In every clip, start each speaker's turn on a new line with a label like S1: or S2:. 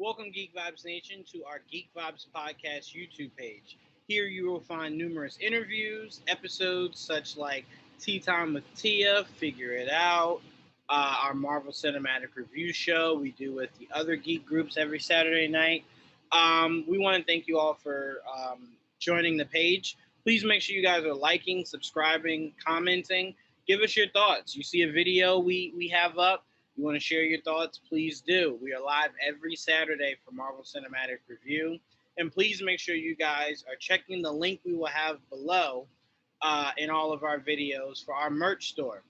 S1: Welcome, Geek Vibes Nation, to our Geek Vibes Podcast YouTube page. Here you will find numerous interviews, episodes such like Tea Time with Tia, Figure It Out, our Marvel Cinematic Review show we do with the other geek groups every Saturday night. We want to thank you all for joining the page. Please make sure you guys are liking, subscribing, commenting. Give us your thoughts. You see a video we have up, you want to share your thoughts, please do. We are live every Saturday for Marvel Cinematic Review. And please make sure you guys are checking the link we will have below in all of our videos for our merch store.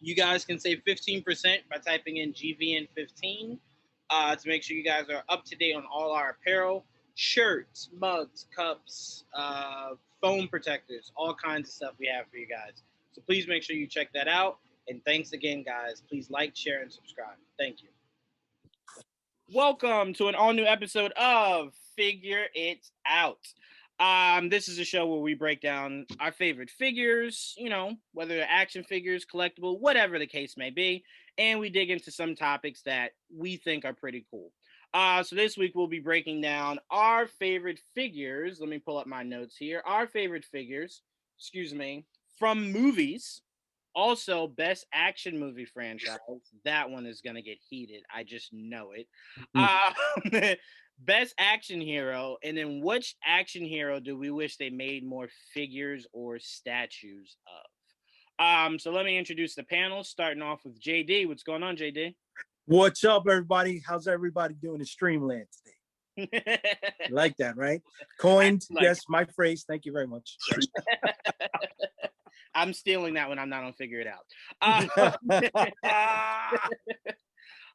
S1: You guys can save 15% by typing in GVN15 to make sure you guys are up to date on all our apparel, shirts, mugs, cups, phone protectors, all kinds of stuff we have for you guys. So please make sure you check that out. And thanks again, guys. Please like, share, and subscribe. Thank you. Welcome to an all-new episode of Figure It Out. This is a show where we break down our favorite figures, whether they're action figures, collectible, whatever the case may be, and we dig into some topics that we think are pretty cool. So this week we'll be breaking down our favorite figures. Let me pull up my notes here. Our favorite figures, from movies. Also, best action movie franchise. That one is going to get heated. I just know it. Best action hero. And then which action hero do we wish they made more figures or statues of? So let me introduce the panel, starting off with Jaydee. What's going on, Jaydee?
S2: What's up, everybody? How's everybody doing in Streamland today? You like that, right? Coined. Yes, my phrase. Thank you very much.
S1: I'm stealing that when I'm not on Figure It Out.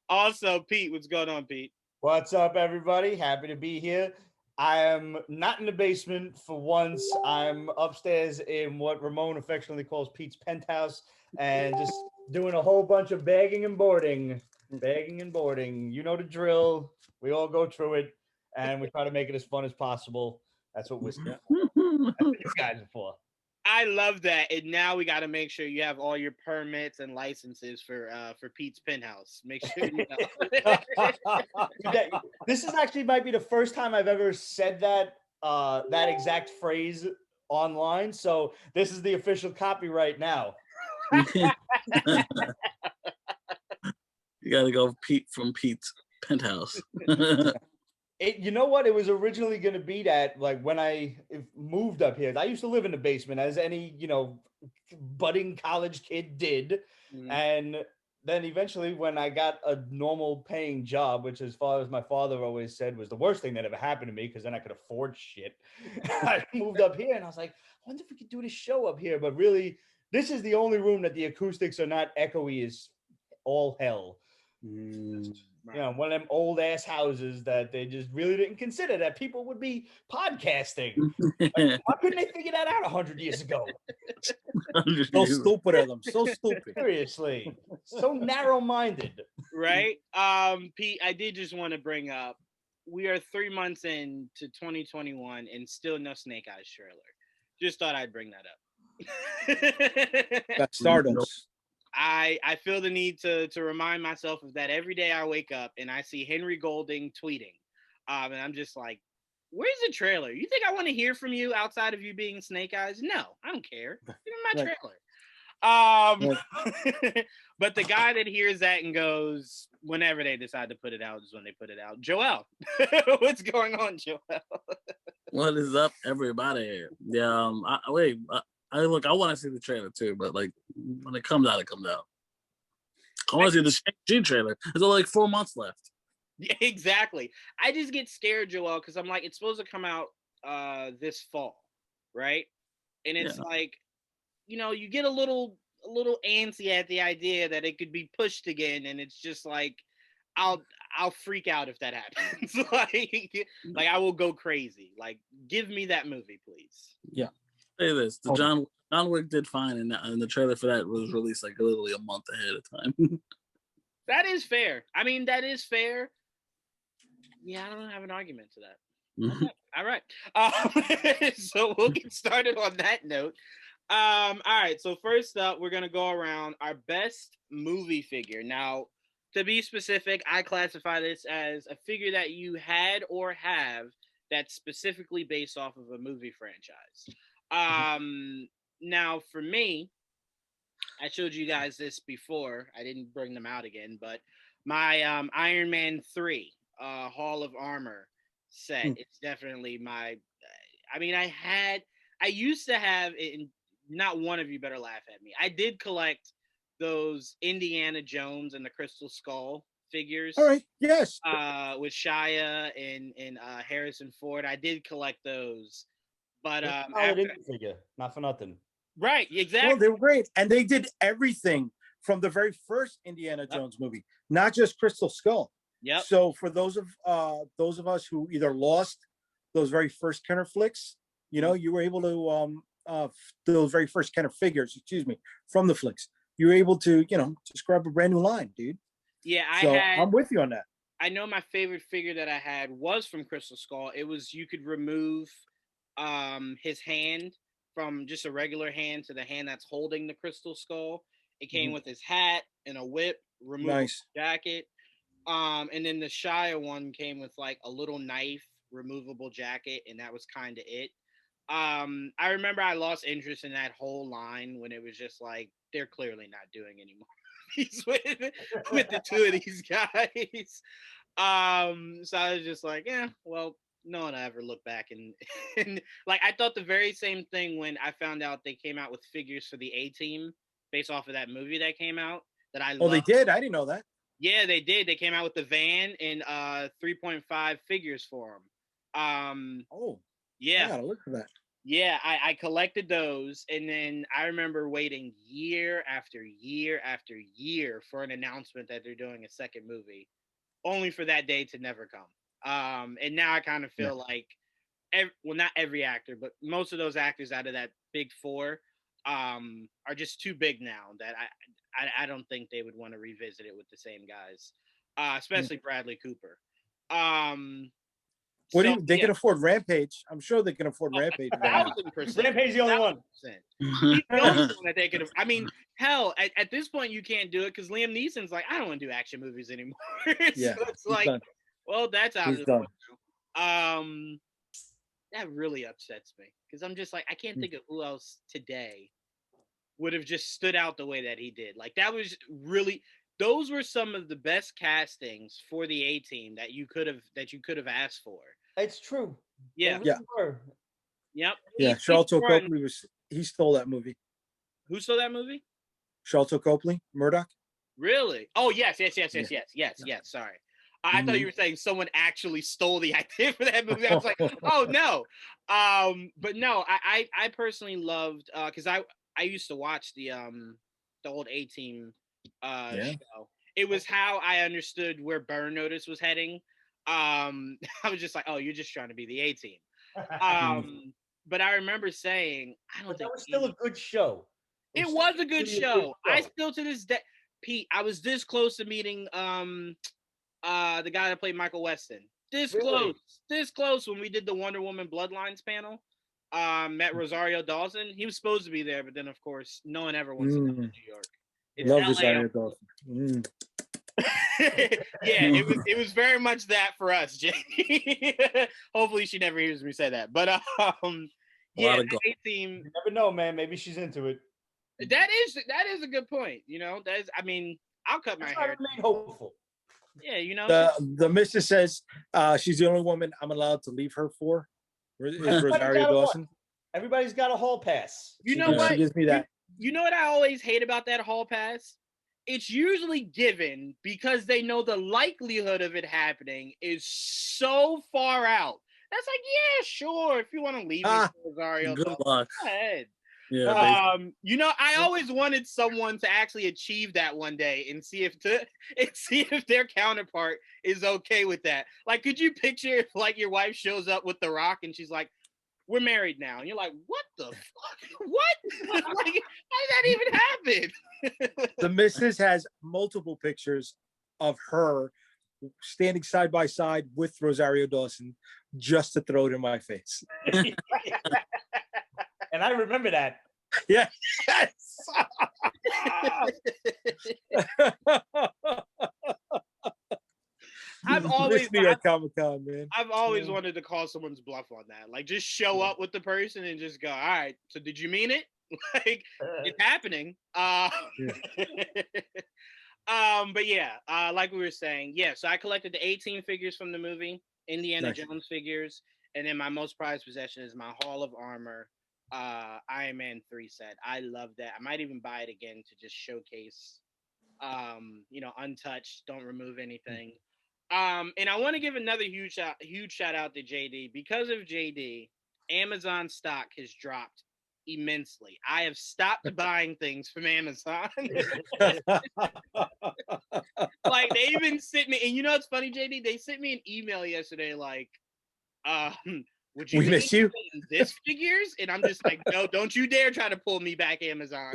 S1: Also, Pete, what's going on, Pete?
S3: What's up, everybody? Happy to be here. I am not in the basement for once. I'm upstairs in what Ramon affectionately calls Pete's penthouse and just doing a whole bunch of bagging and boarding. Bagging and boarding. You know the drill. We all go through it, and we try to make it as fun as possible. That's what we're for. That's what you guys are for.
S1: I love that, and now we got to make sure you have all your permits and licenses for Pete's penthouse. Make sure you know.
S3: This is actually might be the first time I've ever said that exact phrase online. So this is the official copyright now.
S4: You got to go Pete from Pete's penthouse.
S3: You know what? It was originally going to be that, like, when I moved up here. I used to live in the basement, as any, budding college kid did. Mm. And then eventually, when I got a normal paying job, which, as far as my father always said, was the worst thing that ever happened to me, because then I could afford shit. I moved up here, and I was like, I wonder if we could do this show up here. But really, this is the only room that the acoustics are not echoey as all hell. Mm. One of them old ass houses that they just really didn't consider that people would be podcasting. Like, why couldn't they figure that out 100 years ago?
S2: So stupid of them. So stupid.
S3: Seriously. So narrow-minded.
S1: Right? Pete, I did just want to bring up, we are 3 months into 2021 and still no Snake Eyes trailer. Just thought I'd bring that up.
S2: Got Stardust.
S1: I feel the need to remind myself of that every day I wake up and I see Henry Golding tweeting. And I'm just like, where's the trailer? You think I want to hear from you outside of you being Snake Eyes? No, I don't care. Give me my trailer. But the guy that hears that and goes, whenever they decide to put it out is when they put it out. Joel, what's going on, Joel?
S4: What is up, everybody? Yeah, I want to see the trailer too, but like when it comes out, it comes out. I want to see the Shang-Chi trailer. There's only like 4 months left.
S1: Yeah, exactly. I just get scared, Joel, because I'm like, it's supposed to come out this fall, right? And it's like, you get a little antsy at the idea that it could be pushed again, and it's just like, I'll freak out if that happens. like I will go crazy. Like, give me that movie, please.
S2: Yeah.
S4: Say this: the John Wick did fine, and the trailer for that was released like literally a month ahead of time.
S1: That is fair. I mean, that is fair. Yeah, I don't have an argument to that. Mm-hmm. All right. So we'll get started on that note. All right. So first up, we're gonna go around our best movie figure. Now, To be specific, I classify this as a figure that you had or have that's specifically based off of a movie franchise. Now, for me, I showed you guys this before. I didn't bring them out again, but my Iron Man 3 Hall of Armor set, it's definitely my. I mean, I used to have it, and not one of you better laugh at me. I did collect those Indiana Jones and the Crystal Skull figures.
S2: All right. Yes.
S1: With Shia and Harrison Ford. I did collect those. But
S3: figure, not for nothing.
S1: Right, exactly.
S2: Well, they were great. And they did everything from the very first Indiana Jones movie, not just Crystal Skull.
S1: Yep.
S2: So for those of us who either lost those very first Kenner flicks, you know, you were able to those very first Kenner figures, excuse me, from the flicks. You were able to, you know, just grab a brand new line, dude.
S1: Yeah,
S2: I'm with you on that.
S1: I know my favorite figure that I had was from Crystal Skull. It was, you could remove his hand from just a regular hand to the hand that's holding the Crystal Skull. It came with his hat and a whip, removable jacket. And then the Shia one came with like a little knife, removable jacket, and that was kind of it. I remember I lost interest in that whole line when it was just like, they're clearly not doing anymore with the two of these guys. So I was just like, yeah, well, no one ever looked back and like, I thought the very same thing when I found out they came out with figures for the A-Team based off of that movie that came out that I loved.
S2: Oh, they did? I didn't know that.
S1: Yeah, they did. They came out with the van and 3.5 figures for them. Yeah.
S2: I gotta look for that.
S1: Yeah, I collected those, and then I remember waiting year after year after year for an announcement that they're doing a second movie, only for that day to never come. And now I kind of feel like, well, not every actor, but most of those actors out of that big four are just too big now that I don't think they would want to revisit it with the same guys, especially Bradley Cooper.
S2: They can afford Rampage. I'm sure they can afford Rampage.
S1: 1,000%.
S3: Rampage is the only one.
S1: He's the only one that they could have. I mean, hell, at this point you can't do it because Liam Neeson's like, I don't want to do action movies anymore. So it's like, done. Well, that's out of the way now. That really upsets me because I'm just like, I can't think of who else today would have just stood out the way that he did. Like, that was really, those were some of the best castings for the A-Team that you could have asked for.
S3: It's true.
S1: Yeah.
S3: Really were.
S1: Yep.
S2: Yeah. Sharlto Copley he stole that movie.
S1: Who stole that movie?
S2: Sharlto Copley, Murdoch.
S1: Really? Oh, yes. Sorry. I thought you were saying someone actually stole the idea for that movie. I was like, oh no. But no, I personally loved because I used to watch the old A-Team show. It was how I understood where Burn Notice was heading. I was just like, oh, you're just trying to be the A-Team. But I remember saying, I don't think
S3: that was still a good show.
S1: It was a good show. I still to this day, Pete, I was this close to meeting the guy that played Michael Weston. This close when we did the Wonder Woman Bloodlines panel. Met Rosario Dawson. He was supposed to be there, but then of course no one ever wants to come to New York. It's
S2: Love
S1: LA.
S2: Rosario Dawson.
S1: Yeah, it was very much that for us, Jaydee. Hopefully she never hears me say that. But yeah, the A-Team.
S3: You never know, man. Maybe she's into it.
S1: That is a good point. You know, that is. I mean, I'll cut my hair.
S3: Remain hopeful.
S1: Yeah, you know.
S2: The missus says she's the only woman I'm allowed to leave her for. Is Rosario Dawson?
S3: Everybody's got a hall pass.
S1: You know what?
S2: She gives me that.
S1: You know what I always hate about that hall pass? It's usually given because they know the likelihood of it happening is so far out. That's like, yeah, sure. If you want to leave me, Rosario,
S4: good luck.
S1: Go ahead.
S4: Yeah.
S1: You know, I always wanted someone to actually achieve that one day and see if their counterpart is okay with that. Like, could you picture if like your wife shows up with The Rock and she's like, "We're married now," and you're like, "What the fuck? What? Like, how did that even happen?"
S2: The missus has multiple pictures of her standing side by side with Rosario Dawson just to throw it in my face.
S3: And I remember that.
S2: Yeah. Yes.
S1: always
S2: New York Comic Con, man.
S1: I've always wanted to call someone's bluff on that. Like, just show up with the person and just go, all right, so did you mean it? Like, it's happening. But yeah, like we were saying, yeah, so I collected the 18 figures from the movie, Indiana Jones figures, and then my most prized possession is my Hall of Armor Iron Man 3 set. I love that. I might even buy it again to just showcase, untouched, don't remove anything. And I want to give another huge shout out to Jaydee. Because of Jaydee, Amazon stock has dropped immensely. I have stopped buying things from Amazon. Like, they even sent me, and you know what's funny, Jaydee? They sent me an email yesterday like, would you
S2: miss you
S1: this figures? And I'm just like, no, don't you dare try to pull me back, Amazon.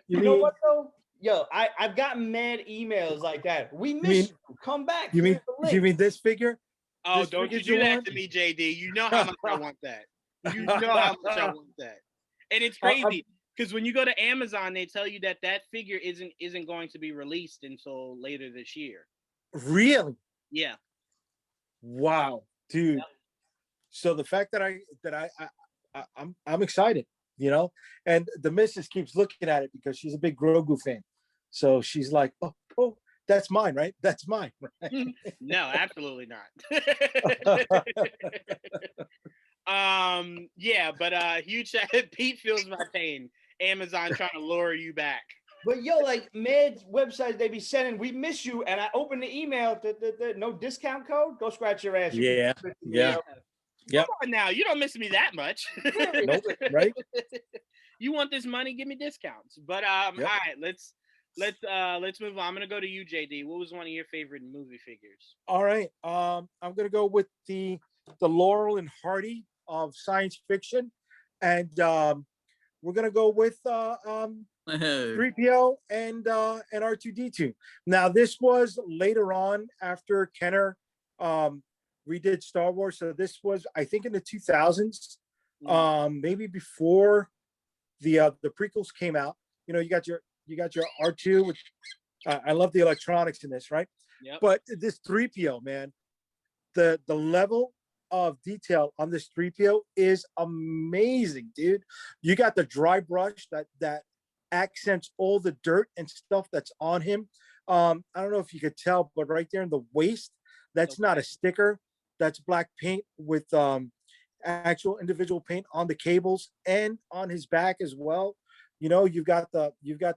S3: You know what though? Yo, I've gotten mad emails like that. We miss you. Come back.
S2: You mean this figure?
S1: Oh,
S2: this
S1: don't you do that to me, Jaydee. You know how much I want that. You know how much I want that. And it's crazy because when you go to Amazon, they tell you that figure isn't going to be released until later this year.
S2: Really?
S1: Yeah.
S2: Wow, dude. Yeah. So the fact that I'm excited, and the missus keeps looking at it because she's a big Grogu fan. So she's like, oh, that's mine, right? That's mine, right?
S1: No, absolutely not. Yeah, but huge shout. Pete feels my pain. Amazon trying to lure you back.
S3: But yo, like mad websites they be sending, we miss you, and I open the email, no discount code. Go scratch your ass.
S2: Yeah.
S1: Come on now, you don't miss me that much.
S2: Nope, right?
S1: You want this money? Give me discounts. But all right, let's move on. I'm gonna go to you, Jaydee. What was one of your favorite movie figures?
S2: All right, I'm gonna go with the Laurel and Hardy of science fiction, and we're gonna go with 3PO and R2D2. Now this was later on after Kenner redid Star Wars, so this was I think in the 2000s, maybe before the prequels came out. You got your R2, which I love the electronics in this, right?
S1: Yep. But
S2: this 3PO, man, the level of detail on this 3PO is amazing, dude. You got the dry brush that accents all the dirt and stuff that's on him. I don't know if you could tell, but right there in the waist, that's not a sticker. That's black paint with actual individual paint on the cables and on his back as well. You've got the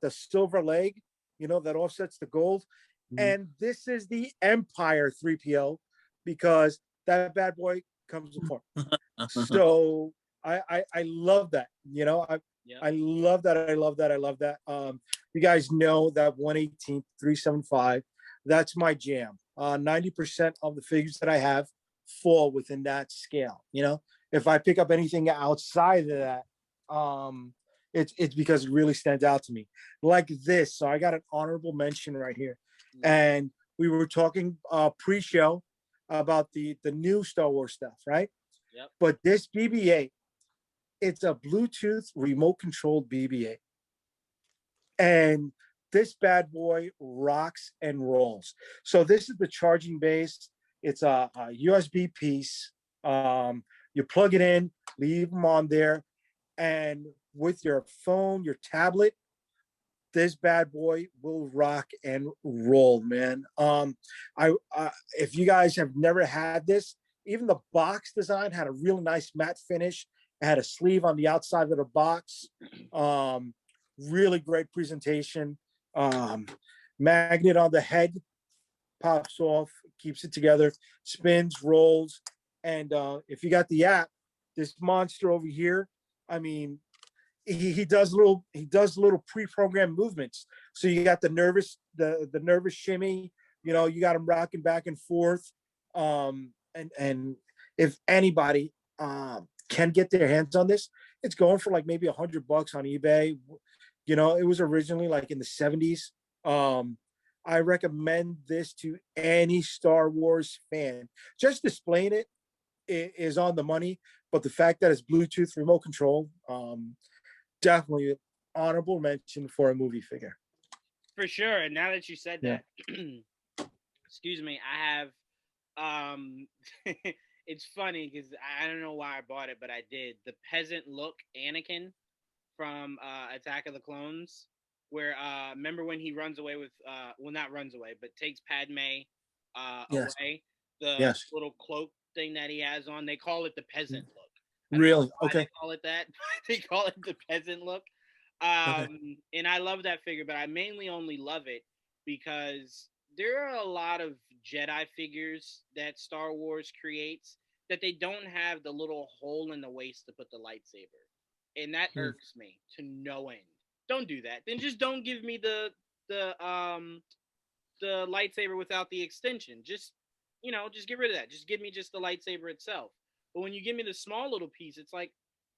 S2: silver leg, that offsets the gold. And this is the Empire 3PO because that bad boy comes apart. So I love that. I love that. I love that. I love that. You guys know that 1/18 375. That's my jam. 90% of the figures that I have fall within that scale. If I pick up anything outside of that, it's because it really stands out to me. Like this. So I got an honorable mention right here. And we were talking pre-show about the new Star Wars stuff, right?
S1: Yep.
S2: But this BB-8, it's a Bluetooth remote controlled BB-8. And this bad boy rocks and rolls. So this is the charging base. It's a USB piece. You plug it in, leave them on there, and with your phone, your tablet, this bad boy will rock and roll, man. If you guys have never had this, even the box design had a really nice matte finish. It had a sleeve on the outside of the box. Really great presentation. Magnet on the head pops off, keeps it together, spins, rolls. And if you got the app, this monster over here, I mean, he does little pre-programmed movements. So you got the nervous shimmy, you got him rocking back and forth. And if anybody can get their hands on this, it's going for like maybe $100 on eBay. It was originally like in the 70s. I recommend this to any Star Wars fan. Just displaying it is on the money, but the fact that it's Bluetooth remote control, definitely an honorable mention for a movie figure.
S1: For sure. And now that you said that, excuse me, I have it's funny because I don't know why I bought it, but I did. The peasant look Anakin from Attack of the Clones, where remember when he runs away with well, not runs away, but takes Padme
S2: Yes.
S1: away, the
S2: Yes.
S1: little cloak thing that he has on. They call it the peasant look.
S2: Really?
S1: Why
S2: Okay.
S1: they call it that. They call it the peasant look.
S2: Okay.
S1: And I love that figure, but I mainly only love it because there are a lot of Jedi figures that Star Wars creates that they don't have the little hole in the waist to put the lightsaber. And that irks me to no end. Don't do that. Then just don't give me the lightsaber without the extension. Just just get rid of that. Just give me just the lightsaber itself. But when you give me the small little piece, it's like,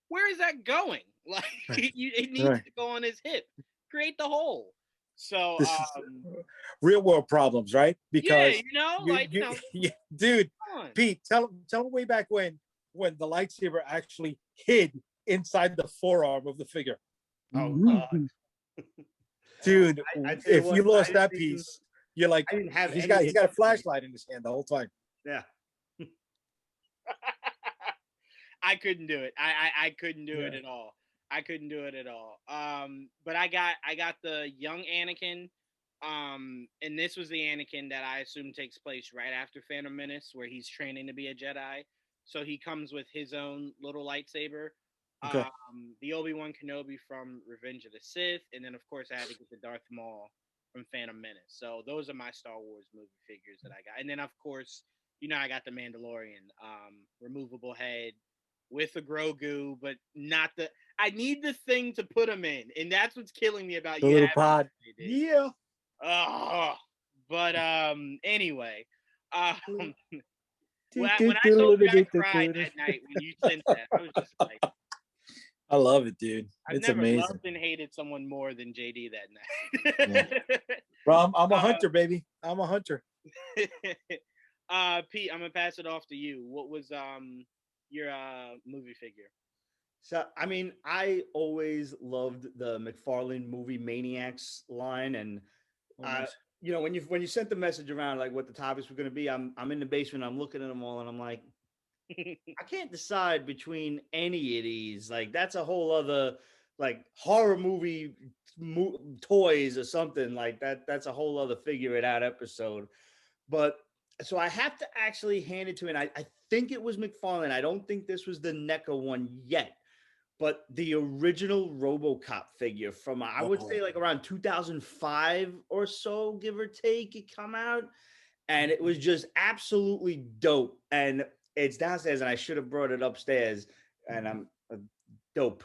S1: where is that going? Like it needs to go on his hip. Create the hole. So
S2: This is real world problems, right?
S1: yeah,
S2: Because yeah, dude, Pete, tell him way back when the lightsaber actually hid inside the forearm of the figure.
S3: Oh God.
S2: Dude, if you lost that piece, you're like,
S3: I didn't have
S2: he's got a flashlight in his hand the whole time.
S3: Yeah.
S1: I couldn't do it. I couldn't do it at all. I couldn't do it at all. But I got the young Anakin. And this was the Anakin that I assume takes place right after Phantom Menace, where he's training to be a Jedi. So he comes with his own little lightsaber.
S2: Okay.
S1: The Obi-Wan Kenobi from Revenge of the Sith, and then of course I had to get the Darth Maul from Phantom Menace. So those are my Star Wars movie figures that I got. And then of course, I got the Mandalorian, removable head with a Grogu, but not the. I need the thing to put him in, and that's what's killing me about
S2: the little pod. Yeah.
S1: But anyway, when I told you I cried that night when you sent that, I was just like,
S2: I love it, dude.
S1: I've
S2: It's
S1: never
S2: amazing.
S1: loved and hated someone more than Jaydee that night.
S2: Yeah. Bro, I'm a hunter, baby. I'm a hunter.
S1: Pete, I'm gonna pass it off to you. What was your movie figure?
S3: So I mean, I always loved the McFarlane movie Maniacs line, and
S2: nice.
S3: when you sent the message around like what the topics were going to be, I'm in the basement, I'm looking at them all, and I'm like, I can't decide between any of these. Like that's a whole other like horror movie toys or something like that. That's a whole other figure it out episode. But so I have to actually hand it to him. I think it was McFarlane. I don't think this was the NECA one yet. But the original RoboCop figure from, I would say like around 2005 or so, give or take, it come out. And it was just absolutely dope. And it's downstairs, and I should have brought it upstairs, and I'm dope.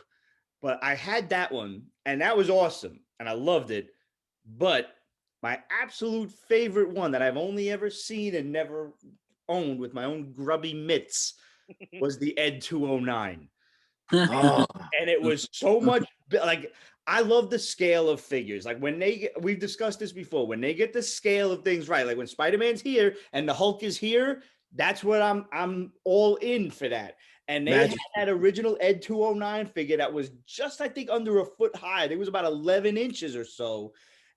S3: But I had that one, and that was awesome, and I loved it. But my absolute favorite one that I've only ever seen and never owned with my own grubby mitts was the Ed 209. And it was so much like, I love the scale of figures. Like when we've discussed this before, when they get the scale of things right, like when Spider-Man's here and the Hulk is here, that's what I'm all in for that. And they had that original Ed 209 figure that was just, I think, under a foot high. It was about 11 inches or so.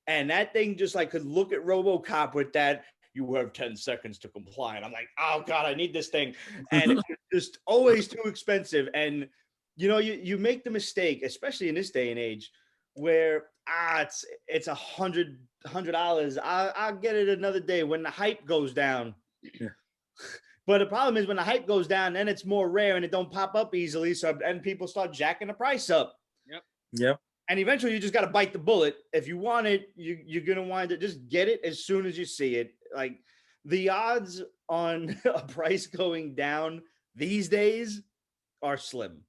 S3: And that thing just like could look at RoboCop with that, you have 10 seconds to comply. And I'm like, oh God, I need this thing. And it was just always too expensive. And you make the mistake, especially in this day and age, where it's $100. I'll get it another day when the hype goes down.
S2: Yeah.
S3: But the problem is when the hype goes down, then it's more rare and it don't pop up easily. So and people start jacking the price up.
S2: Yep.
S3: And eventually you just got to bite the bullet. If you want it, you're gonna wind it. Just get it as soon as you see it. Like the odds on a price going down these days are slim.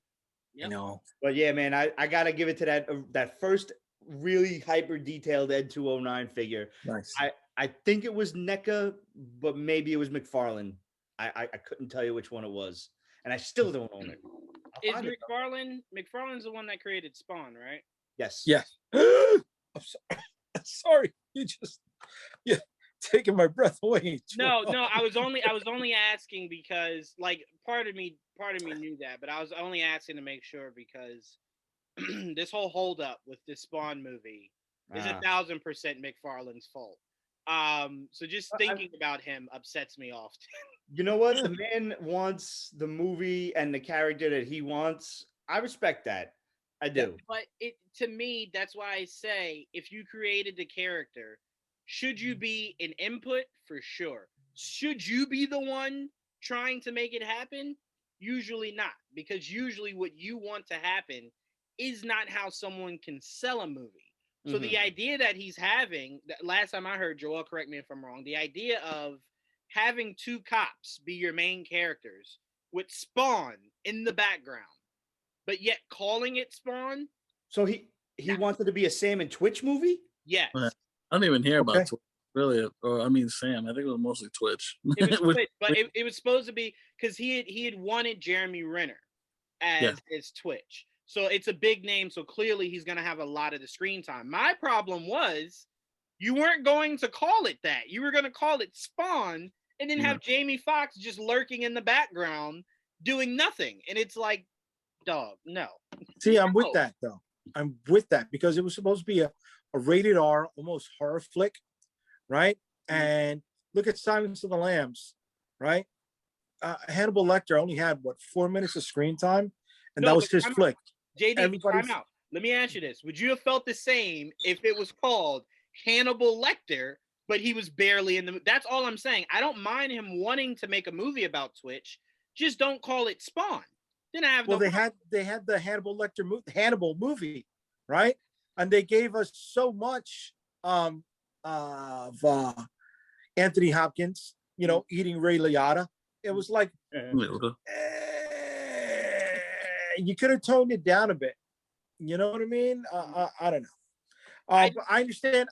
S1: Yep.
S2: No,
S3: but yeah, man, I gotta give it to that first really hyper detailed Ed 209 figure.
S2: Nice.
S3: I think it was NECA, but maybe it was McFarlane. I couldn't tell you which one it was, and I still don't own it.
S1: Is McFarlane? McFarlane's the one that created Spawn, right?
S3: Yes.
S2: Yeah. I'm sorry. You're taking my breath away.
S1: No. I was only asking because like part of me knew that, but I was only asking to make sure because this whole holdup with this Spawn movie is 1,000% McFarlane's fault. So just thinking about him upsets me often.
S3: You know what? The man wants the movie and the character that he wants. I respect that. I do.
S1: But it to me, that's why I say if you created the character, should you be an input? For sure. Should you be the one trying to make it happen? Usually not, because usually what you want to happen is not how someone can sell a movie. So the idea that he's having, last time I heard, Joel, correct me if I'm wrong, the idea of having two cops be your main characters with Spawn in the background, but yet calling it Spawn.
S3: So he wanted to be a Sam and Twitch movie?
S1: Yes.
S4: I don't even hear about Twitch, really. Or I mean, Sam. I think it was mostly Twitch.
S1: It was Twitch, but it was supposed to be because he had wanted Jeremy Renner as his Twitch. So it's a big name. So clearly he's going to have a lot of the screen time. My problem was you weren't going to call it that. You were going to call it Spawn and then have Jamie Foxx just lurking in the background doing nothing. And it's like, dog, no.
S2: See, I'm with that though. I'm with that because it was supposed to be a rated R, almost horror flick, right? And look at Silence of the Lambs, right? Hannibal Lecter only had 4 minutes of screen time, and that was his flick.
S1: Jaydee, time out. Let me ask you this: would you have felt the same if it was called Hannibal Lecter, but he was barely in the? That's all I'm saying. I don't mind him wanting to make a movie about Twitch. Just don't call it Spawn. Then I have.
S2: Well, they had the Hannibal Lecter Hannibal movie, right? And they gave us so much of Anthony Hopkins, eating Ray Liotta. It was like you could have toned it down a bit. You know what I mean? I don't know. But I understand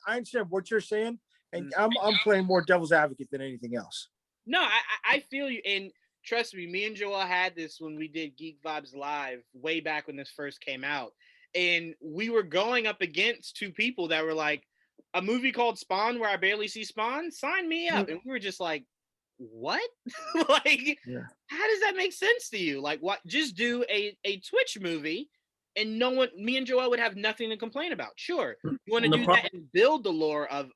S2: what you're saying, and I'm playing more devil's advocate than anything else.
S1: No, I feel you, and trust me, me and Joel had this when we did Geek Vibes Live way back when this first came out, and we were going up against two people that were like, a movie called Spawn where I barely see Spawn, sign me up, and we were just like, what? Like, how does that make sense to you? Like, what? Just do a Twitch movie, and me and Joel would have nothing to complain about. Sure, you want to do that and build the lore of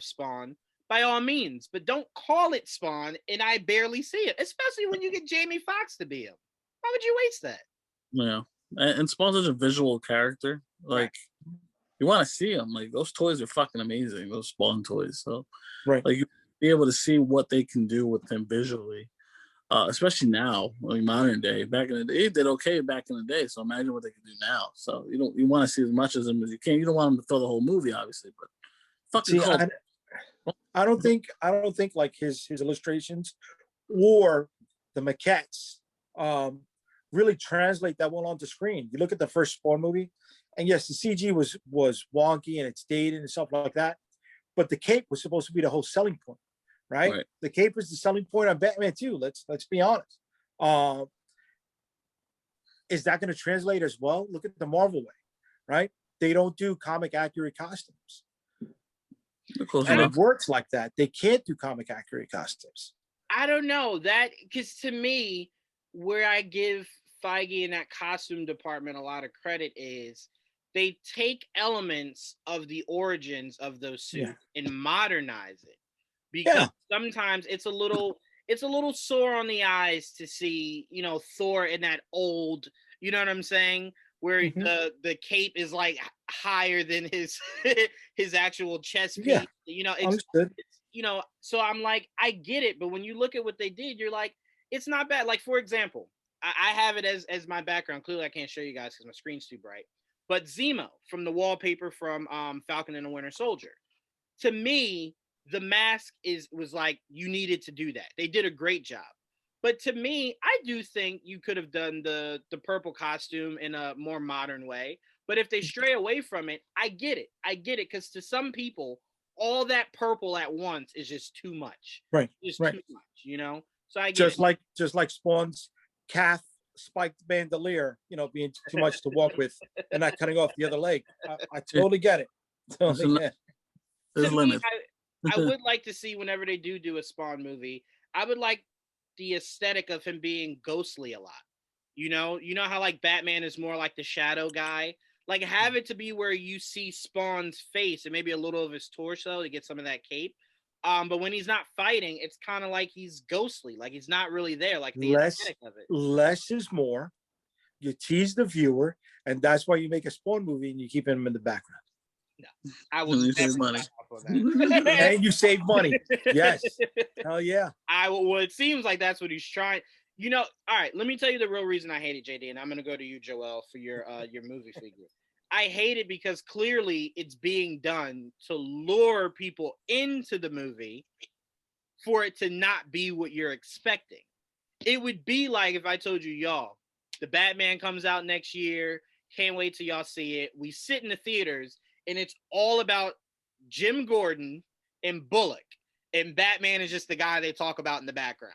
S1: Spawn, by all means, but don't call it Spawn and I barely see it, especially when you get Jamie Foxx to be him. Why would you waste that?
S4: Yeah, and Spawn's such a visual character. Like, you want to see him. Like, those toys are fucking amazing. Those Spawn toys. So, like, you be able to see what they can do with him visually, especially now, like modern day. Back in the day, they did okay back in the day. So imagine what they can do now. So you want to see as much of them as you can. You don't want them to throw the whole movie, obviously, but fucking.
S2: I don't think like his illustrations or the maquettes really translate that well onto screen. You look at the first Spawn movie, and yes, the CG was wonky and it's dated and stuff like that, but the cape was supposed to be the whole selling point, right? The cape is the selling point on Batman too. Let's be honest. Is that going to translate as well? Look at the Marvel way, right? They don't do comic accurate costumes. And it works like that. They can't do comic accurate costumes.
S1: I don't know that, because to me, where I give Feige and that costume department a lot of credit is they take elements of the origins of those suits and modernize it, because sometimes it's a little sore on the eyes to see, Thor in that old, you know what I'm saying, where the cape is like higher than his his actual chest piece. It's so I'm like, I get it, but when you look at what they did, you're like, it's not bad. Like, for example, I have it as my background. Clearly I can't show you guys because my screen's too bright. But Zemo from the wallpaper from Falcon and the Winter Soldier. To me, the mask was like, you needed to do that. They did a great job. But to me, I do think you could have done the purple costume in a more modern way. But if they stray away from it, I get it. Because to some people, all that purple at once is just too much.
S2: Right.
S1: Just too much, So I get
S2: just like Spawn's calf spiked bandolier, being too much to walk with and not cutting off the other leg. I totally get it.
S4: There's limits.
S1: I would like to see, whenever they do a Spawn movie, I would like the aesthetic of him being ghostly a lot. You know how like Batman is more like the shadow guy. Like, have it to be where you see Spawn's face and maybe a little of his torso to get some of that cape, But when he's not fighting, it's kind of like he's ghostly, like he's not really there, like the
S2: Less,
S1: aesthetic of it.
S2: less is more. You tease the viewer, and that's why you make a Spawn movie and you keep him in the background.
S1: No, I will never
S4: money.
S1: sign off on that.
S2: And you save money. Yes. Hell yeah.
S1: Well, it seems like that's what he's trying. You know, all right, let me tell you the real reason I hate it, Jaydee, and I'm gonna go to you, Joel, for your movie figure. I hate it because clearly it's being done to lure people into the movie for it to not be what you're expecting. It would be like if I told you, y'all, the Batman comes out next year. Can't wait till y'all see it. We sit in the theaters and it's all about Jim Gordon and Bullock, and Batman is just the guy they talk about in the background.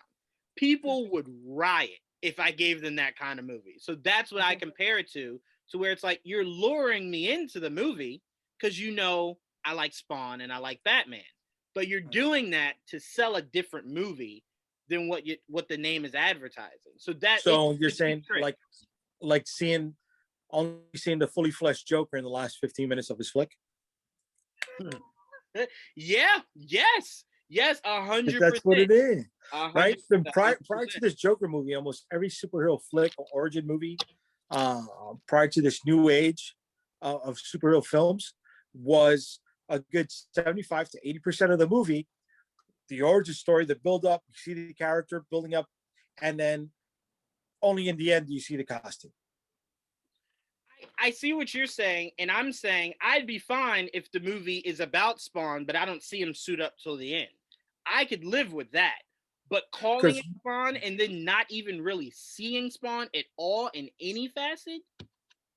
S1: People would riot if I gave them that kind of movie. So that's what I compare it to where it's like you're luring me into the movie because you know I like Spawn and I like Batman, but you're doing that to sell a different movie than what the name is advertising. So
S2: you're saying like only seeing the fully fleshed Joker in the last 15 minutes of his flick?
S1: Yeah, yes, 100%.
S2: That's what it is,
S1: 100%,
S2: right? Prior
S1: 100%.
S2: to this Joker movie, almost every superhero flick or origin movie, prior to this new age of superhero films, was a good 75 to 80% of the movie. The origin story, the build up, you see the character building up, and then only in the end do you see the costume.
S1: I see what you're saying, and I'm saying I'd be fine if the movie is about Spawn, but I don't see him suit up till the end. I could live with that. But calling it Spawn and then not even really seeing Spawn at all in any facet,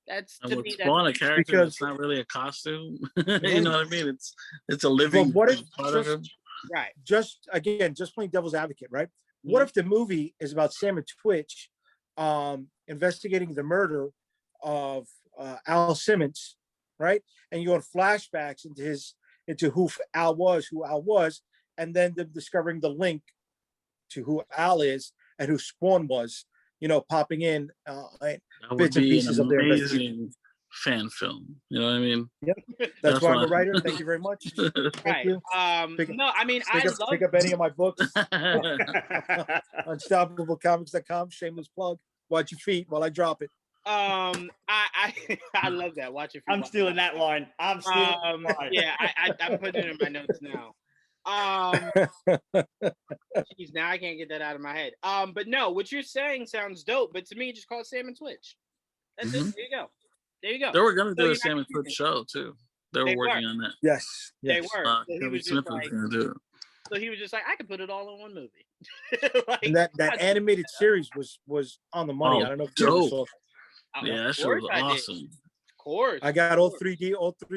S1: that's to me.
S4: Spawn a character that's not really a costume. You know what I mean? It's a living.
S2: But what if
S4: part of him.
S1: Right?
S2: Just playing devil's advocate, right? Mm-hmm. What if the movie is about Sam and Twitch investigating the murder of Al Simmons, right? And you go to flashbacks into who Al was, and then them discovering the link to who Al is and who Spawn was, popping in bits and pieces of their investigation.
S4: Fan film, you know what I mean?
S2: Yep. That's why I'm a writer. Thank you very much.
S1: Thank you. No, I mean,
S2: pick up any of my books. Unstoppablecomics.com. Shameless plug. Watch your feet while I drop it.
S1: I love that. Watch your feet.
S3: I'm stealing that line.
S1: Yeah, I'm putting it in my notes now. Geez, now I can't get that out of my head. But no, what you're saying sounds dope. But to me, just call it Sam and Twitch. That's it. There you go.
S4: They were gonna do a Sam and Twitch show too. They were working on that.
S2: Yes.
S1: They were. So he was just
S4: was gonna do it.
S1: So he was just like, I could put it all in one movie.
S2: And that animated series was on the money. I don't know if you ever saw.
S4: Yeah, that show was awesome.
S1: Of course.
S2: I got all three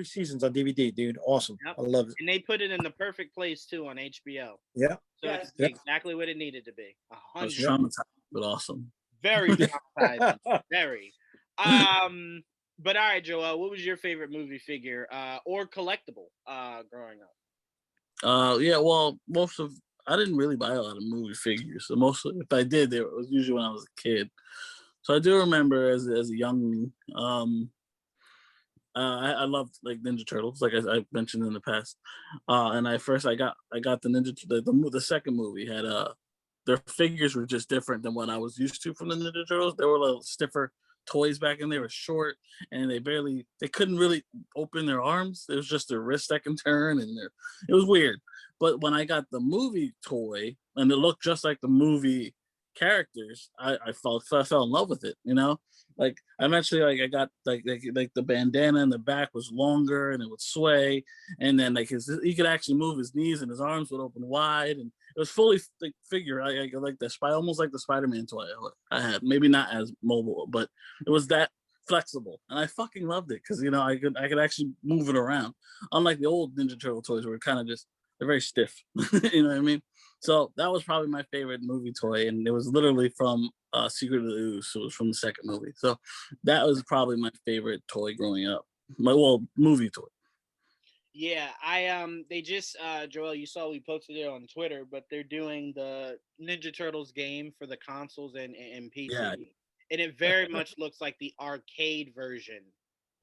S2: seasons on DVD, dude. Awesome. Yep. I love it.
S1: And they put it in the perfect place too on HBO.
S2: Yeah.
S1: So it's exactly what it needed to be. 100%.
S4: It was traumatizing, but awesome.
S1: Very traumatizing. Very. But all right, Joel, what was your favorite movie figure or collectible growing up?
S4: Yeah, well, I didn't really buy a lot of movie figures. So mostly, if I did, it was usually when I was a kid. So I do remember as a young me, I loved like Ninja Turtles, like I mentioned in the past. And I got the second movie had their figures were just different than what I was used to from the Ninja Turtles. They were a little stiffer toys back then. They were short and they couldn't really open their arms. It was just their wrist that can turn, and it was weird. But when I got the movie toy and it looked just like the movie characters, I fell in love with it. Like eventually, I got like the bandana in the back was longer and it would sway, and then he could actually move his knees and his arms would open wide, and it was fully figure. I like almost like the Spider-Man toy I had. Maybe not as mobile, but it was that flexible, and I fucking loved it because I could actually move it around. Unlike the old Ninja Turtle toys, where they're very stiff. You know what I mean? So that was probably my favorite movie toy, and it was literally from Secret of the Ooze. So it was from the second movie. So that was probably my favorite toy growing up. Movie toy.
S1: Yeah, they just Joel, you saw we posted it on Twitter, but they're doing the Ninja Turtles game for the consoles and PC. Yeah. And it very much looks like the arcade version.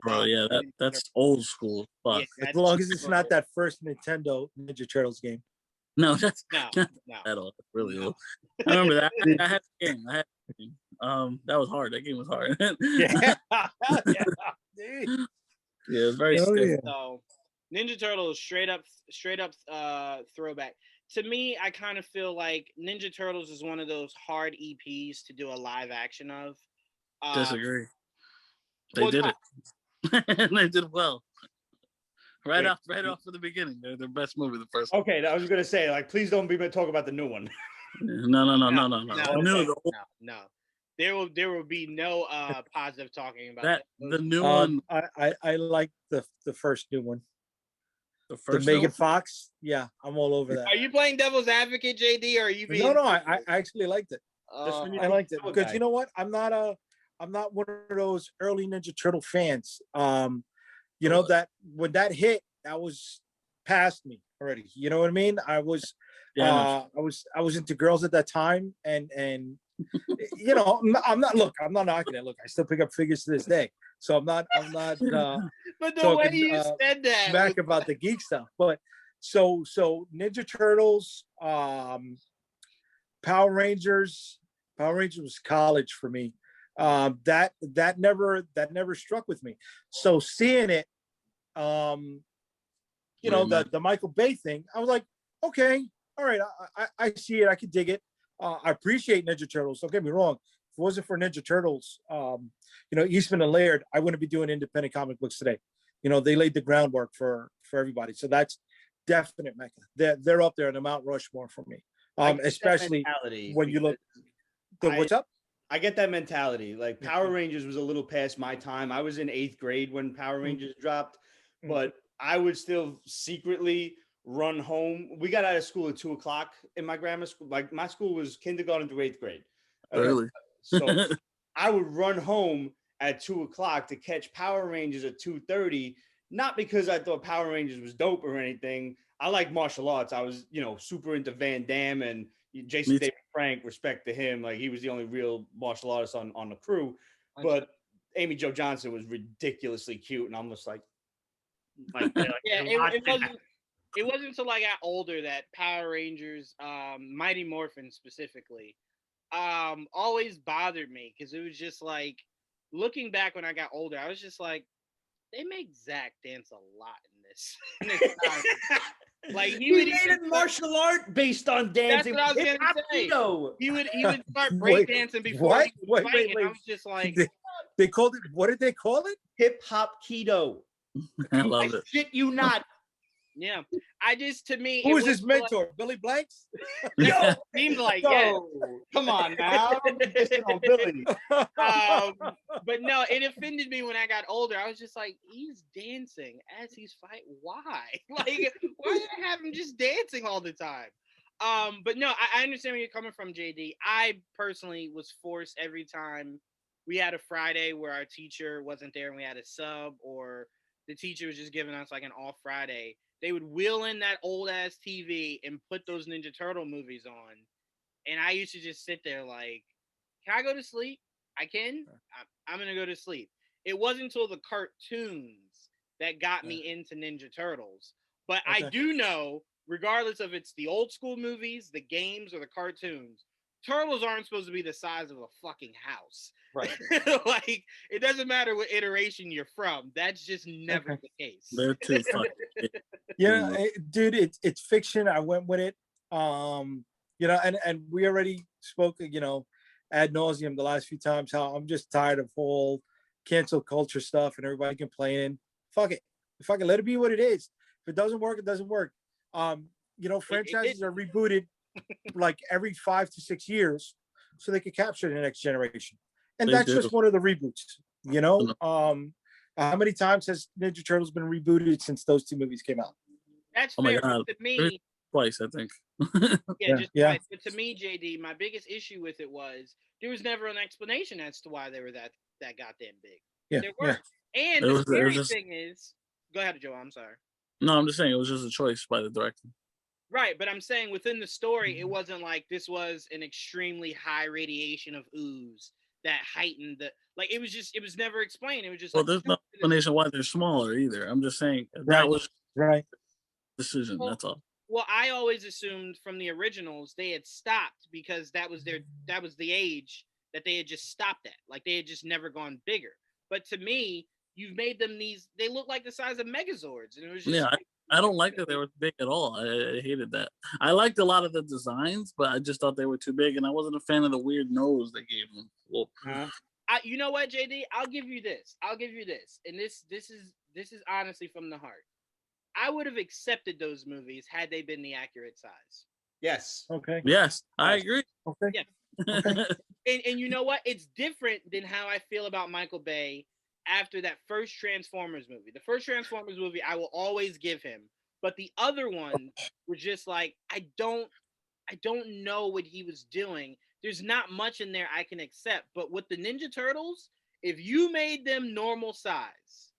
S4: Bro, yeah, that's old school. Fuck.
S2: Yeah, as long as it's not that first Nintendo Ninja Turtles game.
S4: No, that's
S1: No,
S4: not
S1: no.
S4: at all. Really
S1: No.
S4: old. I remember that. I had the game. That was hard. That game was hard.
S2: Yeah. Yeah.
S4: Yeah, it was very
S2: Oh,
S4: stiff.
S2: yeah.
S1: So Ninja Turtles straight up throwback. To me, I kind of feel like Ninja Turtles is one of those hard EPs to do a live action of.
S4: Disagree. They
S1: Well,
S4: did
S1: no,
S4: it. They did well. Right
S3: Wait.
S4: off from the beginning. They're their best movie, the first
S3: Okay, I was gonna say, like, please don't be talk about the new one.
S4: one. No.
S1: no. There will be no positive talking about
S4: That
S1: that.
S4: the new one,
S2: I like the first new one.
S4: the
S2: The
S4: first
S2: Megan
S4: one?
S2: Fox. Yeah, I'm all over that.
S1: Are you playing devil's advocate, Jaydee, or are you being?
S2: No, I actually liked it. I liked it because
S3: Okay.
S2: you know what? I'm not one of those early Ninja Turtle fans. You know that when that hit, that was past me already. You know what I mean? I was I was into girls at that time, and you know, I'm not knocking it. Look, I still pick up figures to this day, so I'm not
S1: But the
S2: talking,
S1: way you said that
S2: smack
S1: was
S2: about the geek stuff. But so Ninja Turtles, Power Rangers was college for me. That never struck with me. So seeing it, you know, the Michael Bay thing, I was like, okay, all right, I see it, I can dig it. I appreciate Ninja Turtles. Don't get me wrong. If it wasn't for Ninja Turtles, you know, Eastman and Laird, I wouldn't be doing independent comic books today. You know, they laid the groundwork for everybody. So that's definite mecca. They're up there in the Mount Rushmore for me. Especially when you look. What's up?
S3: I get that mentality. Like Power Rangers was a little past my time. I was in 8th grade when Power Rangers dropped, but I would still secretly run home. We got out of school at 2:00 in my grammar school. Like my school was kindergarten through 8th grade.
S4: Really?
S3: So I would run home at 2:00 to catch Power Rangers at 2:30. Not because I thought Power Rangers was dope or anything. I like martial arts. I was, you know, super into Van Damme and Jason David Frank. Respect to him. Like he was the only real martial artist on the crew. But Amy Jo Johnson was ridiculously cute, and I'm just like
S1: yeah, it wasn't until I got older that Power Rangers, Mighty Morphin specifically, always bothered me because it was just like looking back when I got older, I was just like, they make Zach dance a lot in this. Like he would
S3: made a martial art based on dancing.
S1: That's what I was gonna say. He would start breakdancing before
S2: what?
S1: he would fight,
S2: Wait.
S1: and I was just like,
S2: they called it. What did they call it?
S3: Hip hop keto.
S4: I love it.
S3: Shit, you not.
S1: Yeah, I just to me.
S2: Who was his mentor?
S1: Like,
S2: Billy Blanks?
S1: Yo, seems like yeah.
S3: Come on now, on Billy.
S1: But no, it offended me when I got older. I was just like, he's dancing as he's fighting. Why? Like, why did I have him just dancing all the time? But no, I understand where you're coming from, Jaydee. I personally was forced every time we had a Friday where our teacher wasn't there and we had a sub, or the teacher was just giving us like an off Friday. They would wheel in that old ass TV and put those Ninja Turtle movies on. And I used to just sit there like, can I go to sleep? I can. I'm going to go to sleep. It wasn't until the cartoons that got me into Ninja Turtles. But I do know, regardless of it's the old school movies, the games, or the cartoons, turtles aren't supposed to be the size of a fucking house.
S3: Right.
S1: Like, it doesn't matter what iteration you're from. That's just never the case.
S4: They're too funny.
S2: Yeah, dude, it's fiction. I went with it. You know, and we already spoke, you know, ad nauseum the last few times how I'm just tired of whole cancel culture stuff and everybody complaining. Fuck it. Fuck it. Let it be what it is. If it doesn't work, it doesn't work. You know, franchises are rebooted like every 5 to 6 years so they could capture the next generation. And that's just one of the reboots, you know. How many times has Ninja Turtles been rebooted since those 2 movies came out?
S1: That's
S4: my
S1: fair.
S4: God.
S1: To me,
S4: twice, I think.
S1: Twice. But to me, Jaydee, my biggest issue with it was there was never an explanation as to why they were that goddamn big. There weren't. And the scary thing is, go ahead, Joe. I'm sorry.
S4: No, I'm just saying it was just a choice by the director.
S1: Right, but I'm saying within the story, it wasn't like this was an extremely high radiation of ooze that heightened the, like, it was never explained. It was just
S4: there's no explanation why they're smaller either. I'm just saying that was
S2: right
S4: decision. That's all.
S1: Well, I always assumed from the originals they had stopped because that was the age that they had just stopped at. Like they had just never gone bigger. But to me, you've made them they look like the size of Megazords, and it was just
S4: Yeah, I don't like that they were big at all. I hated that. I liked a lot of the designs, but I just thought they were too big, and I wasn't a fan of the weird nose they gave them. Well,
S1: you know what, Jaydee? I'll give you this, and this is honestly from the heart. I would have accepted those movies had they been the accurate size.
S3: Yes.
S2: Okay.
S4: yes, I agree.
S2: Okay.
S1: Yeah.
S2: Okay.
S1: And you know what? It's different than how I feel about Michael Bay after that first Transformers movie. The first Transformers movie I will always give him, but the other one was just like I don't know what he was doing. There's not much in there I can accept, but with the Ninja Turtles, if you made them normal size,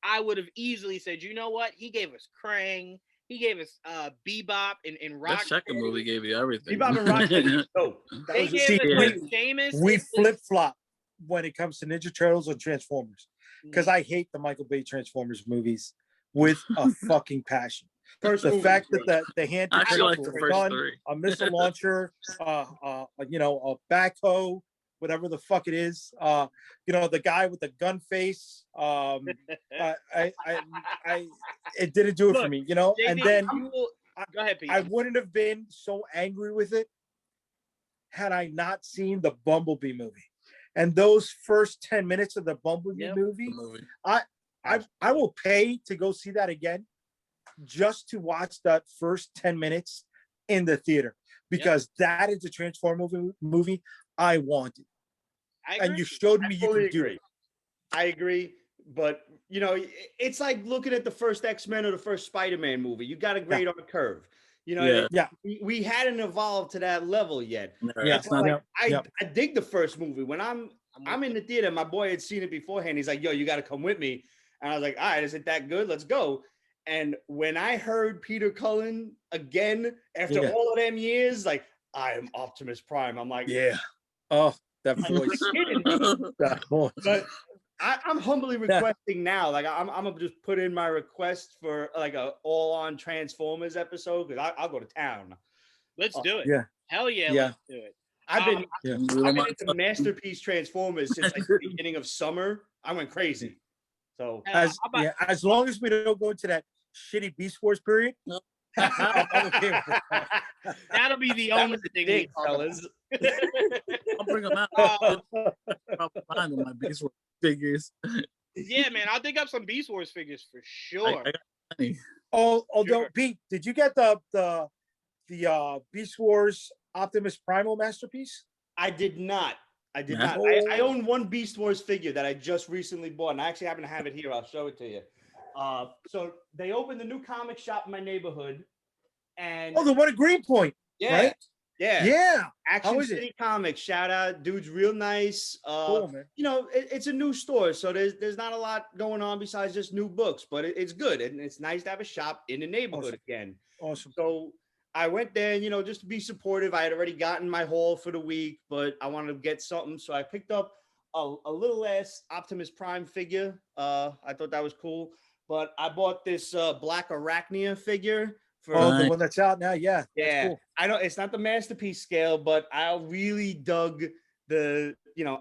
S1: I would have easily said, you know what? He gave us Krang. He gave us Bebop and Rock.
S4: That second movie gave you everything.
S3: Bebop and Rocksteady.
S1: They gave us Sheamus.
S2: We flip flop when it comes to Ninja Turtles or Transformers, because I hate the Michael Bay Transformers movies with a fucking passion. The fact that the hand
S4: I actually like the
S2: a
S4: first
S2: gun,
S4: three.
S2: a missile launcher, a backhoe, whatever the fuck it is, the guy with the gun face, it didn't do it for me,
S1: Jaydee,
S2: and then
S1: go ahead, Pete.
S2: I wouldn't have been so angry with it had I not seen the Bumblebee movie. And those first 10 minutes of the Bumblebee movie, I will pay to go see that again just to watch that first 10 minutes in the theater, because that is the Transformer movie I wanted. And you showed me you could do it.
S3: I agree, but it's like looking at the first X-Men or the first Spider-Man movie. You got a grade on the curve. We hadn't evolved to that level yet. I dig the first movie. When I'm in the theater, my boy had seen it beforehand. He's like, yo, you got to come with me. And I was like, all right, is it that good? Let's go. And when I heard Peter Cullen again after all of them years, like, I am Optimus Prime. I'm like,
S2: oh, that voice. That voice.
S3: But I'm humbly requesting now, like I'm gonna just put in my request for like a all-on Transformers episode, because I'll go to town.
S1: Let's do it.
S2: Yeah.
S1: Hell yeah, let's do it.
S3: I've been into Masterpiece Transformers since like the beginning of summer. I went crazy. So
S2: as long as we don't go into that shitty Beast Wars period, I'm okay with it.
S1: That'll be the only thing,
S3: fellas.
S4: I'll bring them out. I'll find them, my Beast Wars figures.
S1: Yeah, man, I'll dig up some Beast Wars figures for sure.
S2: Although Pete, did you get the Beast Wars Optimus Primal masterpiece?
S3: I did not. I own one Beast Wars figure that I just recently bought, and I actually happen to have it here. I'll show it to you. So they opened the new comic shop in my neighborhood, and
S2: the one at Greenpoint, right?
S3: Yeah. Action City Comics. Shout out, dude's real nice.
S2: Cool, man.
S3: It's a new store, so there's not a lot going on besides just new books, but it's good, and it's nice to have a shop in the neighborhood again.
S2: Awesome.
S3: So I went there, just to be supportive. I had already gotten my haul for the week, but I wanted to get something, so I picked up a little ass Optimus Prime figure. I thought that was cool, but I bought this Black Arachnia figure.
S2: The one that's out now, yeah.
S3: Cool. I know it's not the masterpiece scale, but I really dug I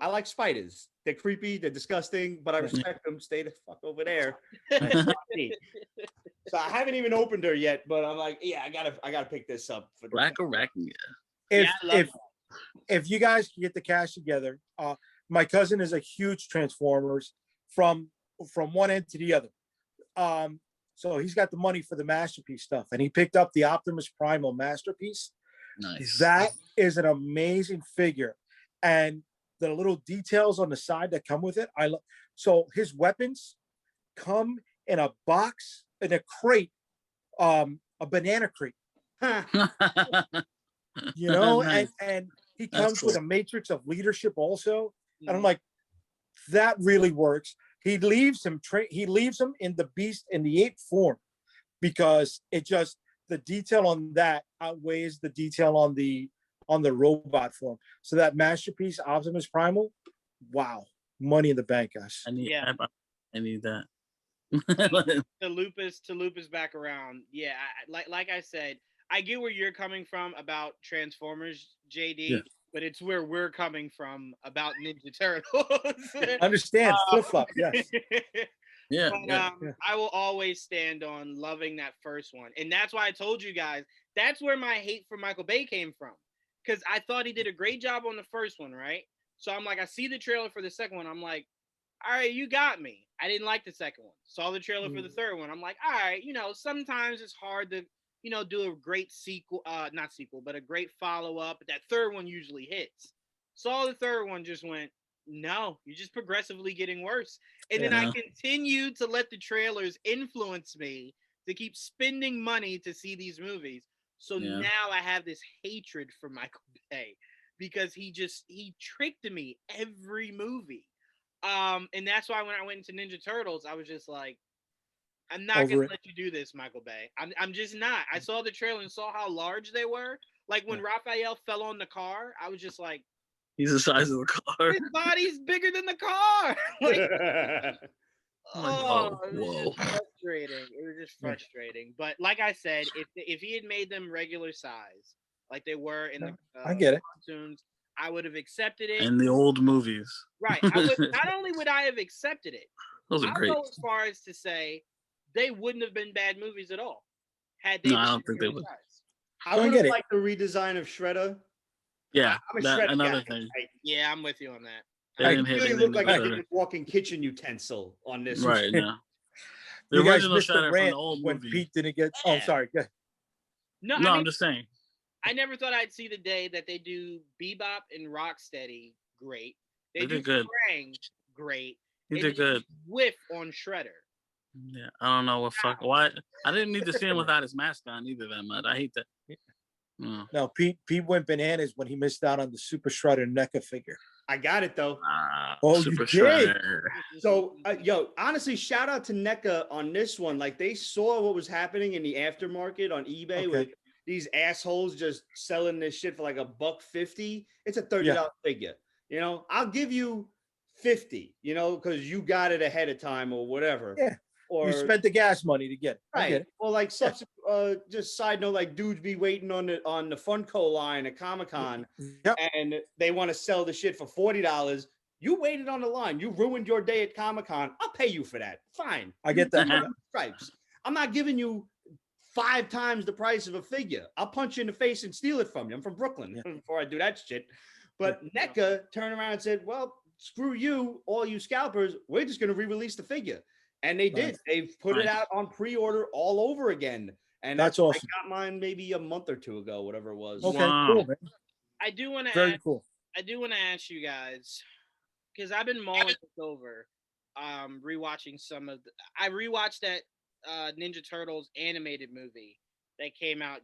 S3: like spiders. They're creepy, they're disgusting, but I respect them. Stay the fuck over there. So I haven't even opened her yet, but I'm like, I gotta pick this up for
S4: Black Arachnia.
S2: If you guys can get the cash together, my cousin is a huge Transformers from one end to the other. So he's got the money for the masterpiece stuff, and he picked up the Optimus Primal masterpiece.
S4: Nice.
S2: That is an amazing figure, and the little details on the side that come with it. So his weapons come in a box, in a crate, a banana crate.
S4: Nice.
S2: And he comes with a matrix of leadership also. And I'm like, that really works. He leaves him in the beast in the ape form, because the detail on that outweighs the detail on the robot form. So that masterpiece Optimus Primal, wow, money in the bank, guys.
S4: I need that.
S1: to loop us back around. Yeah, like I said, I get where you're coming from about Transformers, JD,
S4: Yeah.
S1: but it's where we're coming from about Ninja Turtles.
S2: Understand flip flop? Yes.
S4: Yeah,
S1: But
S4: yeah.
S1: I will always stand on loving that first one. And that's why I told you guys, that's where my hate for Michael Bay came from. Because I thought he did a great job on the first one, right? So I'm like, I see the trailer for the second one. I'm like, all right, you got me. I didn't like the second one. Saw the trailer for the third one. I'm like, all right, sometimes it's hard to, do a great sequel, not sequel, but a great follow-up. But that third one usually hits. Saw the third one, just went, no, you're just progressively getting worse. And then I continued to let the trailers influence me to keep spending money to see these movies. So now I have this hatred for Michael Bay because he tricked me every movie. And that's why when I went into Ninja Turtles, I was just like, I'm not gonna let you do this, Michael Bay. I'm just not. I saw the trailer and saw how large they were. Like when Raphael fell on the car, I was just like,
S4: he's the size of the car.
S1: his body's bigger than the car. Like,
S4: whoa.
S1: It was just frustrating. It was just frustrating. But like I said, if he had made them regular size, like they were in the
S2: I get it.
S1: cartoons, I would have accepted it.
S4: And the old movies.
S1: Right. I would, not only would I have accepted it,
S4: Those are
S1: I'll
S4: great.
S1: go as far as to say they wouldn't have been bad movies at all. Had they
S4: No, I don't think they would.
S3: I would have liked the redesign of Shredder.
S4: Yeah,
S3: I'm a Shredder
S4: another
S3: guy.
S4: thing.
S1: Yeah, I'm with you on that.
S3: They really looked like a walking kitchen utensil on this.
S4: Right, no. The
S2: You guys
S4: original
S2: missed the
S4: Shredder from
S2: rant
S4: the old
S2: when
S4: movie.
S2: Pete didn't get. Oh, sorry. Go ahead.
S1: No,
S4: No,
S1: I mean,
S4: I'm just saying.
S1: I never thought I'd see the day that they do Bebop and Rocksteady great. They
S4: did
S1: do
S4: good.
S1: Krang great.
S4: He
S1: and
S4: did good.
S1: Whiff on Shredder.
S4: Yeah, I don't know what fuck. Why? I didn't need to see him without his mask on either that much. I hate that.
S2: No, Pete went bananas when he missed out on the Super Shredder NECA figure.
S3: I got it though.
S4: Super Shredder.
S3: So, honestly, shout out to NECA on this one. Like they saw what was happening in the aftermarket on eBay with these assholes just selling this shit for like $150. It's a $30 figure. I'll give you $50. Because you got it ahead of time or whatever.
S2: Yeah.
S3: Or
S2: you spent the gas money to get it.
S3: Right. Well, like just side note, like dudes be waiting on the Funko line at Comic-Con and they want to sell the shit for $40. You waited on the line. You ruined your day at Comic-Con. I'll pay you for that. Fine.
S2: I get that.
S3: Stripes. I'm not giving you 5 times the price of a figure. I'll punch you in the face and steal it from you. I'm from Brooklyn before I do that shit. But NECA turned around and said, well, screw you, all you scalpers. We're just going to re-release the figure. And they did. They've put it out on pre-order all over again. And
S2: that's awesome.
S3: I got mine maybe a month or two ago, whatever it was.
S2: Okay, cool, man.
S1: I do want to
S2: very cool.
S1: I do want to ask you guys, because I've been mulling this over, rewatching I rewatched that Ninja Turtles animated movie that came out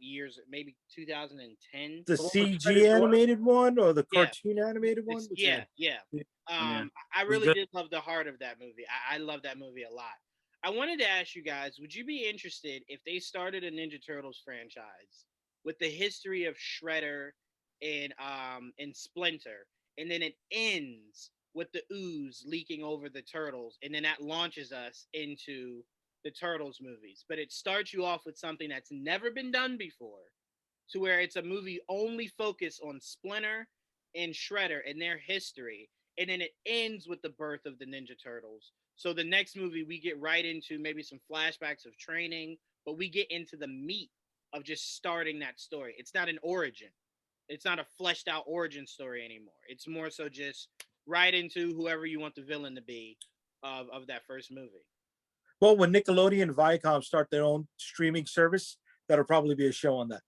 S1: maybe 2010.
S2: The CG animated one or the cartoon animated one?
S1: Yeah. I really did love the heart of that movie. I love that movie a lot. I wanted to ask you guys, would you be interested if they started a Ninja Turtles franchise with the history of Shredder and Splinter, and then it ends with the ooze leaking over the turtles, and then that launches us into the Turtles movies, but it starts you off with something that's never been done before, to where it's a movie only focused on Splinter and Shredder and their history, and then it ends with the birth of the Ninja Turtles. So the next movie we get right into maybe some flashbacks of training, but we get into the meat of just starting that story. It's not an origin. It's not a fleshed out origin story anymore. It's more so just right into whoever you want the villain to be of that first movie.
S2: Well, when Nickelodeon and Viacom start their own streaming service, that'll probably be a show on that.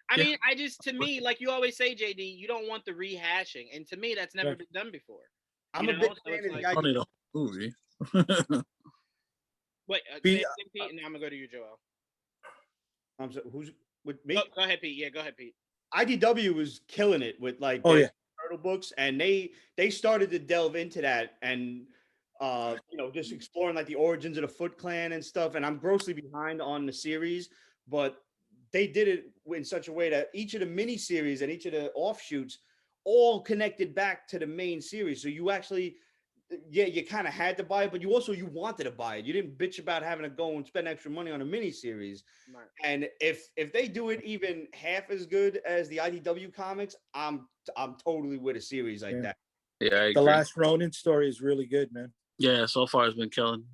S1: I mean, to me, like you always say, JD, you don't want the rehashing. And to me, that's never been done before.
S3: I'm a big fan of the guy.
S4: Funny the movie.
S1: Wait, Pete, and now I'm going to go to you, Joel.
S3: I'm sorry, who's with me?
S1: Go ahead, Pete. Yeah, go ahead, Pete.
S3: IDW was killing it with like turtle books, and they started to delve into that and just exploring like the origins of the Foot Clan and stuff. And I'm grossly behind on the series, but they did it in such a way that each of the mini series and each of the offshoots all connected back to the main series. So you actually yeah, you kind of had to buy it, but you wanted to buy it. You didn't bitch about having to go and spend extra money on a miniseries.
S1: Right.
S3: And if they do it even half as good as the IDW comics, I'm totally with a series like that.
S4: Yeah, I agree.
S2: The Last Ronin story is really good, man.
S4: Yeah, so far it's been killing.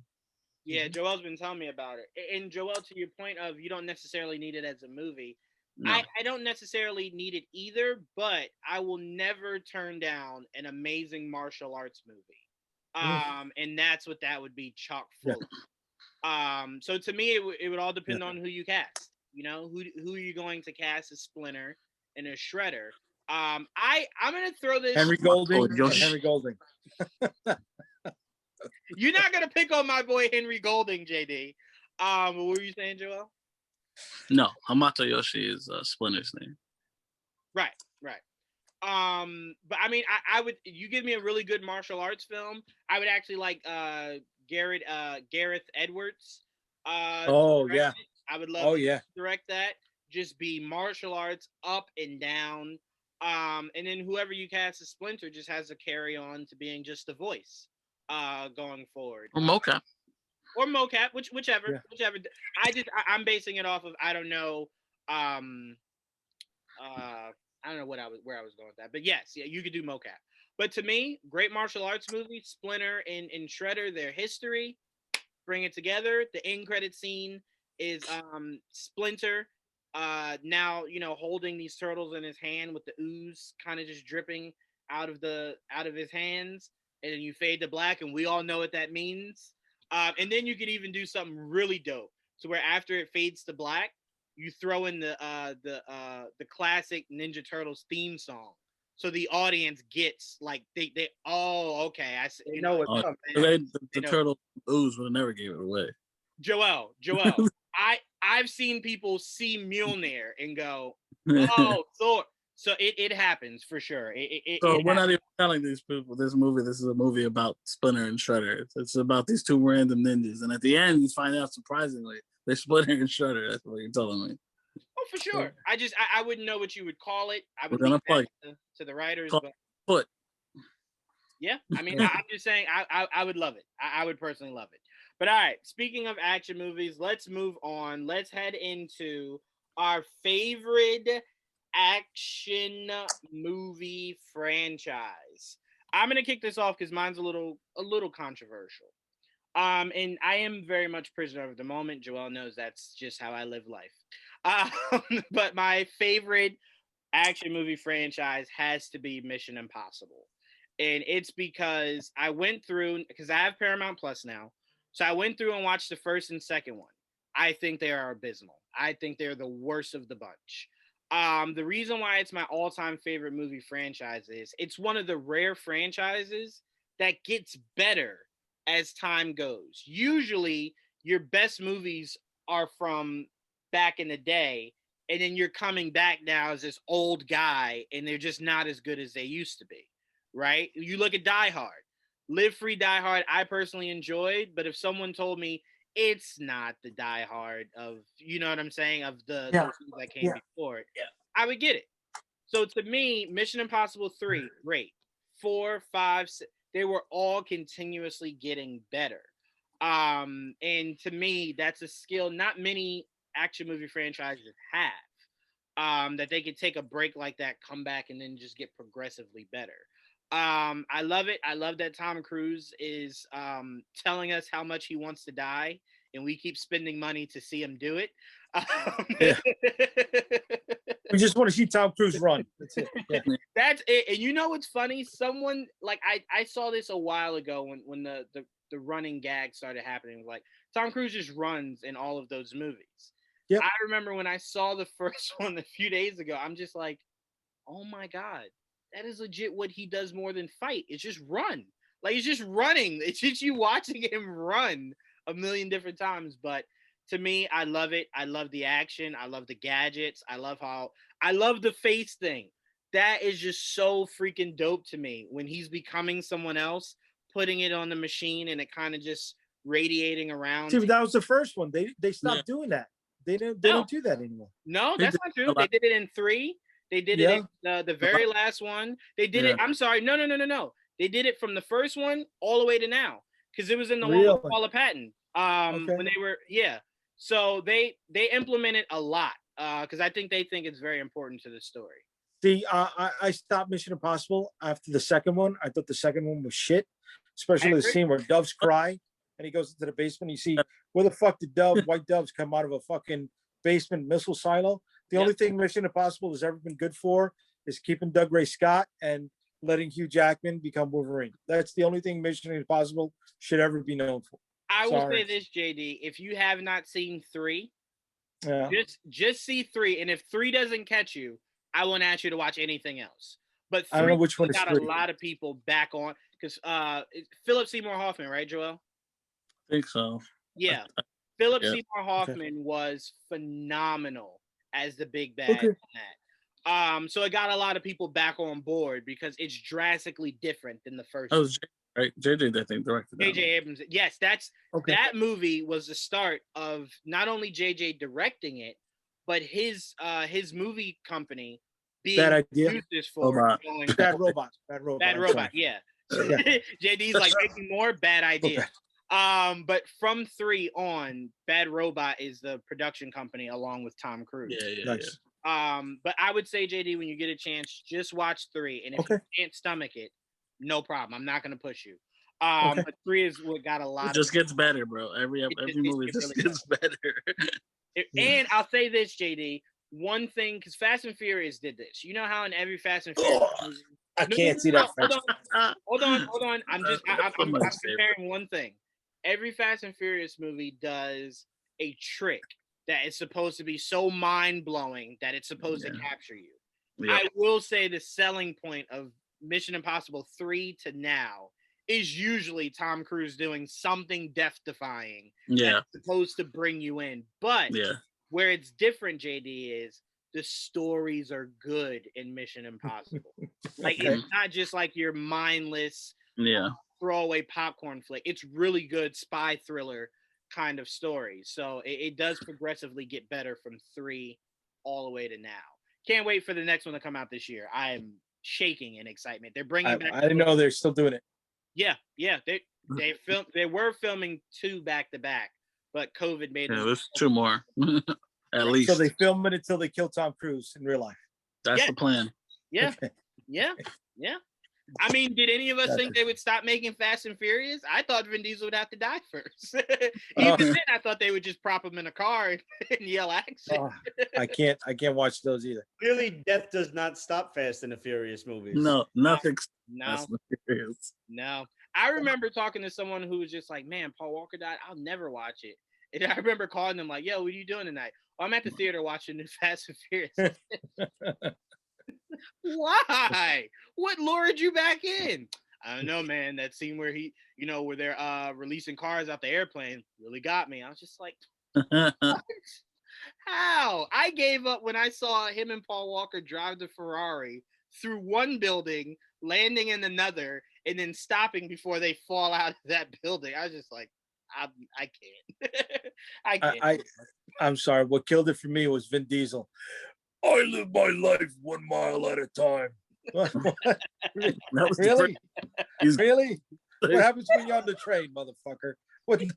S1: Yeah, Joel's been telling me about it. And Joel, to your point of you don't necessarily need it as a movie.
S4: No.
S1: I don't necessarily need it either, but I will never turn down an amazing martial arts movie. And that's what that would be chock full of. So to me, it would all depend on who you cast. You know, who are you going to cast as Splinter and as Shredder? I'm gonna throw this.
S2: Henry Golding.
S4: Oh,
S2: Henry Golding.
S1: You're not gonna pick on my boy Henry Golding, Jaydee. What were you saying, Joel?
S4: No, Hamato Yoshi is Splinter's name.
S1: Right. But I mean, I would. You give me a really good martial arts film, I would actually like Gareth Edwards.
S2: Oh yeah.
S1: I would love.
S2: to
S1: direct that. Just be martial arts up and down. And then whoever you cast as Splinter just has to carry on to being just the voice. Going forward.
S4: Or mocap.
S1: Or mocap, whichever. I'm basing it off of I don't know. I don't know where I was going with that, but yes, you could do mocap. But to me, great martial arts movie, Splinter and Shredder, their history, bring it together. The end credit scene is Splinter, now holding these turtles in his hand with the ooze kind of just dripping out of his hands. And then you fade to black, and we all know what that means. And then you could even do something really dope. So where after it fades to black, you throw in the classic Ninja Turtles theme song. So the audience gets like they okay, I see.
S3: You know what's coming.
S4: The turtle ooze would have never gave it away.
S1: Joel, I've seen people see Mjolnir and go, oh, Thor. So it happens for sure.
S4: We're not even telling these people this movie. This is a movie about Splinter and Shredder. It's about these two random ninjas, and at the end, you find out surprisingly they're Splinter and Shredder. That's what you're telling me.
S1: Oh, for sure. I wouldn't know what you would call it. I would
S4: We're
S1: leave
S4: gonna
S1: that to the writers.
S4: But
S1: yeah, I mean, I'm just saying, I would love it. I would personally love it. But all right, speaking of action movies, let's move on. Let's head into our favorite action movie franchise. I'm gonna kick this off because mine's a little controversial. And I am very much prisoner of the moment. Joel knows that's just how I live life. But my favorite action movie franchise has to be Mission Impossible. And it's because I went through, because I have Paramount Plus now. So I went through and watched the first and second one. I think they are abysmal. I think they're the worst of the bunch. The reason why it's my all-time favorite movie franchise is it's one of the rare franchises that gets better as time goes. Usually, your best movies are from back in the day, and then you're coming back now as this old guy, and they're just not as good as they used to be, right? You look at Die Hard. Live Free Die Hard, I personally enjoyed, but if someone told me it's not the Die Hard of, you know what I'm saying, of the movies that came before it, I would get it. So to me, Mission Impossible 3, great. 4, 5, 6, they were all continuously getting better. And to me, that's a skill not many action movie franchises have. That they could take a break like that, come back, and then just get progressively better. I love it. I love that Tom Cruise is telling us how much he wants to die, and we keep spending money to see him do it.
S2: We just want to see Tom Cruise run. That's it. Yeah.
S1: That's it. And you know what's funny? Someone like I saw this a while ago when the running gag started happening. Like Tom Cruise just runs in all of those movies. Yep. I remember when I saw the first one a few days ago, I'm just like, oh my God, that is legit what he does more than fight. It's just run. Like it's just running. It's just you watching him run a million different times. But to me, I love it. I love the action. I love the gadgets. I love the face thing. That is just so freaking dope to me when he's becoming someone else, putting it on the machine and it kind of just radiating around.
S2: See, but that was the first one. They stopped doing that. They don't do that anymore.
S1: No, that's not true. They did it in 3. They did it in the very last one. They did it. I'm sorry. No. They did it from the first one all the way to now because it was in the one
S2: Really?
S1: with Paula Patton. When they were So they implemented a lot because I think they think it's very important to the story.
S2: See, I stopped Mission Impossible after the second one. I thought the second one was shit, especially the scene where doves cry and he goes into the basement. You see, where the fuck did white doves come out of a fucking basement missile silo? The only thing Mission Impossible has ever been good for is keeping Doug Ray Scott and letting Hugh Jackman become Wolverine. That's the only thing Mission Impossible should ever be known for.
S1: I will say this, Jaydee, if you have not seen 3, just see 3, and if 3 doesn't catch you, I won't ask you to watch anything else. But 3
S2: I don't know which one
S1: got
S2: is
S1: a lot of people back on because Philip Seymour Hoffman, right, Joel?
S4: I think so.
S1: Yeah, Philip Seymour Hoffman was phenomenal as the big bad in that. So it got a lot of people back on board because it's drastically different than the first.
S4: That was right. JJ, I think, directed
S1: JJ Abrams. Yes, that movie was the start of not only JJ directing it, but his movie company being
S2: Bad idea.
S1: producers for
S2: Bad Robot.
S1: Yeah. JD's like making more bad idea. But from 3 on, Bad Robot is the production company along with Tom Cruise.
S2: Nice.
S1: But I would say, JD, when you get a chance, just watch 3, and if you can't stomach it, no problem. I'm not going to push you. But 3 is what got a lot.
S4: It just gets better, bro. Every movie just gets better.
S1: And I'll say this, JD. One thing, because Fast and Furious did this. You know how in every Fast and Furious movie,
S2: I can't see that.
S1: Hold on. I'm comparing one thing. Every Fast and Furious movie does a trick that is supposed to be so mind-blowing that it's supposed to capture you. I will say the selling point of Mission Impossible 3 to now is usually Tom Cruise doing something death-defying that's supposed to bring you in. But where it's different, JD, is the stories are good in Mission Impossible. It's not just like your mindless throwaway popcorn flick. It's really good spy thriller kind of story. So it does progressively get better from 3 all the way to now. Can't wait for the next one to come out this year. I am shaking in excitement. They're bringing back.
S2: I didn't know they're still doing it.
S1: Yeah. They were filming 2 back to back, but COVID made them.
S4: There's 2 more at least.
S2: So they film it until they kill Tom Cruise in real life.
S4: That's the plan.
S1: Yeah. Yeah. I mean, did any of us think they would stop making Fast and Furious? I thought Vin Diesel would have to die first. Even then, I thought they would just prop him in a car and yell action.
S2: I can't watch those either.
S3: Clearly, death does not stop Fast and the Furious movies.
S4: No, nothing.
S1: No. I remember talking to someone who was just like, "Man, Paul Walker died. I'll never watch it." And I remember calling them like, "Yo, what are you doing tonight?" "Oh, I'm at the theater watching the Fast and Furious." Why? What lured you back in? I don't know, man. That scene where where they're releasing cars out the airplane really got me. I was just like, what? How? I gave up when I saw him and Paul Walker drive the Ferrari through one building, landing in another, and then stopping before they fall out of that building. I was just like, I can't. I can't.
S2: I'm sorry. What killed it for me was Vin Diesel. I live my life 1 mile at a time. Really? Really? What happens when you're on the train, motherfucker? What you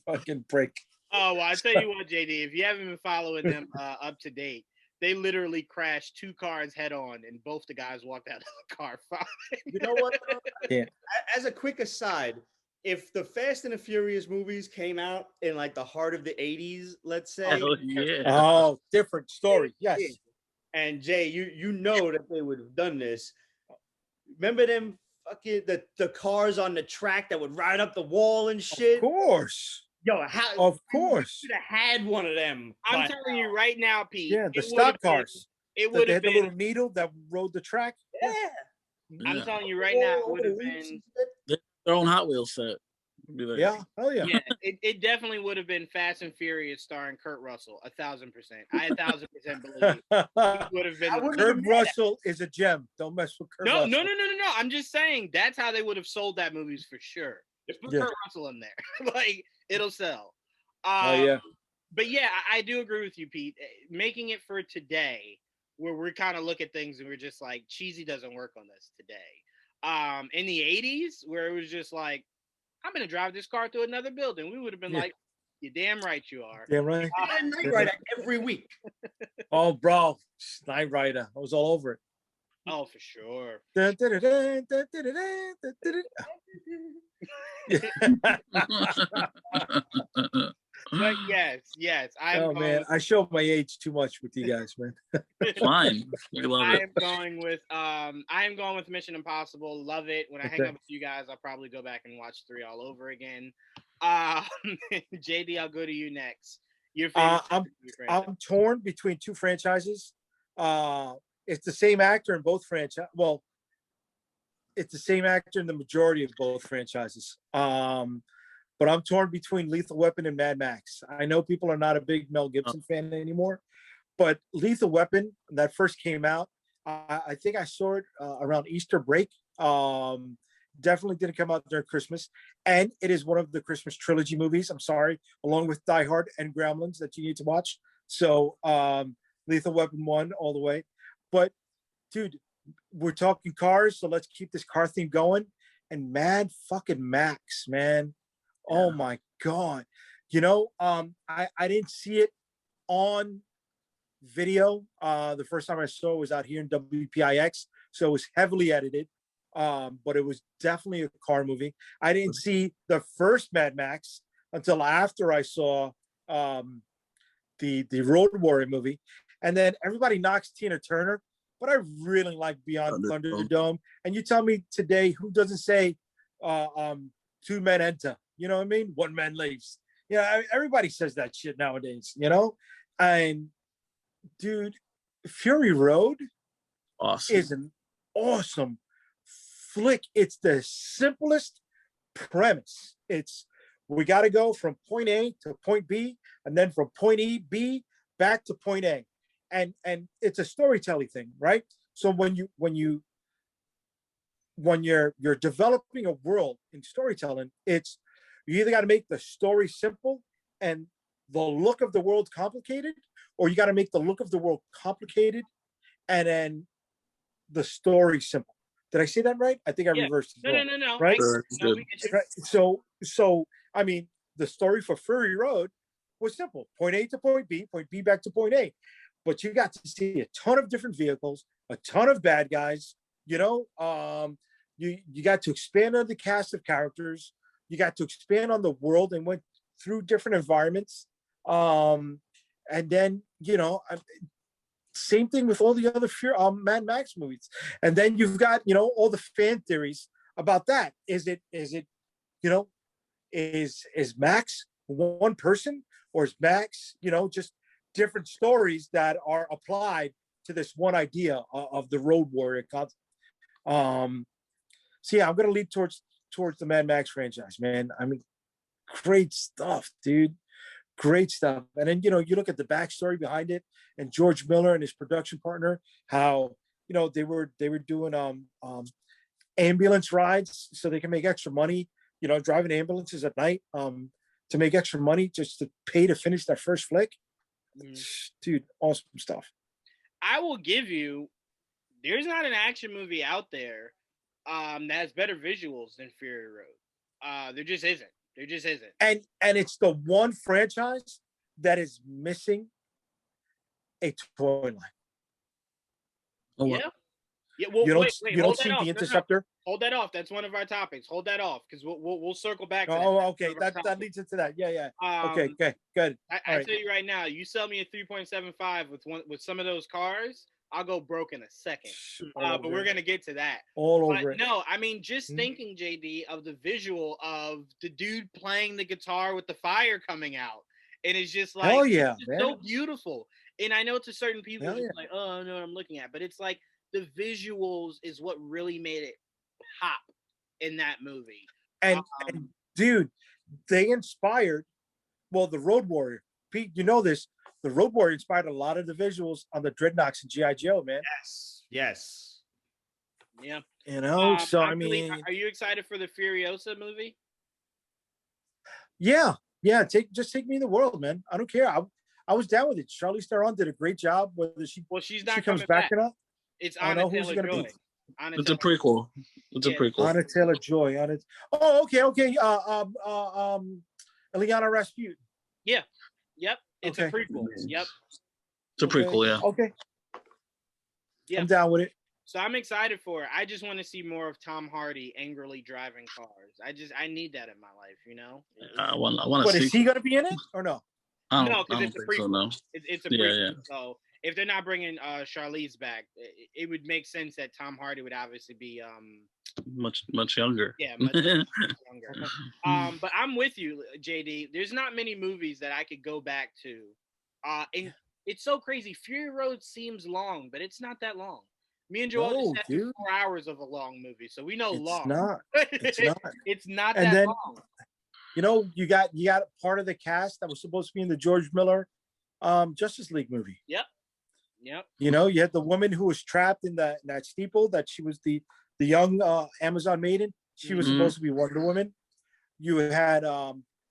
S2: fucking prick?
S1: Oh, well, I tell you what, JD, if you haven't been following them up to date, they literally crashed 2 cars head on, and both the guys walked out of the car fine.
S3: You know what? As a quick aside, if the Fast and the Furious movies came out in like the heart of the 80s, let's say.
S2: Oh, different story. Yes.
S3: And Jay, you know that they would have done this. Remember them fucking the cars on the track that would ride up the wall and shit?
S2: Of course.
S3: Yo,
S2: of course.
S3: You should have had one of them.
S1: I'm telling you right now, Pete.
S2: Yeah, the stock cars.
S1: It would have been
S2: the little needle that rode the track.
S3: Yeah.
S1: I'm telling you right now, it would have been
S4: their own Hot Wheels set.
S2: Yeah, hell yeah.
S1: Yeah, it definitely would have been Fast and Furious starring Kurt Russell. 1,000%. I 1,000% believe it would have been.
S2: Kurt Russell is a gem. Don't mess with Kurt Russell.
S1: No. I'm just saying that's how they would have sold that movies for sure. Just put Kurt Russell in there. Like, it'll sell.
S2: Yeah.
S1: But yeah, I do agree with you, Pete. Making it for today, where we kind of look at things and we're just like, cheesy doesn't work on this today. In the 80s, where it was just like, I'm gonna drive this car through another building, we would have been like, you're damn right you are.
S2: Damn right.
S3: And Knight Rider every week.
S2: Oh, bro, Knight Rider. I was all over it.
S1: Oh, for sure. But yes.
S2: Man, I show my age too much with you guys, man.
S4: Fine. We love
S1: I
S4: it.
S1: am going with Mission Impossible. Love it. When I hang up with you guys, I'll probably go back and watch 3 all over again. Jaydee, I'll go to you next. Your favorite
S2: I'm torn between 2 franchises. It's the same actor in both franchises. Well, it's the same actor in the majority of both franchises. But I'm torn between Lethal Weapon and Mad Max. I know people are not a big Mel Gibson fan anymore, but Lethal Weapon, that first came out, I think I saw it around Easter break. Definitely didn't come out during Christmas. And it is one of the Christmas trilogy movies, I'm sorry, along with Die Hard and Gremlins that you need to watch. So Lethal Weapon 1 all the way. But, dude, we're talking cars, so let's keep this car theme going. And Mad fucking Max, man. Oh my God. You know, I didn't see it on video. The first time I saw it was out here in WPIX. So it was heavily edited. But it was definitely a car movie. I didn't see the first Mad Max until after I saw the Road Warrior movie. And then everybody knocks Tina Turner, but I really like Beyond Thunderdome. And you tell me today who doesn't say 2 men enter? You know what I mean? 1 man leaves. Yeah, everybody says that shit nowadays, you know? And dude, Fury Road is an awesome flick. It's the simplest premise. It's we got to go from point A to point B, and then from point B back to point A, and it's a storytelling thing, right? So when you're developing a world in storytelling, it's you either got to make the story simple and the look of the world complicated, or you got to make the look of the world complicated and then the story simple. Did I say that right? I think I reversed it.
S1: No.
S2: Right?
S1: Right?
S2: So, I mean, the story for Fury Road was simple. Point A to point B back to point A. But you got to see a ton of different vehicles, a ton of bad guys, you know. You got to expand on the cast of characters. You got to expand on the world and went through different environments. And then, you know, same thing with all the other Mad Max movies. And then you've got, you know, all the fan theories about that. Is it, you know, is Max one person, or is Max, you know, just different stories that are applied to this one idea of the Road Warrior concept? So yeah, I'm going to lead towards the Mad Max franchise, man. I mean, great stuff, dude. Great stuff. And then, you know, you look at the backstory behind it and George Miller and his production partner, how, you know, they were doing ambulance rides so they can make extra money, you know, driving ambulances at night to make extra money just to pay to finish that first flick. Dude, awesome stuff.
S1: I will give you, there's not an action movie out there that has better visuals than Fury Road. There just isn't. And
S2: it's the one franchise that is missing a toy line.
S1: Oh, yeah. Yeah. Well,
S2: you don't see the Interceptor.
S1: No. Hold that off. That's one of our topics. Hold that off because we'll circle back. To
S2: okay. That leads into that. Yeah. Okay. Good.
S1: I tell you right now, you sell me a 3.75 with some of those cars, I'll go broke in a second. But we're gonna get to that.
S2: Over it.
S1: No, I mean just thinking, Jaydee, of the visual of the dude playing the guitar with the fire coming out, and it's just like,
S2: oh yeah,
S1: it's so beautiful. And I know to certain people, it's like, oh, I know what I'm looking at, but it's like the visuals is what really made it pop in that movie.
S2: And dude, they inspired. Well, the Road Warrior, Pete, you know this. The Road Warrior inspired a lot of the visuals on the Dreadnoks and G.I. Joe, man.
S3: Yes.
S1: Yeah.
S2: You know, so I mean,
S1: are you excited for the Furiosa movie?
S2: Yeah. Just take me in the world, man. I don't care. I was down with it. Charlize Theron did a great job. Whether she's not, she comes back or not.
S1: It's Anna Taylor-Joy.
S4: It's a prequel. It's a prequel.
S2: Anna Taylor-Joy. Oh, okay. Ileana Rasputin.
S1: Yeah. Yep. It's a prequel. Yep.
S4: It's a prequel, yeah.
S2: Okay.
S1: Yeah.
S2: I'm down with it.
S1: So I'm excited for it. I just want to see more of Tom Hardy angrily driving cars. I need that in my life, you know?
S4: I want to
S2: But
S4: see.
S2: is he going to be in it or no?
S1: No, because it's a prequel.
S4: So, no.
S1: It's a prequel. Yeah. So if they're not bringing Charlize back, it would make sense that Tom Hardy would obviously be
S4: much younger.
S1: Yeah, much younger. But I'm with you, Jaydee. There's not many movies that I could go back to. And it's so crazy. Fury Road seems long, but it's not that long. Me and Joel just sat through 4 hours of a long movie, so we know
S2: it's
S1: long.
S2: It's not.
S1: It's not
S2: and
S1: that
S2: then,
S1: long.
S2: You know, you got part of the cast that was supposed to be in the George Miller Justice League movie.
S1: Yep.
S2: You know, you had the woman who was trapped in that steeple, that she was the young Amazon maiden. She was supposed to be Wonder Woman. You had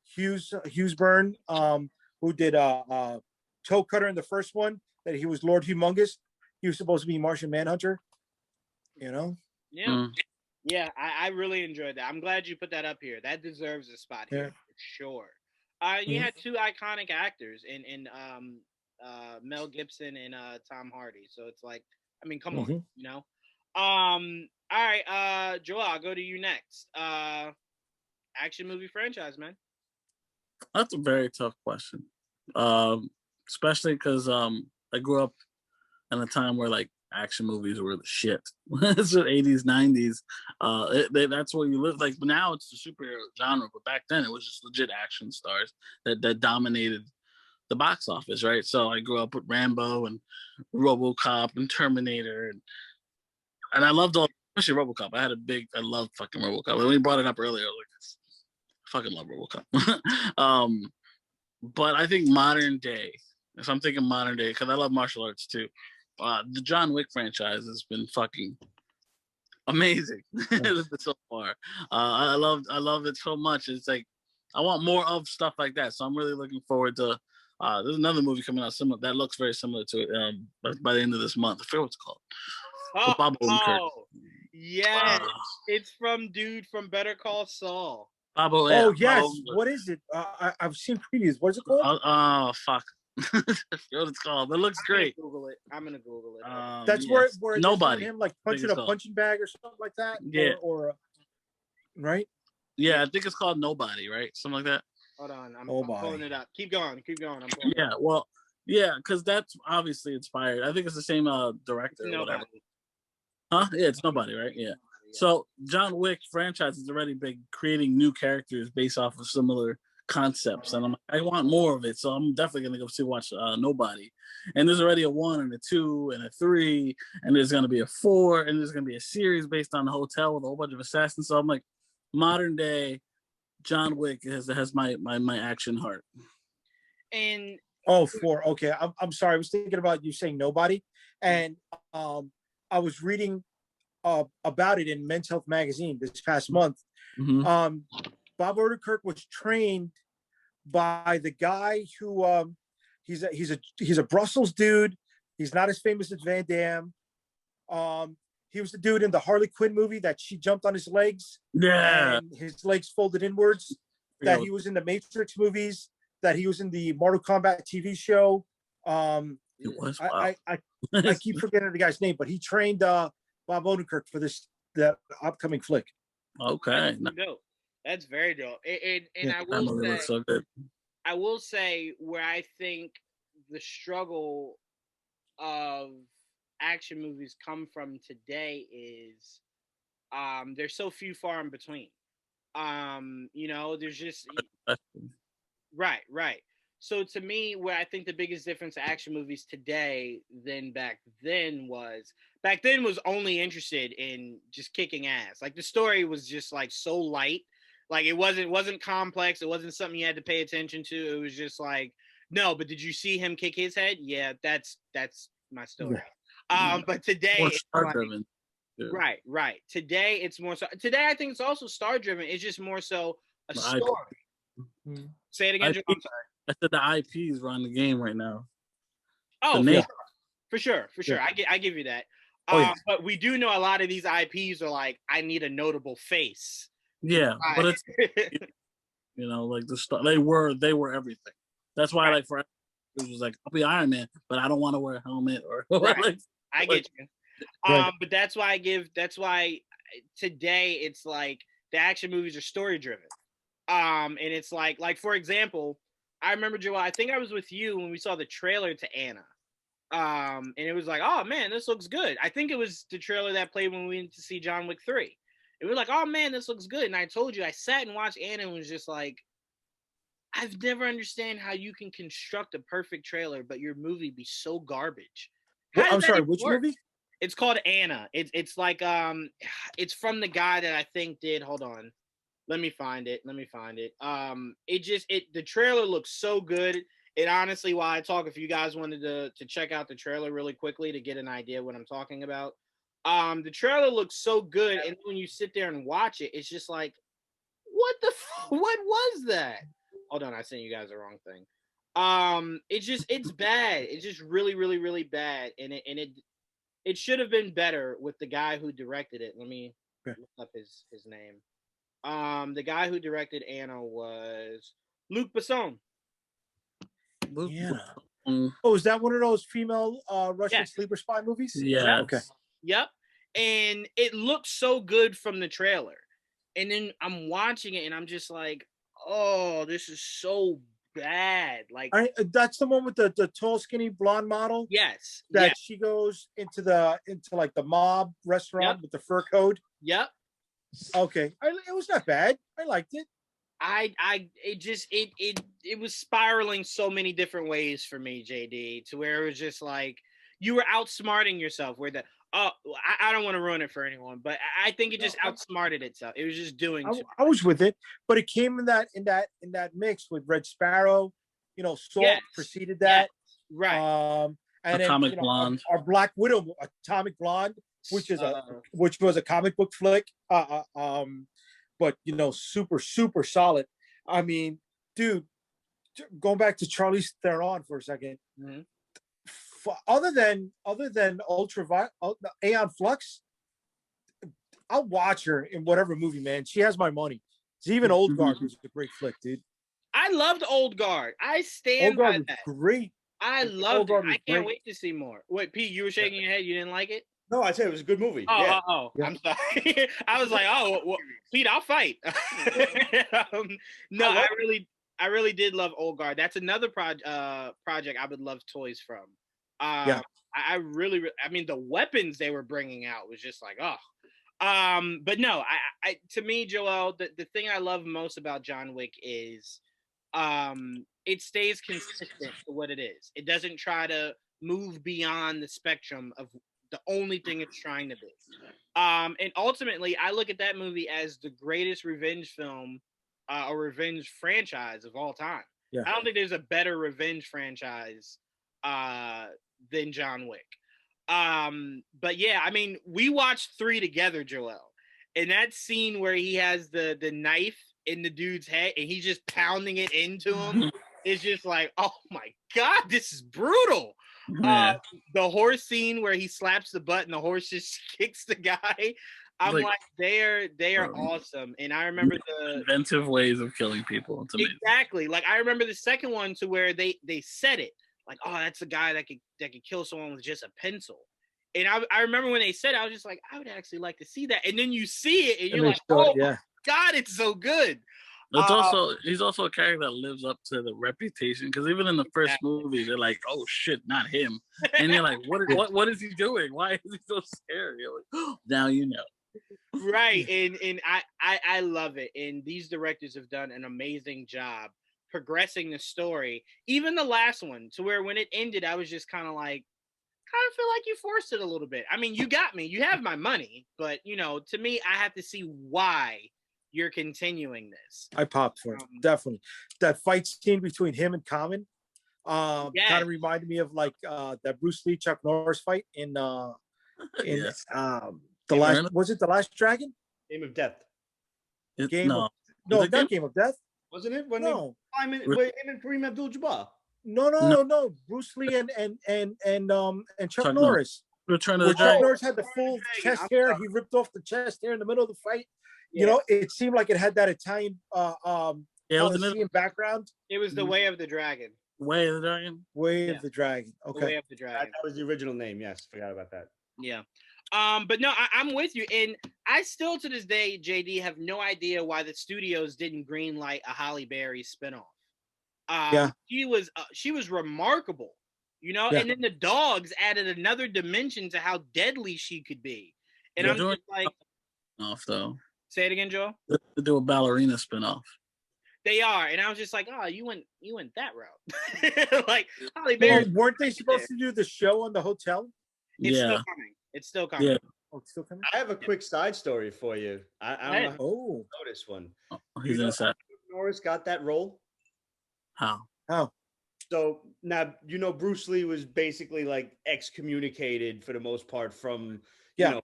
S2: Hughes Byrne, who did Toe Cutter in the first one, that he was Lord Humongous. He was supposed to be Martian Manhunter. You know?
S1: Yeah. Yeah, I really enjoyed that. I'm glad you put that up here. That deserves a spot here for sure. You had two iconic actors in Mel Gibson and Tom Hardy. So it's like, I mean, come on, you know? All right, Joel, I'll go to you next. Action movie franchise, man.
S4: That's a very tough question. Especially because I grew up in a time where like action movies were the shit. It's the 80s, 90s. That's what you live like. But now it's the superhero genre. But back then it was just legit action stars that dominated the box office, right? So I grew up with Rambo and RoboCop and Terminator, and I loved all, especially RoboCop. I loved fucking RoboCop. When we brought it up earlier, I was like, I fucking love RoboCop. But I think modern day, if I'm thinking modern day, because I love martial arts too, the John Wick franchise has been fucking amazing so far. I love it so much. It's like I want more of stuff like that. So I'm really looking forward to. There's another movie coming out similar that looks very similar to it. By the end of this month, I forget what it's called.
S1: Yes, it's from dude from Better Call Saul.
S2: Yes. What is it? I've seen previews. What is it called?
S4: Oh fuck. What it's called. It looks great.
S1: I'm gonna Google it.
S2: That's where
S4: Nobody
S2: him like punching a punching bag or something like that.
S4: Yeah.
S2: Or right.
S4: Yeah, I think it's called Nobody, right? Something like that.
S1: Hold on, I'm pulling it up. Keep going.
S4: Because that's obviously inspired. I think it's the same director or whatever. Huh? Yeah, it's Nobody, right? Yeah. So John Wick franchise is already big, creating new characters based off of similar concepts, and I want more of it. So I'm definitely gonna go watch Nobody. And there's already a 1 and a 2 and a 3, and there's gonna be a 4, and there's gonna be a series based on the hotel with a whole bunch of assassins. So I'm like, modern day John Wick has my action heart.
S1: And
S2: 4. Okay, I'm sorry. I was thinking about you saying Nobody, and I was reading about it in Men's Health magazine this past month. Bob Odenkirk was trained by the guy who he's a Brussels dude. He's not as famous as Van Damme. He was the dude in the Harley Quinn movie that she jumped on his legs.
S4: Yeah.
S2: And his legs folded inwards. That he was in the Matrix movies. That he was in the Mortal Kombat TV show.
S4: It was.
S2: Wow. I keep forgetting the guy's name, but he trained Bob Odenkirk for that upcoming flick.
S4: Okay.
S1: That's dope. That's very dope. And I will say where I think the struggle of action movies come from today is there's so few far in between. You know, there's just right. So to me, where I think the biggest difference of action movies today than back then was only interested in just kicking ass. Like the story was just like so light. Like it wasn't complex. It wasn't something you had to pay attention to. It was just like, no, but did you see him kick his head? Yeah, that's my story. But today it's like, right. Today it's more so. Today I think it's also star driven. It's just more so a story. Say it again, Joe. I'm sorry.
S4: I said the IPs run the game right now.
S1: Oh, for sure. I give you that.
S2: Oh, yeah.
S1: But we do know a lot of these IPs are like, I need a notable face.
S4: Yeah, but it's like the stuff they were everything. That's why like for it was like I'll be Iron Man, but I don't want to wear a helmet or
S1: right. I get you.
S2: Right.
S1: But that's why today it's like the action movies are story driven. And it's like for example, I remember Joel, I think I was with you when we saw the trailer to Anna. And it was like, oh man, this looks good. I think it was the trailer that played when we went to see John Wick 3. And we were like, oh man, this looks good. And I told you, I sat and watched Anna and was just like, I've never understand how you can construct a perfect trailer, but your movie be so garbage.
S2: I'm sorry, which movie?
S1: It's called Anna. It's like it's from the guy that I think did. Hold on, let me find it. The trailer looks so good. It honestly, while I talk, if you guys wanted to check out the trailer really quickly to get an idea what I'm talking about, the trailer looks so good, and when you sit there and watch it, it's just like, what was that? Hold on, I sent you guys the wrong thing. It's bad. It's just really, really, really bad, and it should have been better with the guy who directed it. Let me look up his name. The guy who directed Anna was Luc Besson.
S2: Yeah. Oh, is that one of those female Russian sleeper spy movies?
S4: Yeah.
S2: Okay.
S1: Yep. And it looks so good from the trailer. And then I'm watching it and I'm just like, oh, this is so bad. Like
S2: that's the one with the tall, skinny blonde model.
S1: Yes.
S2: That she goes into like the mob restaurant with the fur coat.
S1: Yep.
S2: Okay. It was not bad. I liked it.
S1: It was spiraling so many different ways for me, Jaydee, to where it was just like you were outsmarting yourself. I don't want to ruin it for anyone, but I think it just outsmarted itself. It was just doing.
S2: I was with it, but it came in that mix with Red Sparrow. Salt preceded that,
S1: right?
S2: And
S4: Atomic
S2: then,
S4: Blonde,
S2: our Black Widow, Atomic Blonde, which was a comic book flick. But super, super solid. I mean, dude, going back to Charlize Theron for a second.
S1: Mm-hmm.
S2: Other than Aeon Flux, I'll watch her in whatever movie, man. She has my money. Even Old Guard was a great flick, dude.
S1: I loved Old Guard. I stand by that.
S2: Great.
S1: I loved it. I can't wait to see more. Wait, Pete, you were shaking your head. You didn't like it?
S3: No, I said it was a good movie.
S1: Oh, I'm sorry. I was like, Pete, I'll fight. No, I really did love Old Guard. That's another project I would love toys from. I mean, the weapons they were bringing out was just like, but no, I to me, Joel, the thing I love most about John Wick is, it stays consistent to what it is. It doesn't try to move beyond the spectrum of the only thing it's trying to be. And ultimately, I look at that movie as the greatest revenge film or revenge franchise of all time. Yeah. I don't think there's a better revenge franchise than John Wick. But yeah, I mean, we watched 3 together, Joel. And that scene where he has the knife in the dude's head and he's just pounding it into him is just like, oh my God, this is brutal. Yeah. The horse scene where he slaps the butt and the horse just kicks the guy. I'm like they are awesome. And I remember the
S4: inventive ways of killing people. It's amazing.
S1: Exactly. Like I remember the second one to where they said it like, oh, that's a guy that could kill someone with just a pencil. And I remember when they said it, I was just like, I would actually like to see that. And then you see it and you're like, oh my God, it's so good.
S4: He's also a character that lives up to the reputation, because even in the first movie, they're like, "Oh shit, not him," and you're like, "What is he doing? Why is he so scary?" You're like, oh, now you know,
S1: right? And I love it. And these directors have done an amazing job progressing the story. Even the last one, to where when it ended, I was just kind of feel like you forced it a little bit. I mean, you got me, you have my money, but to me, I have to see why you're continuing this.
S2: I popped for it. Definitely. That fight scene between him and Common kind of reminded me of like that Bruce Lee Chuck Norris fight in the last, was it The Last Dragon?
S3: Game of Death.
S2: Not Game of Death.
S3: Wasn't it? When him and Kareem Abdul-Jabbar.
S2: No. Bruce Lee and Chuck Norris.
S4: Return of
S2: where
S4: the
S2: Chuck
S4: Dragon.
S2: Norris had the full chest hair. He ripped off the chest hair in the middle of the fight. You know, it seemed like it had that Italian Coliseum background.
S1: It was the Way of the Dragon.
S4: Way of the Dragon.
S2: Way of the Dragon. Okay.
S1: The Way of the Dragon.
S3: That was the original name. Yes, forgot about that.
S1: Yeah. But no, I'm with you, and I still to this day, Jaydee, have no idea why the studios didn't greenlight a Halle Berry spinoff. She was remarkable, you know, and then the dogs added another dimension to how deadly she could be. And I'm just like,
S4: off though.
S1: Say it again, Joe.
S4: To do a ballerina spinoff.
S1: They are, and I was just like, oh, you went that route. Like Halle Berry.
S2: Well, weren't they supposed to do the show on the hotel?
S1: It's still coming. It's still coming.
S4: Yeah.
S2: Oh, it's still coming.
S3: I have a quick side story for you. I don't know. Know this one.
S4: Oh, he's in a set.
S3: Norris got that role.
S4: How?
S3: So now you know Bruce Lee was basically like excommunicated for the most part from you know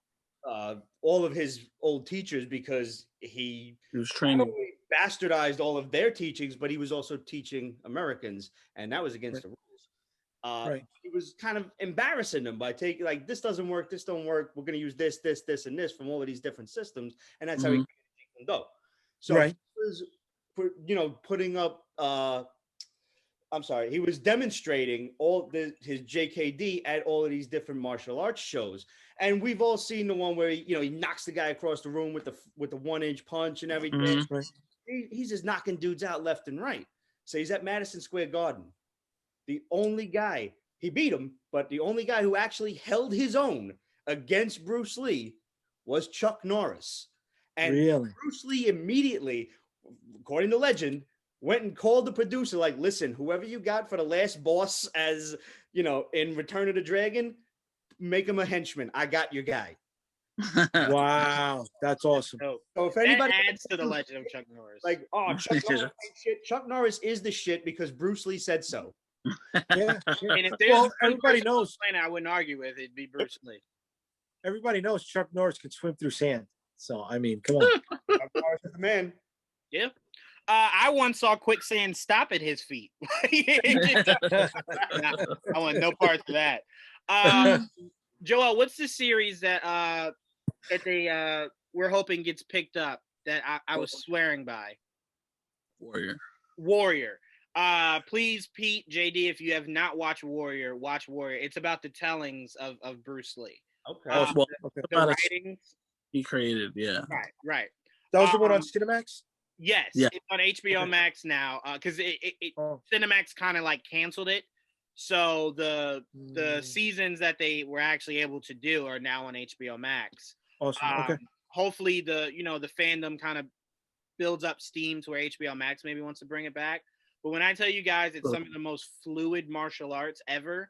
S3: all of his old teachers because he
S4: was training.
S3: Bastardized all of their teachings, but he was also teaching Americans, and that was against the rules. He was kind of embarrassing them by taking like this doesn't work, this don't work. We're going to use this, and this from all of these different systems, and that's how he can go. So he was, putting up. He was demonstrating all his JKD at all of these different martial arts shows, and we've all seen the one where he knocks the guy across the room with the 1-inch punch and everything. He's just knocking dudes out left and right. So he's at Madison Square Garden. The only guy, he beat him, but the only guy who actually held his own against Bruce Lee was Chuck Norris. And Bruce Lee immediately, according to legend, went and called the producer, like, listen, whoever you got for the last boss as, in Return of the Dragon, make him a henchman. I got your guy.
S2: Wow, that's awesome.
S1: So
S3: if anybody
S1: adds to the legend of Chuck Norris,
S3: like, oh, Chuck Norris ain't shit. Chuck Norris is the shit because Bruce Lee said so.
S1: And if there's
S2: everybody knows,
S1: I wouldn't argue with it'd be Bruce Lee.
S2: Everybody knows Chuck Norris can swim through sand. So I mean, come on,
S3: Chuck Norris is the man.
S1: Yeah. I once saw quicksand stop at his feet. I want no parts of that. Joel, what's the series that they we're hoping gets picked up that I was swearing by? Warrior. Please, Pete, JD, if you have not watched Warrior, watch Warrior. It's about the tellings of Bruce Lee.
S4: Okay.
S1: The writings
S4: he created,
S1: Right.
S2: That was the one on Cinemax?
S1: Yes, it's on HBO Max now because Cinemax kind of like canceled it. So the seasons that they were actually able to do are now on HBO Max.
S2: Awesome.
S1: Hopefully the fandom kind of builds up steam to where HBO Max maybe wants to bring it back. But when I tell you guys it's some of the most fluid martial arts ever,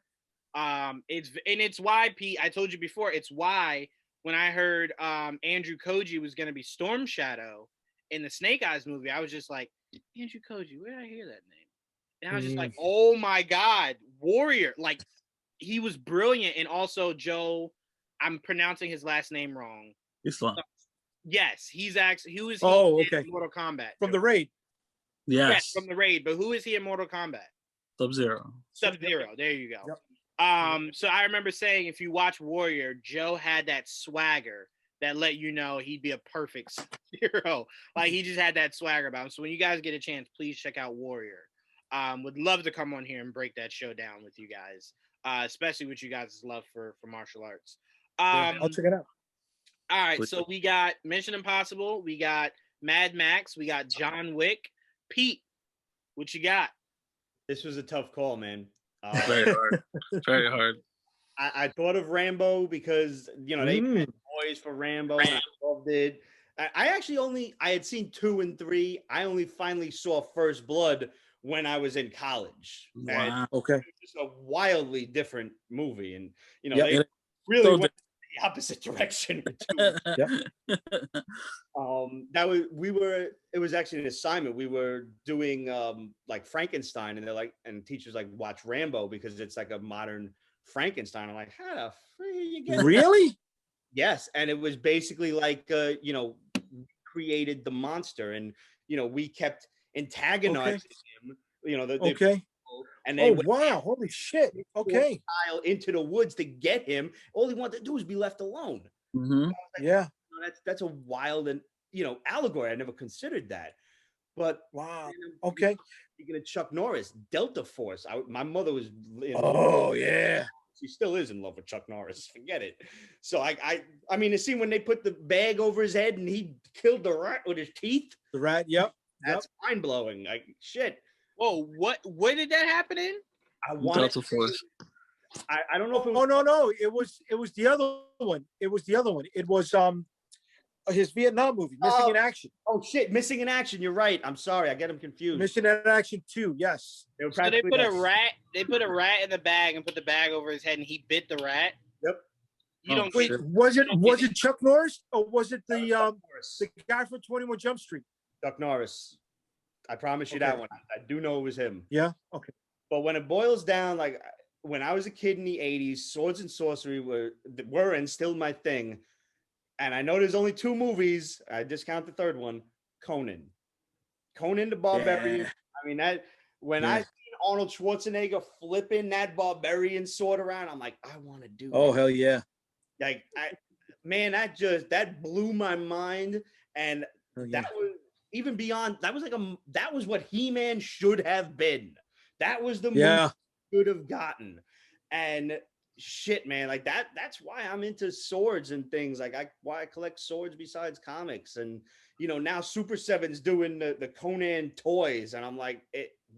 S1: it's why, Pete, I told you before, it's why when I heard Andrew Koji was going to be Storm Shadow in the Snake Eyes movie, I was just like, Andrew Koji, where did I hear that name? And I was just like, oh my God, Warrior. Like, he was brilliant. And also, Joe, I'm pronouncing his last name wrong.
S4: Islam.
S1: Yes, he's actually, who is he in Mortal Kombat?
S2: From the Raid.
S1: Yes, from the Raid. But who is he in Mortal Kombat?
S4: Sub-Zero.
S1: Sub-Zero. There you go.
S2: Yep.
S1: So I remember saying, if you watch Warrior, Joe had that swagger that let you know he'd be a perfect Sub-Zero. Like, he just had that swagger about him. So when you guys get a chance, please check out Warrior. Would love to come on here and break that show down with you guys, especially with you guys' love for martial arts.
S2: I'll check it out.
S1: All right, so we got Mission Impossible, we got Mad Max, we got John Wick. Pete, what you got?
S3: This was a tough call, man.
S4: Very hard. Very hard.
S3: I thought of Rambo because they had boys for Rambo. And I loved it. I had seen 2 and 3. I only finally saw First Blood when I was in college.
S4: Wow.
S3: And
S2: okay.
S3: It was just a wildly different movie, and they really went the opposite direction. It was actually an assignment. We were doing like Frankenstein, and teachers like watch Rambo because it's like a modern Frankenstein. I'm like, how the free you get
S2: really?
S3: Yes, and it was basically like created the monster, and we kept antagonizing him. And they went
S2: wow, holy shit. Okay.
S3: into the woods to get him. All he wanted to do was be left alone.
S4: Mm-hmm.
S2: Yeah.
S3: That's a wild and allegory. I never considered that. But
S2: wow. Okay.
S3: Speaking of Chuck Norris, Delta Force. My mother was
S2: yeah.
S3: She still is in love with Chuck Norris. Forget it. So I mean, the scene when they put the bag over his head and he killed the rat with his teeth.
S2: The rat, yep.
S3: That's mind blowing. Like shit.
S1: Whoa, what did that happen in?
S4: Delta Force.
S3: I don't know if it was.
S2: Oh no, it was the other one. It was the other one. It was his Vietnam movie, Missing in Action.
S3: Oh shit, Missing in Action. You're right. I'm sorry, I get him confused.
S2: Missing in Action 2, yes.
S1: So they put a rat. They put a rat in the bag and put the bag over his head, and he bit the rat.
S3: Yep.
S1: You don't
S2: wait. Was it Chuck Norris or was it the guy from 21 Jump Street?
S3: Chuck Norris. I promise you that one. I do know it was him.
S2: Yeah. Okay.
S3: But when it boils down, like when I was a kid in the 80s, swords and sorcery were and still my thing. And I know there's only 2 movies. I discount the third one. Conan the Barbarian.
S2: Yeah.
S3: I mean, that when I seen Arnold Schwarzenegger flipping that barbarian sword around, I'm like, I want to do
S2: Oh,
S3: that.
S2: hell yeah.
S3: Like, that blew my mind. And that was even beyond, that was what He-Man should have been. That was the movie should have gotten. And shit, man, like that's why I'm into swords and things. Like why I collect swords besides comics. And now Super 7's doing the Conan toys, and I'm like,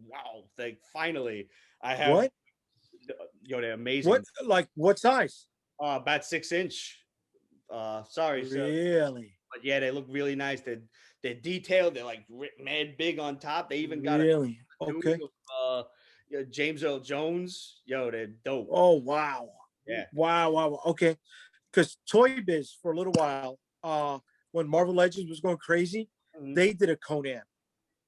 S3: wow, like finally I have
S2: what?
S3: They're amazing.
S2: What size?
S3: About 6-inch. Sorry,
S2: really?
S3: But yeah, they look really nice. They're detailed. They're like mad big on top. They even got
S2: really
S3: James Earl Jones. Yo, they're dope.
S2: Oh wow.
S3: Yeah.
S2: Wow. Okay. Because Toy Biz for a little while, when Marvel Legends was going crazy, they did a Conan.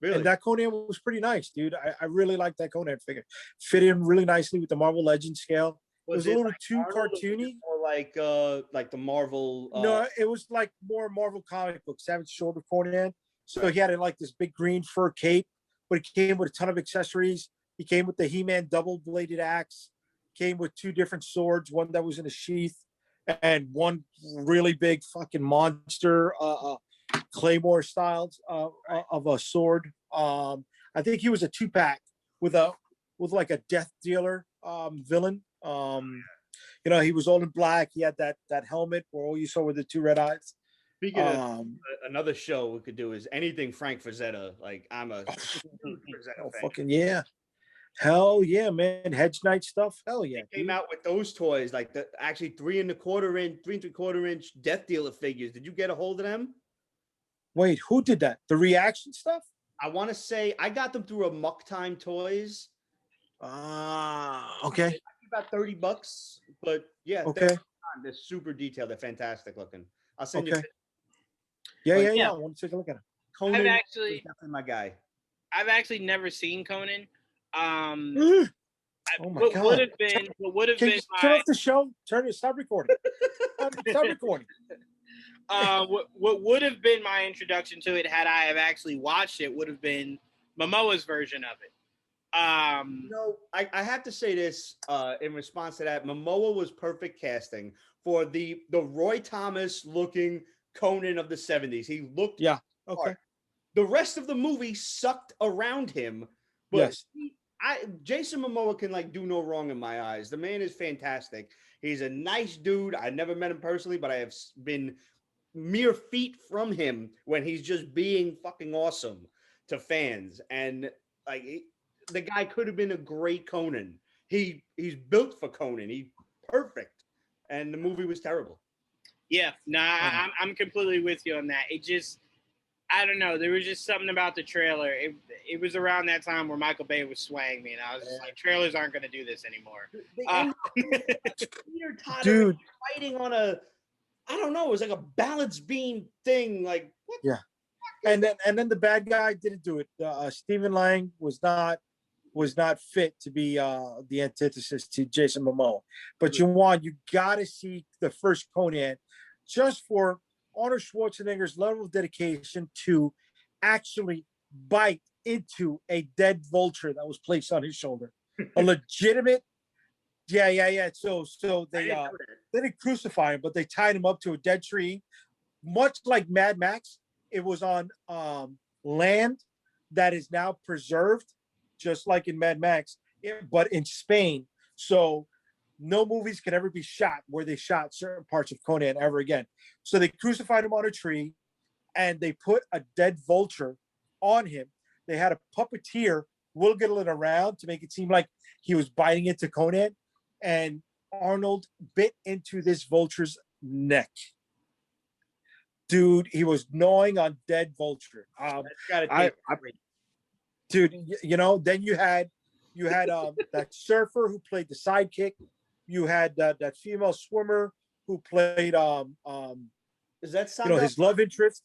S3: Really?
S2: And that Conan was pretty nice, dude. I really liked that Conan figure. Fit in really nicely with the Marvel Legends scale. It was a little too cartoony.
S3: Or like the Marvel.
S2: No, it was like more Marvel comic book, Savage Shoulder Conan. So he had like this big green fur cape, but it came with a ton of accessories. He came with the He-Man double-bladed axe. Came with 2 different swords, one that was in a sheath, and one really big fucking monster, Claymore styles of a sword. I think he was a 2-pack with like a death dealer villain. He was all in black. He had that helmet where all you saw were the 2 red eyes.
S3: Speaking of another show we could do is anything Frank Frazetta. Like I'm a Frazetta fan.
S2: Fucking yeah. Hell yeah, man. Hedge Knight stuff. Hell yeah.
S3: They came out with those toys, like the actually 3 3/4 inch Death Dealer figures. Did you get a hold of them?
S2: Wait, who did that? The reaction stuff?
S3: I want to say I got them through a Muck Time Toys.
S2: Okay.
S3: About $30, but yeah,
S2: okay.
S3: They're super detailed. They're fantastic looking. I'll send you.
S2: Yeah. I want to take a look at it.
S3: Conan
S1: I've actually
S3: is definitely my guy.
S1: I've actually never seen Conan.
S2: Oh my God.
S1: Would have been
S2: turn off the show. Stop recording. Stop recording.
S1: What would have been my introduction to it had I have actually watched it would have been Momoa's version of it.
S3: I have to say this in response to that. Momoa was perfect casting for the Roy Thomas looking Conan of the 70s. He looked
S2: okay.
S3: The rest of the movie sucked around him. But Jason Momoa can do no wrong in my eyes. The man is fantastic. He's a nice dude. I never met him personally, but I have been mere feet from him when he's just being fucking awesome to fans. And the guy could have been a great Conan. He's built for Conan. He's perfect. And the movie was terrible.
S1: Yeah, I'm completely with you on that. It just, I don't know. There was just something about the trailer. It was around that time where Michael Bay was swaying me, and I was just like, trailers aren't going to do this anymore.
S3: Peter Todd fighting on a, I don't know, it was like a balance beam thing. Like, what?
S2: Yeah. And then the bad guy didn't do it. Stephen Lang was not fit to be the antithesis to Jason Momoa. But Juwaan, you got to see the first Conan just for Arnold Schwarzenegger's level of dedication to actually bite into a dead vulture that was placed on his shoulder. a legitimate. Yeah. So they didn't crucify him, but they tied him up to a dead tree, much like Mad Max. It was on land that is now preserved, just like in Mad Max, but in Spain. So no movies can ever be shot where they shot certain parts of Conan ever again. So they crucified him on a tree, and they put a dead vulture on him. They had a puppeteer wiggle it around to make it seem like he was biting into Conan, and Arnold bit into this vulture's neck. Dude, he was gnawing on dead vulture. Dude, then you had that surfer who played the sidekick. You had that female swimmer who played
S3: is that Sandal,
S2: his love interest.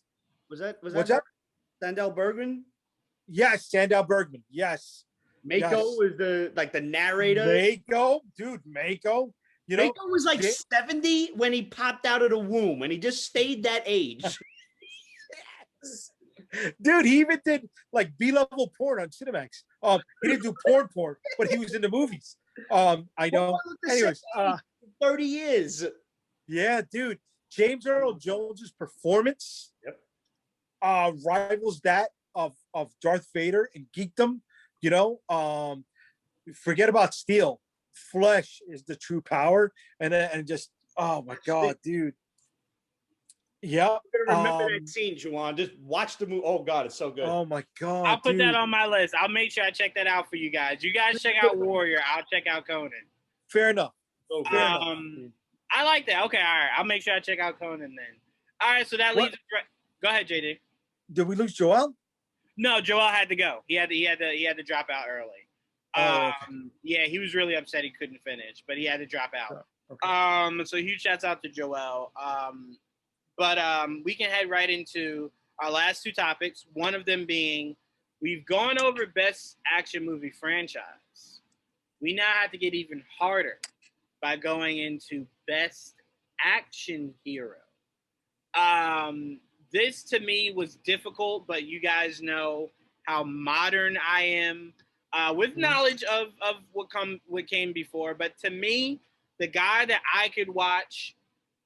S3: Was that Sandal Bergman?
S2: Yes, Sandal Bergman. Yes.
S3: Mako was the narrator.
S2: Mako.
S3: Mako was like 70 when he popped out of the womb, and he just stayed that age.
S2: Dude, he even did like B-level porn on Cinemax. He didn't do porn, but he was in the movies. I know. Anyways,
S3: 30 years.
S2: Yeah, dude. James Earl Jones's performance rivals that of Darth Vader in geekdom. Forget about steel. Flesh is the true power, and just oh my god, dude. Yeah,
S3: remember that scene, Juwaan. Just watch the movie. Oh god, it's so good.
S2: Oh my god,
S1: I'll put that on my list. I'll make sure I check that out for you guys. You guys check out Warrior. I'll check out Conan.
S2: Fair enough.
S3: Fair enough.
S1: I like that. Okay, all right. I'll make sure I check out Conan then. All right, so that leaves. Go ahead, Jaydee.
S2: Did we lose Joel?
S1: No, Joel had to go. He had to drop out early. Okay. Yeah, he was really upset he couldn't finish, but he had to drop out. Okay. So huge shouts out to Joel. But we can head right into our last two topics. One of them being we've gone over best action movie franchise. We now have to get even harder by going into best action hero. This to me was difficult, but you guys know how modern I am with knowledge of what came before. But to me, the guy that I could watch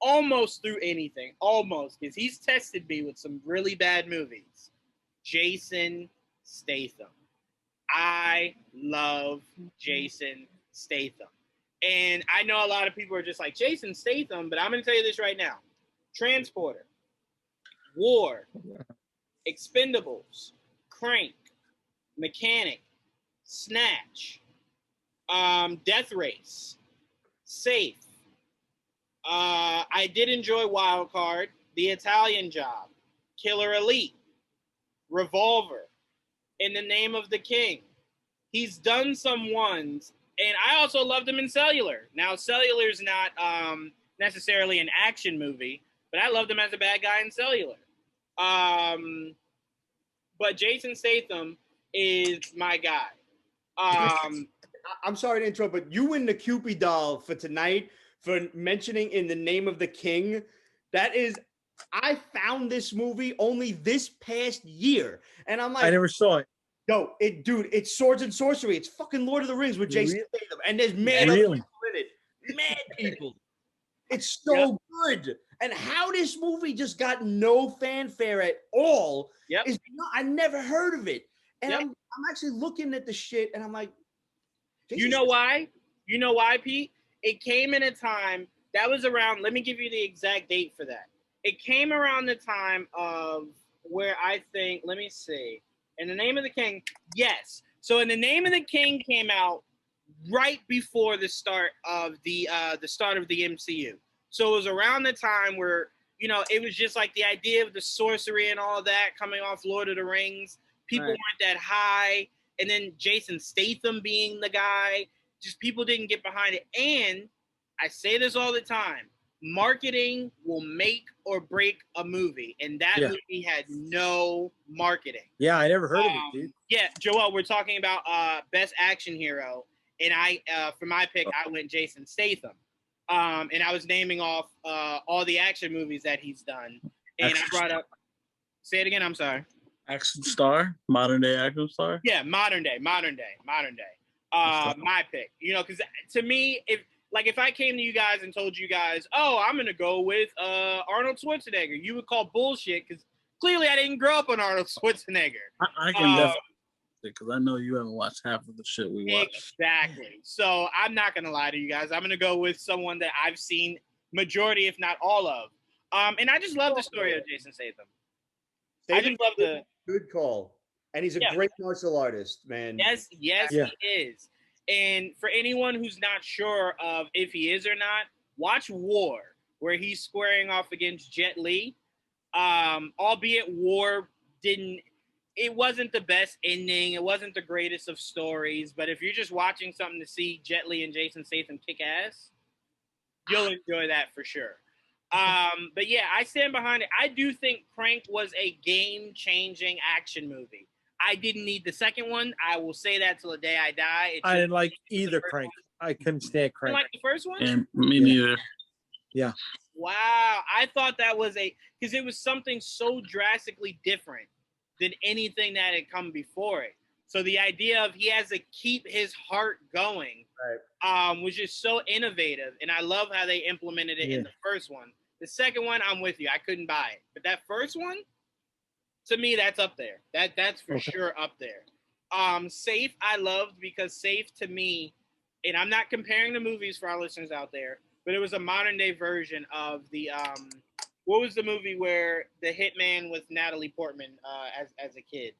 S1: almost through anything, because he's tested me with some really bad movies, Jason Statham. I love Jason Statham. And I know a lot of people are just like, Jason Statham, but I'm going to tell you this right now. Transporter, War, Expendables, Crank, Mechanic, Snatch, Death Race, Safe. I did enjoy Wild Card, The Italian Job, Killer Elite, Revolver, In the Name of the King. He's done some ones, and I also loved him in Cellular. Now, Cellular's not necessarily an action movie, but I loved him as a bad guy in Cellular. But Jason Statham is my guy.
S3: I'm sorry to interrupt, but you win the Cupid doll for tonight for mentioning In the Name of the King. That is, I found this movie only this past year, and I'm like,
S2: I never saw it.
S3: No, it's swords and sorcery. It's fucking Lord of the Rings with Jason Statham, and there's mad people in it. Mad people. It's so good. And how this movie just got no fanfare at all is I never heard of it. And I'm actually looking at the shit, and I'm like,
S1: you know why? You know why, Pete? It came in a time that was around. Let me give you the exact date for that. It came around the time of where I think. Let me see. In the Name of the King, yes. So In the Name of the King came out right before the start of the MCU. So it was around the time where, it was just like the idea of the sorcery and all that coming off Lord of the Rings. People weren't that high. And then Jason Statham being the guy, just people didn't get behind it. And I say this all the time, marketing will make or break a movie, and that movie had no marketing.
S2: Yeah, I never heard of it, dude.
S1: Yeah, Joel, we're talking about best action hero, and I for my pick, I went Jason Statham, and I was naming off all the action movies that he's done, and I brought up. Say it again. I'm sorry.
S4: Action star, modern day action star.
S1: Yeah, modern day. My pick. You know, because to me, if I came to you guys and told you guys, oh, I'm gonna go with Arnold Schwarzenegger, you would call bullshit because clearly I didn't grow up on Arnold Schwarzenegger.
S4: I can definitely, because I know you haven't watched half of the shit we watch.
S1: Exactly. So I'm not gonna lie to you guys. I'm gonna go with someone that I've seen majority, if not all of. And I just love the story of Jason Statham. I just love the
S5: good call. And he's a great martial artist, man.
S1: Yes, he is. And for anyone who's not sure of if he is or not, watch War, where he's squaring off against Jet Li. Albeit War it wasn't the best ending. It wasn't the greatest of stories. But if you're just watching something to see Jet Li and Jason Statham kick ass, you'll enjoy that for sure. But yeah, I stand behind it. I do think Crank was a game-changing action movie. I didn't need the second one. I will say that till the day I die.
S2: I didn't like either Crank. I couldn't stand Crank.
S1: You didn't like the first one?
S4: And me neither.
S2: Yeah.
S1: Wow. I thought that was because it was something so drastically different than anything that had come before it. So the idea of he has to keep his heart going was just so innovative. And I love how they implemented it in the first one. The second one, I'm with you. I couldn't buy it. But that first one, to me, that's up there. That's for sure up there. Safe, I loved because Safe to me, and I'm not comparing the movies for our listeners out there, but it was a modern day version of the what was the movie where the hitman with Natalie Portman as a kid?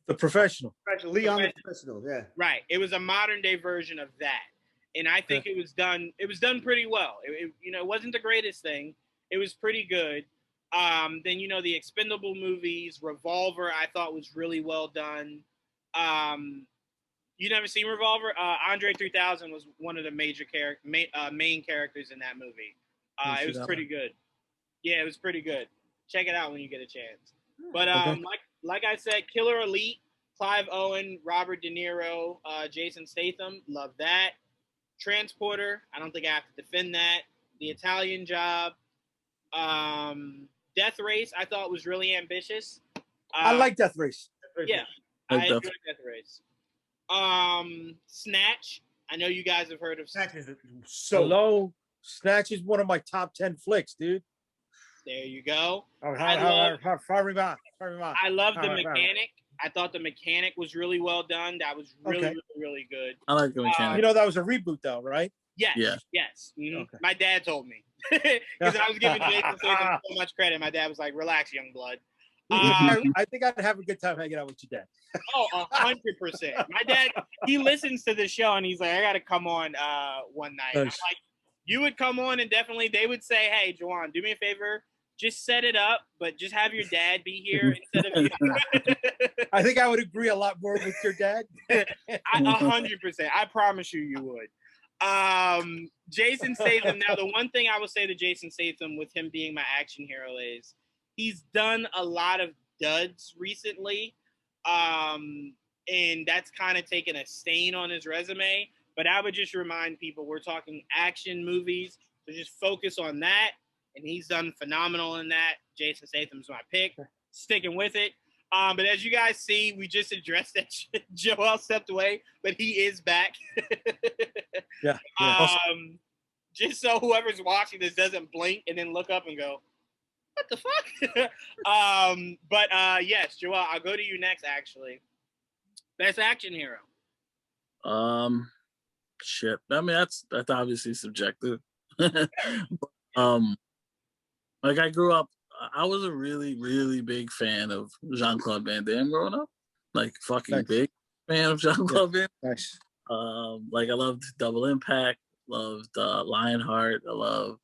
S2: The Professional.
S5: Leon the Professional, yeah.
S1: Right. It was a modern day version of that. And I think it was done pretty well. It wasn't the greatest thing. It was pretty good. Then, the Expendable movies, Revolver, I thought was really well done. You never seen Revolver? Andre 3000 was one of the major main characters in that movie. It was pretty good. Yeah, it was pretty good. Check it out when you get a chance. But like I said, Killer Elite, Clive Owen, Robert De Niro, Jason Statham, love that. Transporter, I don't think I have to defend that. The Italian Job. Death Race, I thought was really ambitious.
S2: I like Death Race.
S1: Yeah, I enjoyed Death Race. Snatch, I know you guys have heard of Snatch.
S2: Hello, Snatch is one of my top 10 flicks, dude.
S1: There you go.
S2: I
S1: love The Mechanic. I thought The Mechanic was really well done. That was really, really good.
S4: I like The Mechanic.
S2: That was a reboot, though, right?
S1: Yes.
S4: Yeah.
S1: Yes. Mm-hmm. Okay. My dad told me because I was giving Jason Statham so much credit. My dad was like, "Relax, young blood."
S2: I think I'd have a good time hanging out with your dad.
S1: 100%. My dad, he listens to the show and he's like, "I got to come on one night." I'm like, you would come on and definitely they would say, "Hey, Juwaan, do me a favor. Just set it up, but just have your dad be here instead of you."
S2: I think I would agree a lot more with your dad.
S1: 100%. I promise you would. Jason Statham. Now, the one thing I would say to Jason Statham with him being my action hero is he's done a lot of duds recently. And that's kind of taken a stain on his resume. But I would just remind people we're talking action movies. So just focus on that. And he's done phenomenal in that. Jason Statham's my pick. Sticking with it. But as you guys see, we just addressed that Joel stepped away, but he is back.
S2: Yeah.
S1: Just so whoever's watching this doesn't blink and then look up and go, what the fuck? But yes, Joel, I'll go to you next, actually. Best action hero.
S4: Shit. I mean, that's obviously subjective. Like I grew up, I was a really, really big fan of Jean-Claude Van Damme growing up. Like fucking big fan of Jean-Claude Van Damme.
S2: Nice.
S4: Like I loved Double Impact, loved Lionheart. I loved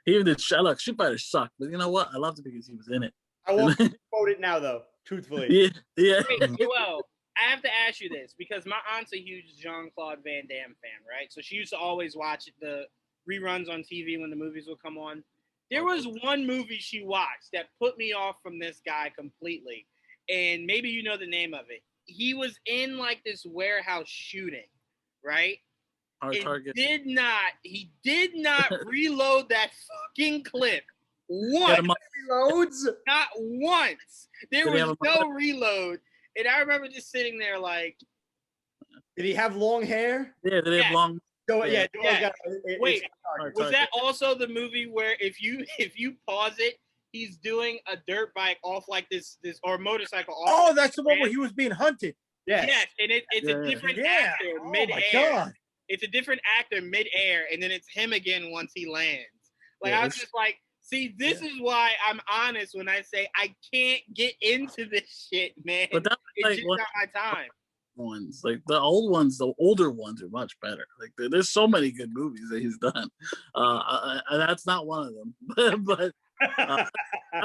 S4: even the Street Fighter sucked, but you know what? I loved it because he was in it.
S5: I won't quote it now though, truthfully.
S4: Yeah.
S1: Wait, well, I have to ask you this because my aunt's a huge Jean-Claude Van Damme fan, right? So she used to always watch the reruns on TV when the movies would come on. There was one movie she watched that put me off from this guy completely. And maybe you know the name of it. He was in like this warehouse shooting, right?
S4: Target.
S1: He did not reload that fucking clip once.
S5: Reloads?
S1: Not once. There was no reload. And I remember just sitting there like,
S3: Did he have long hair?
S4: Yeah, they have long.
S3: So,
S4: Yeah.
S1: Wait, was that also the movie where if you pause it, he's doing a dirt bike off like this or motorcycle off?
S2: Oh, that's the one where he was being hunted.
S1: Yes, and it's a different actor midair.
S2: My God.
S1: It's a different actor midair, and then it's him again once he lands. Like I was just like, see, this is why I'm honest when I say I can't get into this shit, man.
S4: But that's
S1: it's just not my time.
S4: Ones like the old ones, the older ones are much better. Like there's so many good movies that he's done. That's not one of them, but that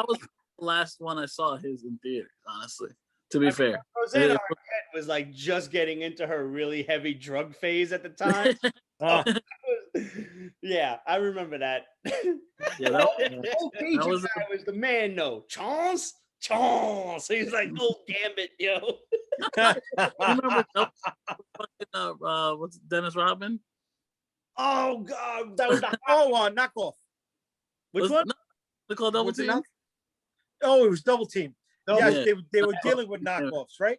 S4: was the last one I saw his in theater. Honestly, to be fair,
S3: Rosanna Arquette was like just getting into her really heavy drug phase at the time. Yeah, I remember that.
S4: Yeah,
S3: that was the man. No, Chance. He's like, oh, Gambit, yo.
S4: Remember what's Dennis Rodman?
S3: Oh God, that was the
S2: knockoff.
S3: Which one?
S4: They call Double Team.
S2: Oh, it was Double Team.
S3: No,
S2: yes, they were dealing with knockoffs, right?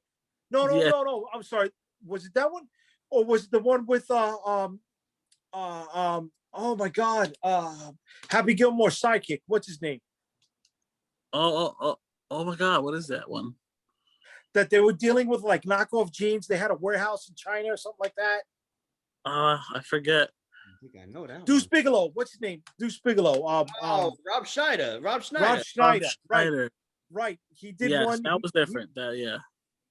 S2: No. I'm sorry. Was it that one, or was it the one with oh my God, Happy Gilmore's sidekick? What's his name?
S4: Oh my God, what is that one?
S2: That they were dealing with like knockoff jeans. They had a warehouse in China or something like that.
S4: I forget.
S5: I think I know that.
S2: Deuce Bigelow. What's his name? Deuce Bigelow.
S3: Rob Schneider.
S2: Rob Schneider. Right. He did one.
S4: That was different.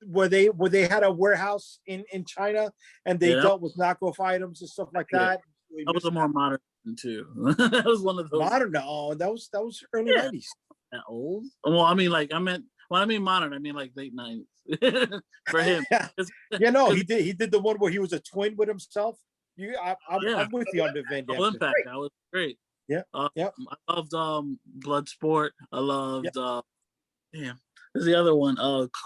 S2: Where they had a warehouse in China and they dealt with knockoff items and stuff like that.
S4: That was a more modern one too. That was one of those.
S2: Modern? No, that was early 90s.
S4: That old? Well, I mean, like when I mean modern, I mean like late 90s for him.
S2: He did the one where he was a twin with himself. I'm with you on the Van Damme.
S4: Impact. That was great.
S2: Yeah.
S4: I loved Bloodsport. I loved there's the other one.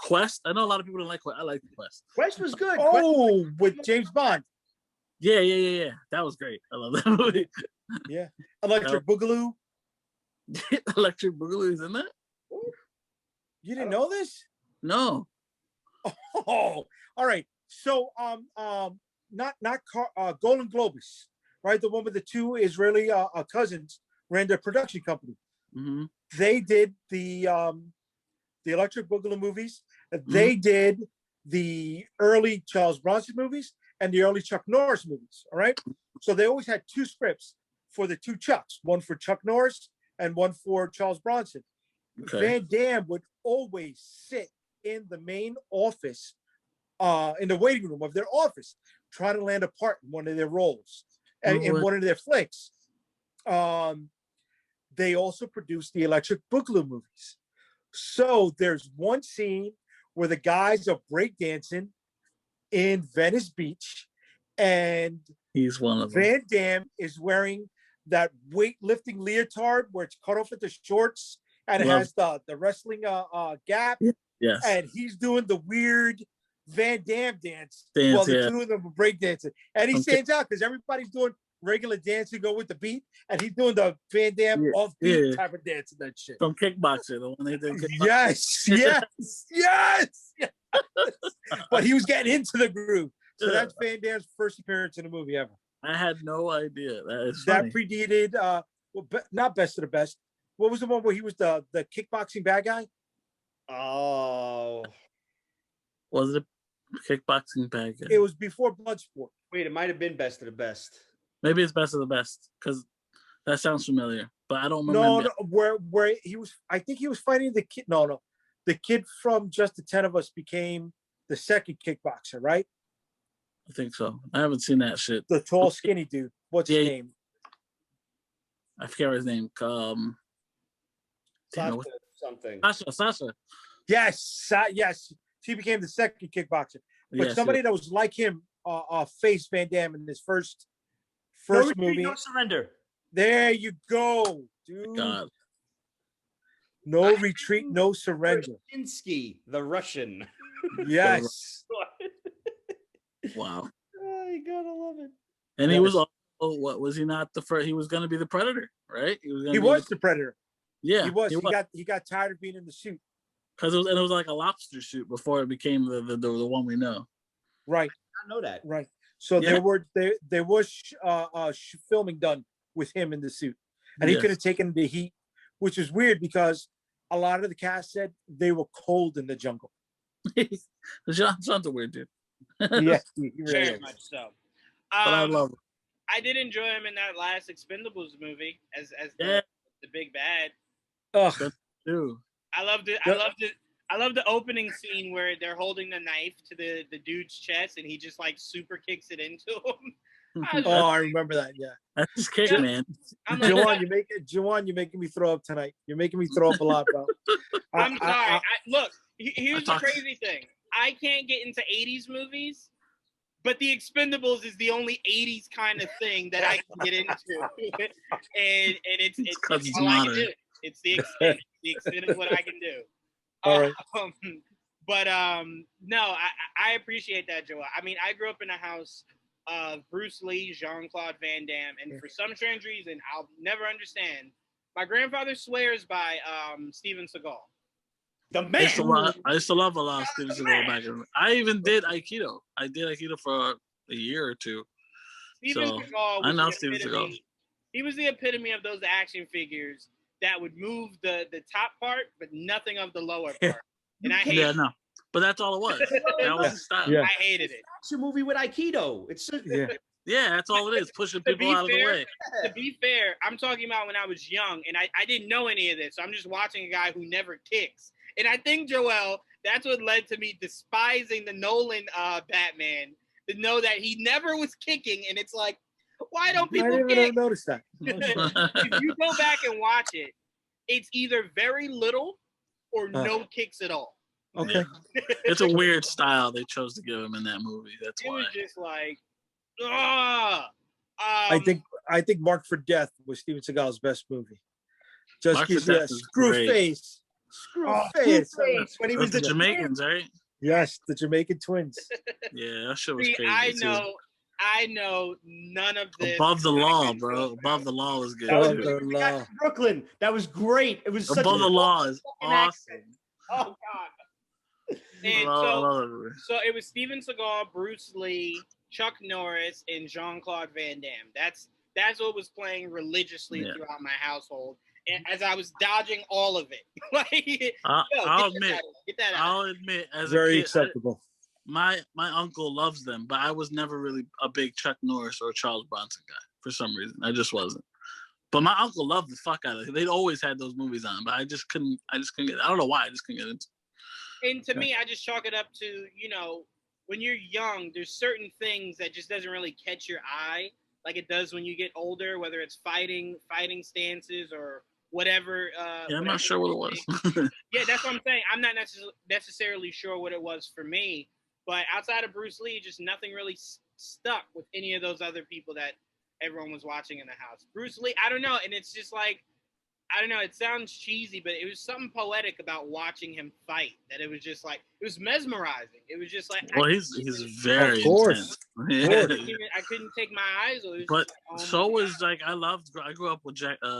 S4: Quest. I know a lot of people don't like Quest. I like Quest.
S3: Quest was good.
S2: With James Bond.
S4: Yeah. That was great. I love that movie.
S2: Yeah. Electric Boogaloo.
S4: Electric Boogaloo is in that?
S2: You didn't know this?
S4: No.
S2: Oh, all right. So not Golden Globus, right? The one with the two Israeli cousins ran their production company.
S4: Mm-hmm.
S2: They did the Electric Boogaloo movies. They did the early Charles Bronson movies and the early Chuck Norris movies. All right. So they always had two scripts for the two Chucks, one for Chuck Norris and one for Charles Bronson. Okay. Van Damme would always sit in the main office, in the waiting room of their office, trying to land a part in one of their roles and in one of their flicks. They also produced the Electric Boogaloo movies. So there's one scene where the guys are breakdancing in Venice Beach, and
S4: he's one of them.
S2: Van Damme is wearing that weightlifting leotard where it's cut off at the shorts and it has the wrestling gap.
S4: Yes.
S2: And he's doing the weird Van Damme dance while the two of them are breakdancing. And he stands out because everybody's doing regular dancing, go with the beat, and he's doing the Van Damme off-beat type of dance and that shit.
S4: From Kickboxer, the one they did.
S2: Yes. But he was getting into the groove. So that's Van Damme's first appearance in a movie ever.
S4: I had no idea.
S2: That predated, not Best of the Best. What was the one where he was the kickboxing bad guy?
S3: Oh.
S4: Was it a kickboxing bad guy?
S2: It was before Bloodsport.
S3: Wait, it might have been Best of the Best.
S4: Maybe it's Best of the Best because that sounds familiar, but I don't remember.
S2: No, where he was, I think he was fighting the kid. No. The kid from Just the 10 of Us became the second kickboxer, right?
S4: I think so. I haven't seen that shit.
S2: The tall, skinny dude. What's his name?
S4: I forget his name.
S3: Something.
S4: Sasha.
S2: Yes. She became the second kickboxer. But somebody that was like him faced Van Damme in his first movie.
S3: No Surrender.
S2: There you go, dude.
S4: God.
S2: No retreat, no surrender.
S3: Brzezinski, the Russian.
S2: Yes.
S4: Wow.
S3: Oh, you gotta love it.
S4: And he was also, what was he not the first? He was going to be the Predator, right?
S2: He was the Predator.
S4: Yeah,
S2: he was. He got tired of being in the suit
S4: because it was like a lobster suit before it became the one we know.
S2: Right.
S5: not know that.
S2: Right. So
S4: Yeah.
S2: there was filming done with him in the suit, and he
S4: Yes.
S2: could have taken the heat, which is weird because a lot of the cast said they were cold in the jungle.
S4: John's a weird dude.
S2: Yeah, he really
S1: Very
S2: is.
S1: much so.
S4: But I love him.
S1: I did enjoy him in that last Expendables movie as
S4: Yeah.
S1: the big bad.
S2: Ugh.
S4: Too.
S1: I loved it. I loved the opening scene where they're holding the knife to the dude's chest and he just like super kicks it into him.
S2: Oh, I remember that. Yeah.
S4: That's his kick,
S1: Yeah.
S4: man.
S1: I'm like,
S2: Juwaan, you're making me throw up tonight. You're making me throw up a lot, bro.
S1: I'm sorry. Look, here's the
S4: thought-
S1: crazy thing. I can't get into 80s movies, but The Expendables is the only 80s kind of thing that I can get into. and it's
S4: Because it's
S1: all I can
S4: modern.
S1: do. It's the extent. The extent is what I can do.
S2: All right.
S1: But no, I appreciate that, Joel. I mean, I grew up in a house of Bruce Lee, Jean-Claude Van Damme, and for some strange reason, I'll never understand. My grandfather swears by Steven Seagal.
S3: The
S4: I
S3: man.
S4: used to love a lot of Steven Seagal back in. I even did Aikido. I did Aikido for a year or two.
S1: Steven
S4: So,
S1: Seagal
S4: I
S1: was
S4: know
S1: the
S4: Steven
S1: epitome.
S4: Seagal.
S1: He was the epitome of those action figures that would move the top part, but nothing of the lower part. And I hated
S4: Yeah,
S1: it.
S4: no. But that's all it was. That was his style.
S2: Yeah.
S1: I hated it.
S5: It's a movie with Aikido. It's
S2: Yeah.
S4: Yeah, that's all it is. Pushing
S1: To
S4: people
S1: be
S4: out of the
S1: fair,
S4: way.
S1: To be fair, I'm talking about when I was young and I didn't know any of this. So I'm just watching a guy who never kicks. And I think, Joel, that's what led to me despising the Nolan Batman, to know that he never was kicking. And it's like, why don't
S2: I
S1: people
S2: didn't
S1: kick?
S2: even notice that.
S1: If you go back and watch it, it's either very little or no kicks at all.
S2: Okay.
S4: It's a weird style they chose to give him in that movie. That's
S1: It
S4: why.
S1: was just like, ah.
S2: I think Mark for Death was Steven Seagal's best movie. Just
S4: Mark for
S2: gives you a
S4: Death is
S2: screw
S4: great.
S2: face. Screw face.
S3: When he
S4: With
S3: was
S4: the
S3: the
S4: Jamaicans, right?
S2: Yes, the Jamaican twins.
S4: Yeah, that shit was
S1: See,
S4: crazy.
S1: I know none of this.
S4: Above the Law, bro. Above the Law was good.
S3: That was
S4: too.
S3: we got to Brooklyn. That was great. It was such
S4: Above
S3: a
S4: the Law is
S3: fucking accent.
S4: awesome.
S1: Oh God. And so it was Steven Seagal, Bruce Lee, Chuck Norris, and Jean-Claude Van Damme. That's what was playing religiously throughout my household. And as I was dodging all of it. Like,
S4: I'll
S1: get that out.
S4: I'll admit, as
S2: Very
S4: a kid,
S2: acceptable.
S4: my uncle loves them, but I was never really a big Chuck Norris or Charles Bronson guy for some reason. I just wasn't. But my uncle loved the fuck out of it. They'd always had those movies on, but I just couldn't get it. I don't know why. I just couldn't get into it.
S1: And to me, I just chalk it up to, when you're young, there's certain things that just doesn't really catch your eye like it does when you get older, whether it's fighting stances or whatever.
S4: I'm not sure what it was.
S1: Yeah, that's what I'm saying. I'm not necessarily sure what it was for me, but outside of Bruce Lee, just nothing really stuck with any of those other people that everyone was watching in the house. Bruce Lee, I don't know, and it's just like, I don't know, it sounds cheesy, but it was something poetic about watching him fight, that it was just like, it was mesmerizing. It was just like,
S4: well, he's very
S2: Of course.
S4: intense.
S1: I couldn't take my eyes off.
S4: But
S1: like,
S4: so was like I grew up with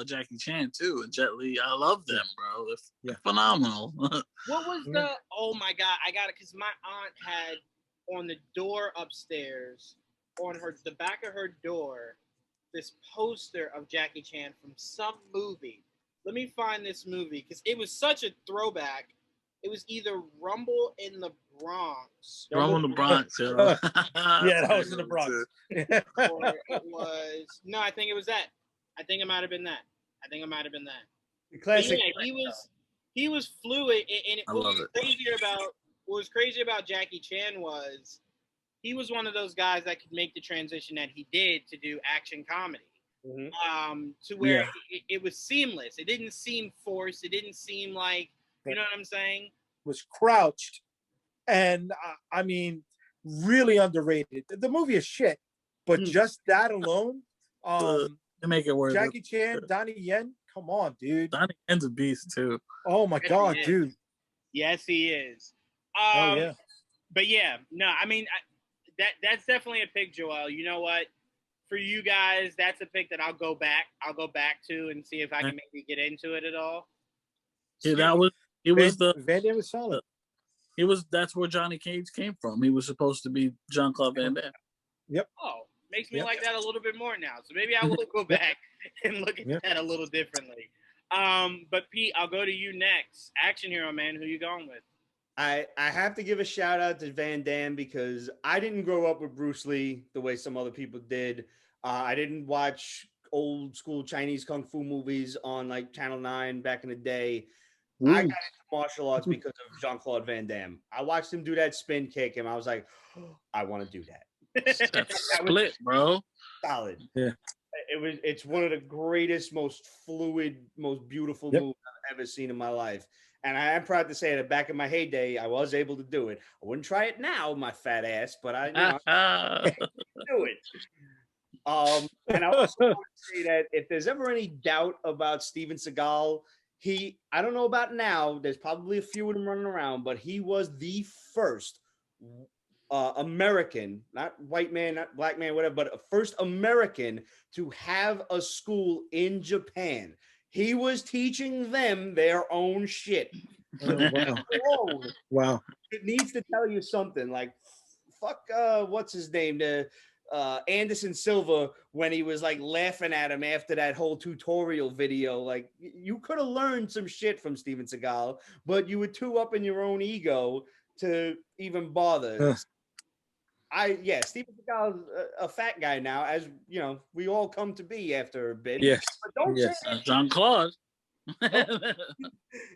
S4: Jackie Chan too, and Jet Li. I love them, bro. They're phenomenal.
S1: What was the? Oh my God, I got it because my aunt had on the door upstairs, on the back of her door, this poster of Jackie Chan from some movie. Let me find this movie because it was such a throwback. It was either Rumble in the Bronx.
S4: Rumble in the Bronx, yeah.
S2: Yeah, that was in the Bronx.
S1: Or it was I think it was that. I think it might have been that.
S3: The classic.
S1: Yeah, he was fluid, and
S4: I love it.
S1: What was crazy about Jackie Chan was he was one of those guys that could make the transition that he did to do action comedy.
S3: Mm-hmm.
S1: To where it was seamless. It didn't seem forced. It didn't seem like, you know what I'm saying?
S2: Was crouched, and I mean, really underrated. The movie is shit, but just that alone,
S4: to make it worth
S2: Jackie Chan, Donnie Yen, come on, dude.
S4: Donnie Yen's a beast too.
S2: Oh my God, dude.
S1: Yes, he is.
S2: Oh yeah.
S1: But yeah, no, I mean, that's definitely a pick, Joel. You know what? For you guys, that's a pick that I'll go back to and see if I can maybe get into it at all.
S4: Yeah, it was
S2: Van
S4: the
S2: Damme was solid.
S4: That's where Johnny Cage came from. He was supposed to be Jean-Claude Van Damme.
S1: Oh, makes me like that a little bit more now. So maybe I will go back and look at that a little differently. But Pete, I'll go to you next. Action hero, man. Who you going with?
S5: I have to give a shout out to Van Damme because I didn't grow up with Bruce Lee the way some other people did. I didn't watch old school Chinese kung fu movies on like Channel 9 back in the day.
S2: Ooh.
S5: I got into martial arts because of Jean-Claude Van Damme. I watched him do that spin kick and I was like, oh, I want to do that.
S4: That's split, bro.
S5: Solid.
S2: Yeah.
S5: It's one of the greatest, most fluid, most beautiful moves I've ever seen in my life. And I am proud to say that back in my heyday, I was able to do it. I wouldn't try it now, my fat ass, but I do it. And I also want to say that if there's ever any doubt about Steven Seagal, I don't know about now, there's probably a few of them running around, but he was the first American, not white man, not black man, whatever, but a first American to have a school in Japan. He was teaching them their own shit.
S2: Oh, wow.
S5: It needs to tell you something. Like, fuck, what's his name? Anderson Silva, when he was like laughing at him after that whole tutorial video. Like, you could have learned some shit from Steven Seagal, but you were too up in your own ego to even bother. Steven Seagal is a fat guy now, as you know, we all come to be after a bit.
S2: Yes.
S5: But don't say that.
S4: Jean-Claude.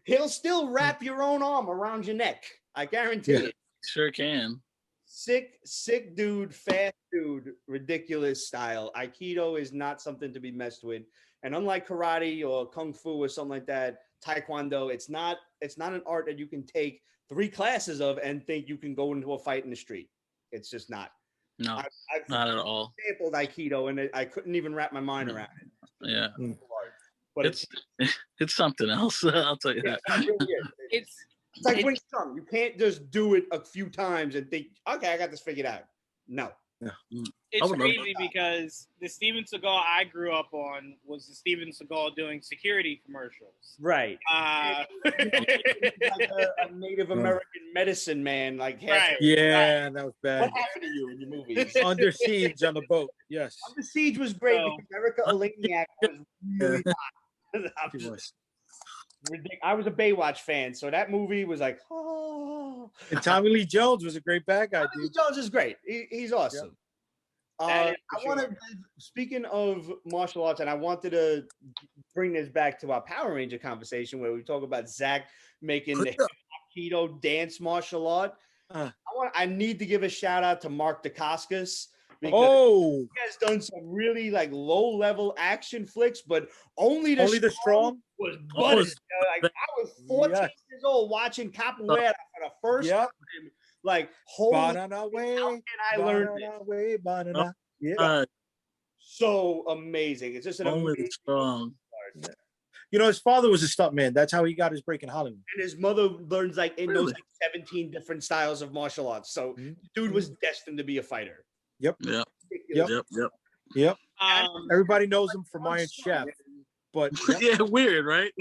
S5: He'll still wrap your own arm around your neck. I guarantee it.
S4: Sure can.
S5: Sick dude, fast dude, ridiculous style. Aikido is not something to be messed with. And unlike karate or kung fu or something like that, taekwondo, it's not an art that you can take 3 classes of and think you can go into a fight in the street. It's just not.
S4: No, not at all.
S5: Sampled Aikido and I couldn't even wrap my mind around it.
S4: Yeah.
S5: But
S4: it's something else. I'll tell you that.
S5: It's like Wing Chun. You can't just do it a few times and think, okay, I got this figured out. No.
S1: It's crazy because the Steven Seagal I grew up on was the Steven Seagal doing security commercials.
S5: Right. Like a Native American medicine man. Like,
S1: right.
S2: Yeah, that was bad.
S5: What happened to you in your movies?
S2: Under Siege on the boat. Yes.
S5: Under Siege was great because Erica Eleniak was really hot. I was a Baywatch fan, so that movie was like, oh.
S2: And Tommy Lee Jones was a great bad guy.
S5: Tommy Lee Jones is great. He's awesome. I want to, speaking of martial arts, and I wanted to bring this back to our Power Ranger conversation where we talk about Zach making the keto dance martial art. I need to give a shout out to Mark Dacascos. He has done some really like low level action flicks, but only the strong was butted. Like, I was 14 years old watching Capoeira for the first time. Like, holy, how can I learn this? So amazing. It's just an amazing
S4: strong.
S2: You know, his father was a stuntman. That's how he got his break in Hollywood.
S5: And his mother learns like knows like 17 different styles of martial arts. So dude was destined to be a fighter.
S2: Yep. Everybody knows him from Iron Chef. But
S4: yeah, weird, right?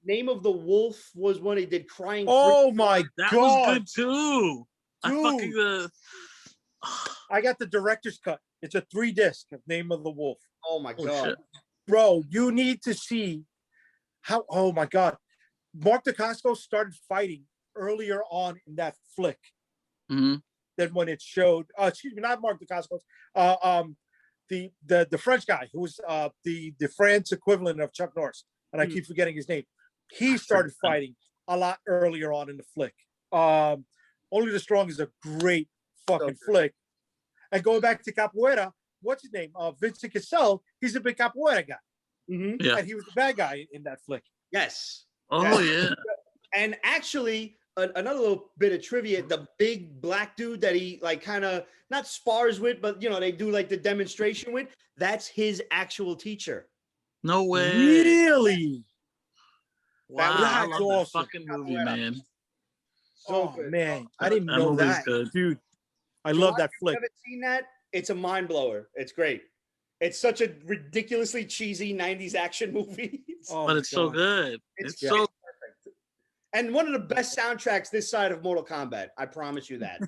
S5: Name of the Wolf was one he did. Crying.
S2: Oh my
S4: that
S2: God,
S4: was good too.
S2: I got the director's cut. It's a 3-disc of Name of the Wolf.
S5: Oh my God,
S4: shit.
S2: Bro, you need to see how. Oh my God, Mark Dacascos started fighting earlier on in that flick than when it showed. Excuse me, not Mark Dacascos. The French guy who was the France equivalent of Chuck Norris, and I keep forgetting his name. He started fighting a lot earlier on in the flick. Only the Strong is a great fucking flick. And going back to Capoeira, what's his name? Vincent Cassel. He's a big Capoeira guy.
S4: Yeah.
S2: And he was the bad guy in that flick.
S5: Yes.
S4: Oh yeah.
S5: And actually, another little bit of trivia: the big black dude that he like kind of not spars with, but you know they do like the demonstration with. That's his actual teacher.
S4: No way.
S2: Really?
S4: Wow, I love
S2: awesome.
S4: that fucking movie, man.
S2: So man, I didn't know that, dude. I love that flick.
S5: If you haven't seen that, it's a mind blower. It's great. It's such a ridiculously cheesy 90s action movie.
S4: But it's so good. It's so
S5: perfect. And one of the best soundtracks this side of Mortal Kombat. I promise you that.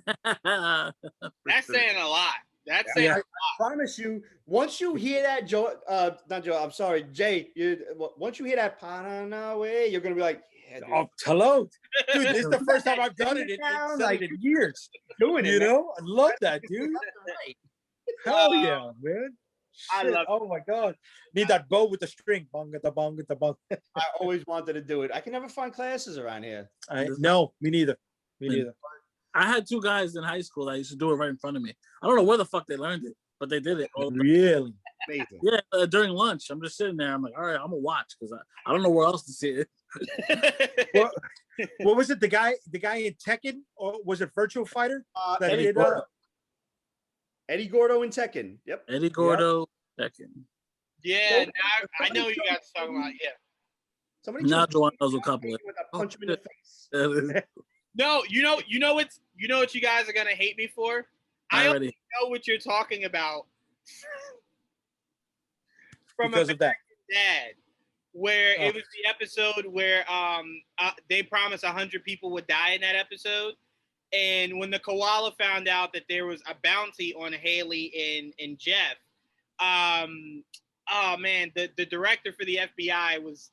S1: That's saying a lot. That's saying.
S5: I promise you. Once you hear that, not Joe. I'm sorry, Jay. Once you hear that Paranaway, you're gonna be like, yeah, dude.
S2: Oh, hello, dude. This is the first time I've done it in years.
S5: Doing it,
S2: You
S5: man.
S2: know, I love that, dude. Hell yeah, man.
S1: I
S2: Shit.
S1: love it.
S2: Oh my god. Need that bow with the string. Bonga da bonga da bong.
S5: I always wanted to do it. I can never find classes around here.
S2: No, me neither. Me neither.
S4: I had two guys in high school that used to do it right in front of me. I don't know where the fuck they learned it, but they did it.
S2: Really?
S5: Amazing.
S4: Yeah, during lunch, I'm just sitting there. I'm like, all right, I'm gonna watch because I don't know where else to see it.
S2: What was it? The guy in Tekken, or was it Virtual Fighter?
S5: Eddie Gordo in Tekken. Yep.
S4: Eddie Gordo, Tekken.
S1: Yeah, now I know what you guys are talking about. Yeah.
S5: Somebody
S4: Now Juwaan knows a couple.
S5: with a punch him in the face.
S1: No, you know what you guys are gonna hate me for. I already know what you're talking about from
S2: because of that.
S1: Dad, where it was the episode where they promised 100 people would die in that episode, and when the koala found out that there was a bounty on Haley and Jeff, oh man, the director for the FBI was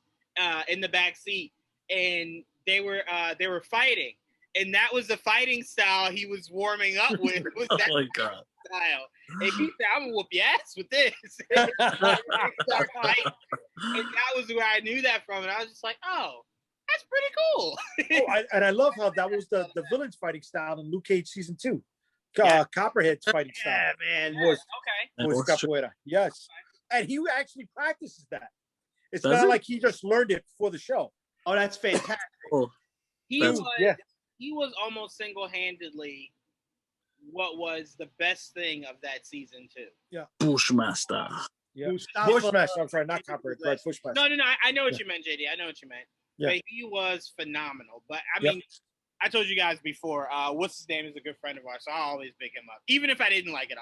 S1: in the back seat, and they were fighting. And that was the fighting style he was warming up with. Was
S4: Oh
S1: that
S4: my god!
S1: Style. And he said, "I'm gonna whoop your ass with this." And that was where I knew that from, and I was just like, "Oh, that's pretty cool."
S2: And I love how that was the villain's fighting style in Luke Cage season 2. Copperhead's fighting style.
S1: Yeah, man.
S2: Was
S1: okay.
S2: capoeira. Yes, and he actually practices that. It's
S4: Does
S2: not
S4: he?
S2: like he just learned it for the show.
S5: Oh, that's fantastic.
S4: Oh,
S1: He was almost single-handedly what was the best thing of that season too.
S2: Yeah.
S4: Bushmaster.
S2: Yeah. Bushmaster. I'm sorry, not Copperhead, right? Bushmaster.
S1: No. I know what you meant, Jaydee. I know what you meant.
S2: Yeah.
S1: But he was phenomenal. But I mean, I told you guys before, what's his name is a good friend of ours, so I always pick him up. Even if I didn't like it,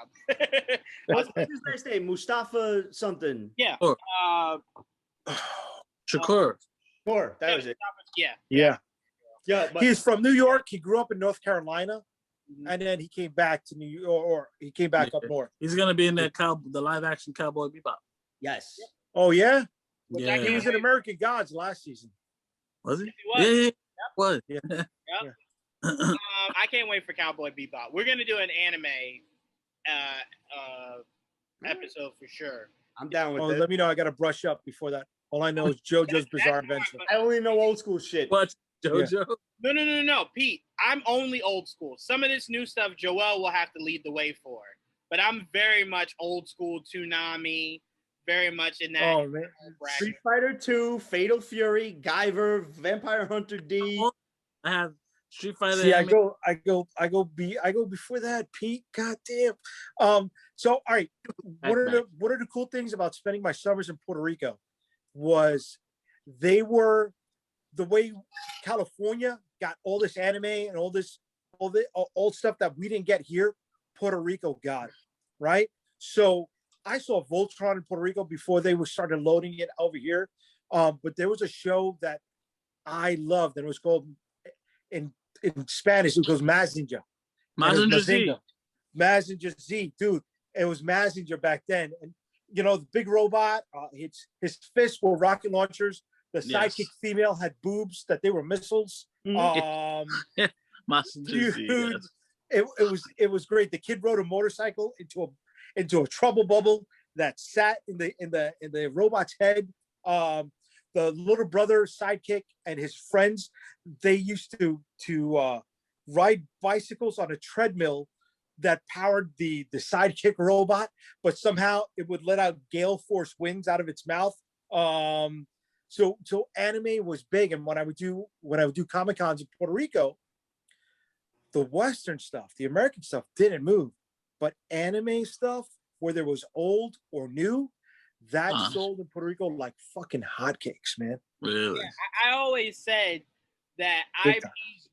S5: What's his nice name? Mustafa something.
S1: Yeah.
S4: Shakur.
S5: Sure, that was it.
S2: Yeah.
S5: Yeah, but
S2: He's from New York. He grew up in North Carolina, and then he came back to New York, or he came back up north.
S4: He's gonna be in the live action Cowboy Bebop.
S5: yes.
S2: Oh yeah,
S4: Yeah.
S2: he was in American Gods last season.
S4: Was he?
S1: He was.
S4: Was.
S2: Yeah.
S1: Yep. I can't wait for Cowboy Bebop. We're gonna do an anime episode for sure.
S5: I'm down with it.
S2: Let me know. I got to brush up before that. All I know is JoJo's Bizarre Adventure.
S5: I only know old school shit.
S4: What? JoJo?
S1: No, Pete. I'm only old school. Some of this new stuff, Joel will have to lead the way for. But I'm very much old school Toonami, very much in that.
S2: Oh man,
S5: Street Fighter 2, Fatal Fury, Guyver, Vampire Hunter D.
S4: I have Street Fighter.
S2: See, I go before that, Pete. God damn. So all right, one of the cool things about spending my summers in Puerto Rico was they were the way California got all this anime and all the old stuff that we didn't get here. Puerto Rico got it, right? So I saw Voltron in Puerto Rico before they started loading it over here. But there was a show that I loved, and it was called in Spanish. It was Mazinger.
S4: Mazinger Z.
S2: Mazinger Z, dude. It was Mazinger back then, and you know the big robot. His fists were rocket launchers. The sidekick female had boobs that they were missiles.
S4: Mazinger Z.
S2: Yes. It was great. The kid rode a motorcycle into a trouble bubble that sat in the robot's head. The little brother sidekick and his friends, they used to ride bicycles on a treadmill that powered the sidekick robot, but somehow it would let out gale force winds out of its mouth. So anime was big, and when I would do Comic-Cons in Puerto Rico, the Western stuff, the American stuff didn't move, but anime stuff, whether it was old or new, that sold in Puerto Rico like fucking hotcakes, man.
S4: Really?
S1: Yeah, I always said that I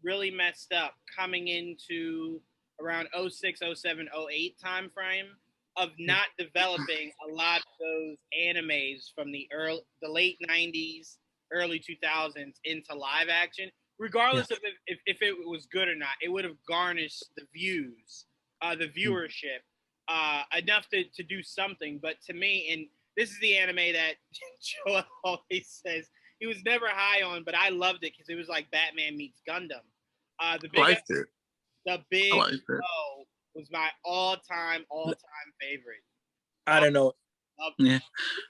S1: really messed up coming into around 06, 07, 08 time frame of not developing a lot of those animes from the late 90s, early 2000s into live action. regardless of if it was good or not, it would have garnished the views, the viewership, enough to do something. But to me, and this is the anime that Joe always says he was never high on, but I loved it because it was like Batman meets Gundam. The Big O was my all-time favorite.
S2: I don't know.
S4: Yeah,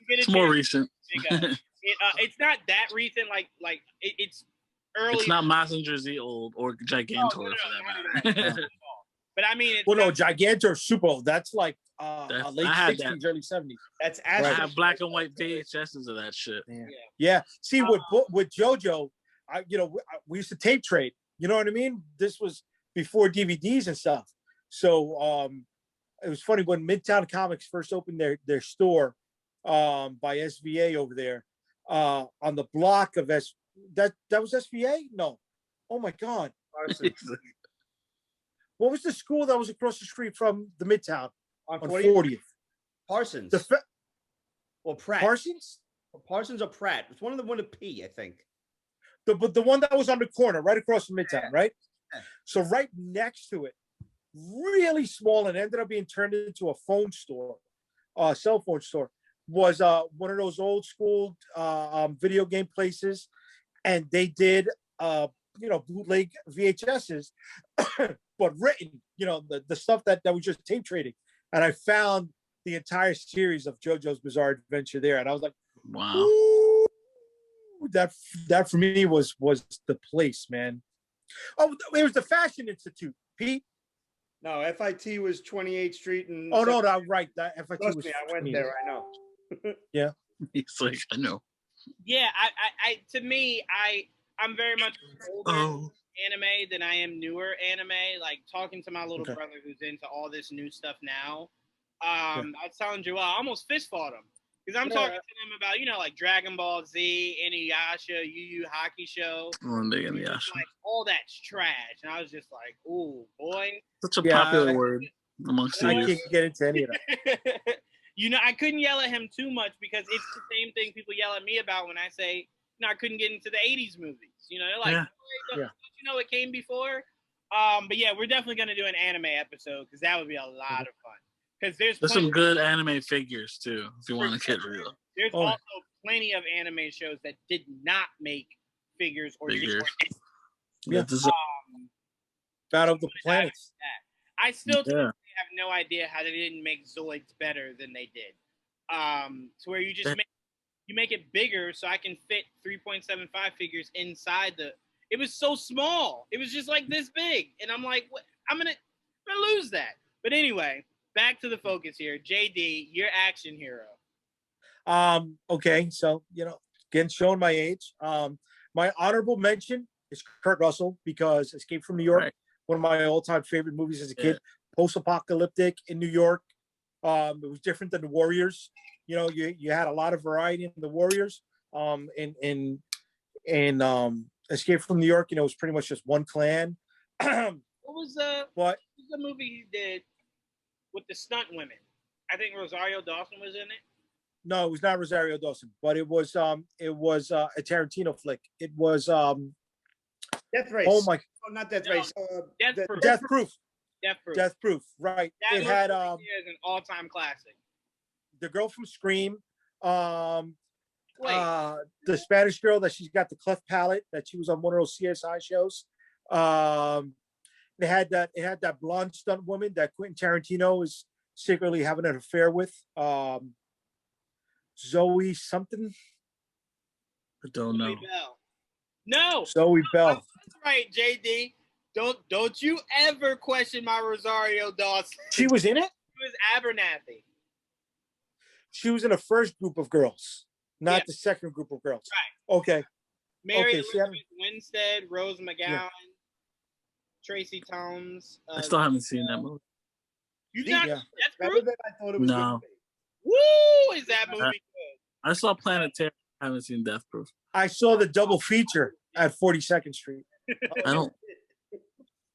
S4: it's more recent.
S1: It's not that recent. It's early.
S4: It's not Mazinger Z old or Gigantor for that matter.
S1: But I mean,
S2: Gigantor is super old. That's like late 60s, early 70s.
S3: That's
S4: I have black and white VHSs of that shit.
S2: Yeah. See, with JoJo, we used to tape trade. You know what I mean? This was before DVDs and stuff. So it was funny when Midtown Comics first opened their store by SVA over there on the block of that was SVA? No. Oh my God. What was the school that was across the street from the Midtown on 40th?
S5: Parsons. Pratt.
S2: Parsons?
S5: Parsons or Pratt? It's one of them with a P, I think.
S2: The one that was on the corner, right across from Midtown, right? Yeah. So right next to it, really small, and ended up being turned into a phone store, cell phone store, was one of those old school video game places, and they did bootleg VHSs, but written, the stuff that was just tape trading. And I found the entire series of JoJo's Bizarre Adventure there, and I was like,
S4: wow.
S2: Ooh, that for me was the place, man. Oh, it was the Fashion Institute, Pete.
S5: No, FIT was 28th Street and.
S2: Oh no, that's right. That FIT was.
S5: Me, I went there. I know.
S2: Yeah,
S4: he's like, I know.
S1: Yeah, I'm very much older anime than I am newer anime. Like talking to my little brother who's into all this new stuff now. I was telling Juwaan, I almost fist fought him because I'm talking to him about like Dragon Ball Z, Inuyasha, Yu Yu Hakusho. Like all that's trash, and I was just like, "Ooh, boy!"
S4: Such a popular word amongst
S2: I can't get into any of that.
S1: I couldn't yell at him too much because it's the same thing people yell at me about when I say, I couldn't get into the 80s movies. They're like, don't you know it came before? But yeah, we're definitely going to do an anime episode because that would be a lot of fun. Because there's
S4: some good anime figures too, if you want to get real.
S1: There's also plenty of anime shows that did not make figures or
S2: Battle of the Planets.
S1: I still have no idea how they didn't make Zoids better than they did. To where you just make it bigger so I can fit 3.75 figures inside it was so small. It was just like this big. And I'm like, what? I'm gonna lose that. But anyway, back to the focus here. Jaydee, your action hero.
S2: Okay, so again, showing my age. My honorable mention is Kurt Russell because Escape from New York, one of my all-time favorite movies as a kid. Post-apocalyptic in New York. It was different than the Warriors. You had a lot of variety in the Warriors. In Escape from New York, it was pretty much just one clan.
S1: What was the movie he did with the stunt women? I think Rosario Dawson was in it.
S2: No, it was not Rosario Dawson, but it was a Tarantino flick. It was
S5: Death Race.
S2: Oh my!
S5: Oh, not Death Race.
S2: Death Proof.
S1: Death Proof.
S2: Right.
S1: That had is an all-time classic.
S2: The girl from Scream. The Spanish girl that she's got the cleft palate that she was on one of those CSI shows. It had that blonde stunt woman that Quentin Tarantino is secretly having an affair with. Zoe something.
S4: I don't know.
S1: No.
S2: Zoe Bell.
S1: That's right, Jaydee. Don't you ever question my Rosario Dawson.
S2: She was in it?
S1: She was Abernathy.
S2: She was in the first group of girls, not the second group of girls.
S1: Right.
S2: Okay.
S1: Mary Elizabeth Winstead, Rose McGowan, Tracy Thoms.
S4: I still haven't seen that movie.
S1: You've not?
S5: That's better than I thought it was.
S4: No.
S1: Woo! Is that movie good?
S4: I saw Planet Terror. I haven't seen Death Proof.
S2: I saw the double feature at 42nd Street.
S4: I don't.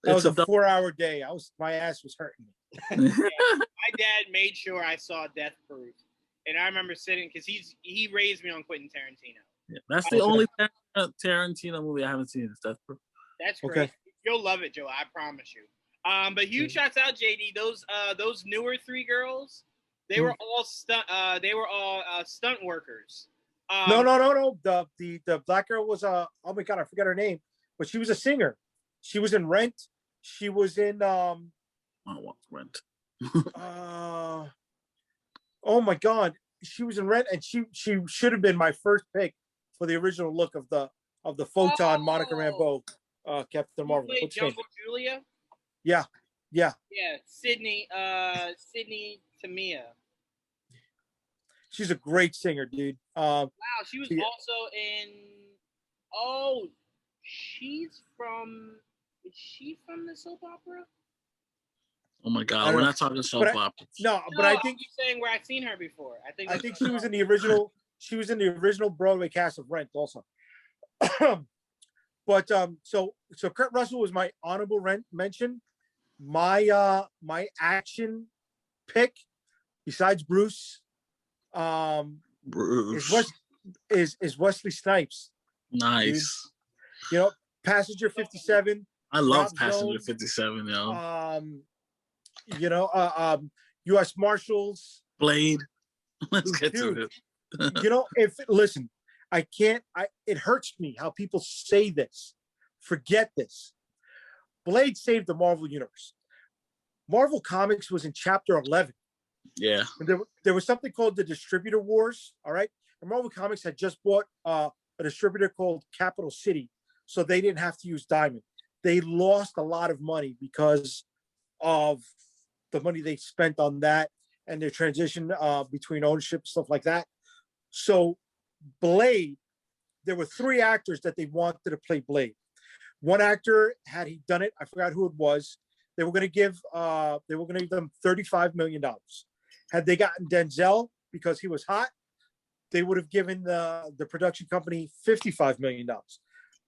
S2: That was a 4-hour day. My ass was hurting me.
S1: My dad made sure I saw Death Proof, and I remember sitting because he raised me on Quentin Tarantino.
S4: Yeah, that's the only Tarantino movie I haven't seen is Death Proof.
S1: That's great.
S2: Okay.
S1: You'll love it, Joe. I promise you. But huge shouts out, Jaydee. Those newer three girls, they were all stunt. They were all stunt workers.
S2: No. The black girl was oh my god, I forgot her name, but she was a singer. She was in Rent. She was in
S4: Rent.
S2: Oh my god, she was in Rent, and she should have been my first pick for the original look of the photon Monica Rambeau, Captain Marvel. What's her name?
S1: Jungle Julia.
S2: Yeah.
S1: Sydney Tamia.
S2: She's a great singer, dude.
S1: Wow, she was also in. Oh, is she from the soap opera?
S4: Oh my god, we're not talking soap opera.
S2: But I think
S1: you're saying where I've seen her before. I think
S2: she was in the original. She was in the original Broadway cast of Rent, also. But so Kurt Russell was my honorable mention. My action pick, besides Bruce, is Wesley Snipes.
S4: Nice.
S2: Dude. You know, Passenger 57.
S4: I love Passenger 57, yo.
S2: You know, U.S. Marshals.
S4: Blade. Let's get to it.
S2: You know, listen, it hurts me how people say this. Forget this. Blade saved the Marvel Universe. Marvel Comics was in chapter 11.
S4: Yeah.
S2: There was something called the Distributor Wars, all right? And Marvel Comics had just bought a distributor called Capital City, so they didn't have to use Diamond. They lost a lot of money because of the money they spent on that and their transition between ownership, stuff like that. So Blade, there were 3 actors that they wanted to play Blade. One actor, had he done it, I forgot who it was, they were going to give them $35 million. Had they gotten Denzel because he was hot, they would have given the production company $55 million.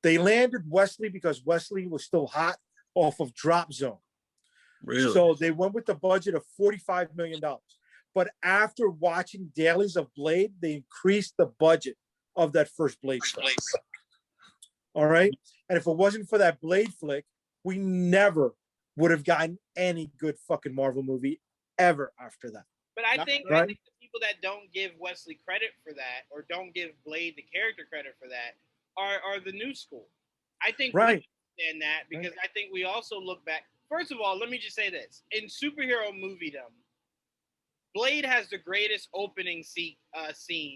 S2: They landed Wesley because Wesley was still hot off of Drop Zone.
S4: Really?
S2: So they went with the budget of $45 million. But after watching dailies of Blade, they increased the budget of that first Blade film. All right. And if it wasn't for that Blade flick, we never would have gotten any good fucking Marvel movie ever after that.
S1: But I think the people that don't give Wesley credit for that, or don't give Blade the character credit for that, are the new school. I think we understand that because I think we also look back. First of all, let me just say this. In superhero moviedom, Blade has the greatest opening scene.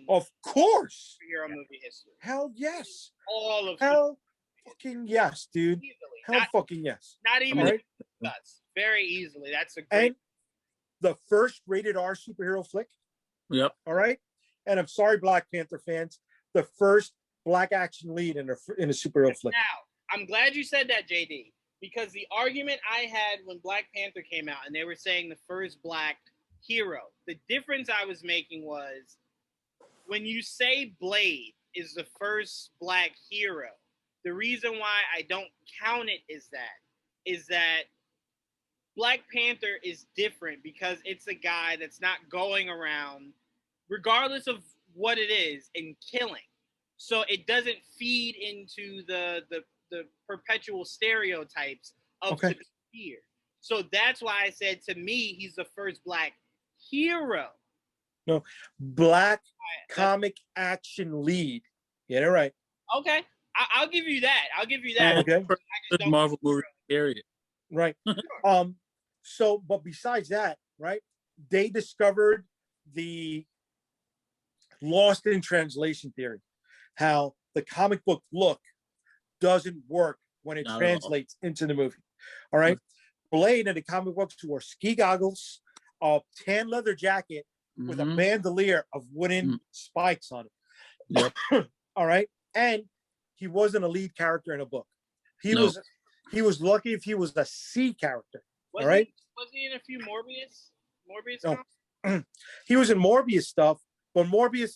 S2: Of course.
S1: Superhero movie history.
S2: Hell yes.
S1: All of
S2: Hell fucking yes, dude.
S1: Easily.
S2: Hell fucking yes.
S1: Not even us. Very easily. That's a great. And
S2: the first rated R superhero flick.
S4: Yep.
S2: All right. And I'm sorry, Black Panther fans. The first black action lead in a superhero flick.
S1: Now, I'm glad you said that, Jaydee, because the argument I had when Black Panther came out and they were saying the first black hero, the difference I was making was when you say Blade is the first black hero, the reason why I don't count it is that Black Panther is different because it's a guy that's not going around, regardless of what it is, and killing. So it doesn't feed into the perpetual stereotypes of the fear. So that's why I said, to me, he's the first black hero.
S2: No, black comic action lead. Get it right.
S1: Okay, I'll give you that.
S2: Okay.
S4: Marvel movie period.
S2: Right. So, but besides that, right, they discovered the lost in translation theory, how the comic book look doesn't work when it translates into the movie. All right. Blade in the comic books wore ski goggles, a tan leather jacket with a bandolier of wooden spikes on it.
S4: Yep.
S2: All right. And he wasn't a lead character in a book. He was lucky if he was a C character. All right.
S1: Was he in a few Morbius
S2: no. He was in Morbius stuff, but Morbius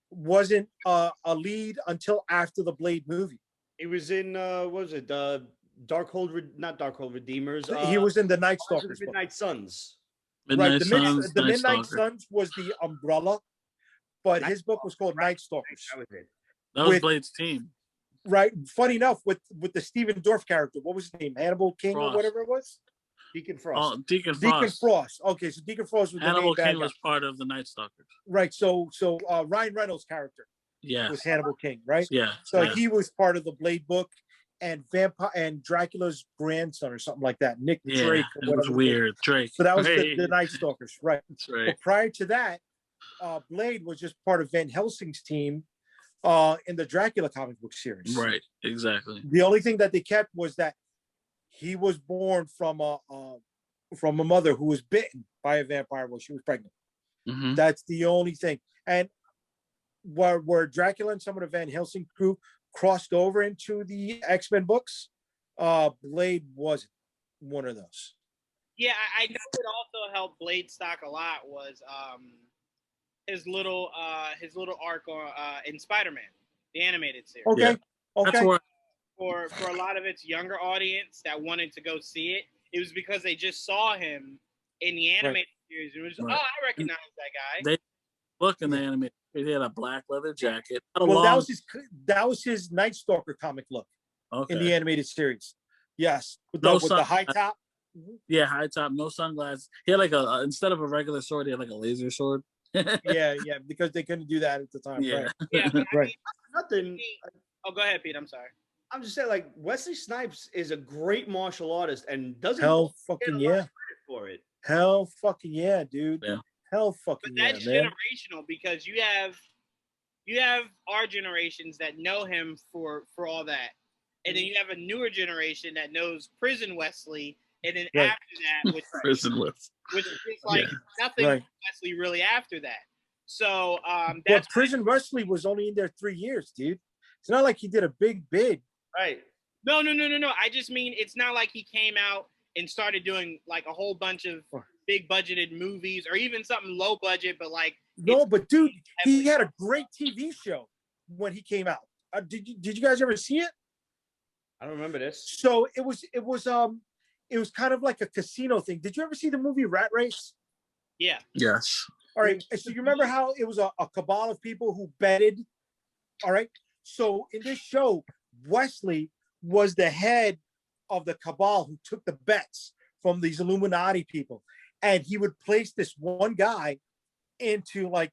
S2: wasn't a lead until after the Blade movie.
S5: He was in what was it? Not Darkhold Redeemers.
S2: He was in the Night Stalkers.
S5: Midnight Suns.
S4: Midnight Suns.
S2: The Midnight Suns was the umbrella, but his book was called Night Stalkers.
S5: That was it.
S4: That was Blade's team.
S2: right. Funny enough, with the Stephen Dorff character, what was his name? Hannibal King
S4: Frost.
S2: or whatever it was.
S5: Deacon Frost.
S4: Oh, Deacon
S2: Deacon
S4: Frost.
S2: Frost. Okay, so Deacon Frost was
S4: Hannibal
S2: the main
S4: King
S2: bad
S4: was
S2: guy.
S4: part of the Night Stalkers.
S2: Right. So Ryan Reynolds' character
S4: Yes.
S2: was Hannibal King, right?
S4: Yeah.
S2: So
S4: yeah.
S2: he was part of the Blade book and Dracula's grandson or something like that. Nick Drake. Or
S4: it was
S2: whatever.
S4: weird. Drake.
S2: So that was the Night Stalkers, right?
S4: That's right.
S2: But prior to that, Blade was just part of Van Helsing's team in the Dracula comic book series.
S4: Right. Exactly.
S2: The only thing that they kept was that he was born from a mother who was bitten by a vampire while she was pregnant.
S4: Mm-hmm.
S2: That's the only thing. And where Dracula and some of the Van Helsing crew crossed over into the X-Men books, Blade wasn't one of those.
S1: Yeah, I know what also helped Blade stock a lot was his little arc on in Spider-Man, the animated series.
S2: Okay.
S4: Yeah.
S2: Okay.
S4: That's where
S1: For a lot of its younger audience that wanted to go see it, it was because they just saw him in the animated series. It was
S4: Right.
S1: oh, I recognize that guy.
S4: they look in the anime. He had a black leather jacket.
S2: Well, that was his Night Stalker comic look in the animated series. Yes, with the high top.
S4: Yeah, high top, no sunglasses. He had like instead of a regular sword, he had like a laser sword.
S2: yeah, because they couldn't do that at the time.
S4: Yeah.
S2: Right.
S1: Yeah, but I
S2: Right.
S1: mean,
S5: Nothing.
S1: oh, go ahead, Pete. I'm sorry.
S5: I'm just saying, like Wesley Snipes is a great martial artist and doesn't
S2: Hell
S5: get
S2: fucking
S5: a lot
S2: yeah.
S5: of credit for it.
S2: Hell fucking yeah, dude.
S4: Yeah.
S2: Hell
S1: But
S2: fucking yeah,
S1: that's
S2: man.
S1: generational because you have our generations that know him for all that, and then you have a newer generation that knows Prison Wesley, and then
S2: Right.
S1: after that, which is just like nothing
S2: Right.
S1: Wesley really after that. So
S2: But
S1: that's
S2: Prison Wesley was only in there 3 years, dude. It's not like he did a big bid.
S5: Right.
S1: no. I just mean it's not like he came out and started doing like a whole bunch of big budgeted movies or even something low budget, but like
S2: No, but dude, he had a great TV show when he came out. Did you guys ever see it?
S5: I don't remember this.
S2: So it was kind of like a casino thing. Did you ever see the movie Rat Race?
S1: yeah.
S4: Yes.
S2: All right. So you remember how it was a cabal of people who betted? All right. So in this show, Wesley was the head of the cabal who took the bets from these Illuminati people. And he would place this one guy into like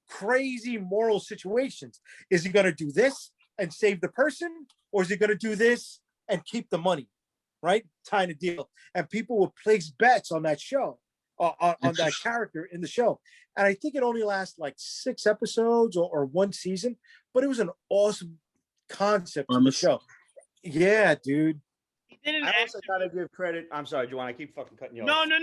S2: crazy moral situations. Is he going to do this and save the person? Or is he going to do this and keep the money? Right? Kind of deal. And people would place bets on that show, on that character in the show. And I think it only lasts like 6 episodes or one season, but it was an awesome concept of the show. Yeah, dude.
S1: He did an
S5: I also
S1: action
S5: gotta give credit. I'm sorry, Juwaan. I keep fucking cutting you off.
S1: No. You're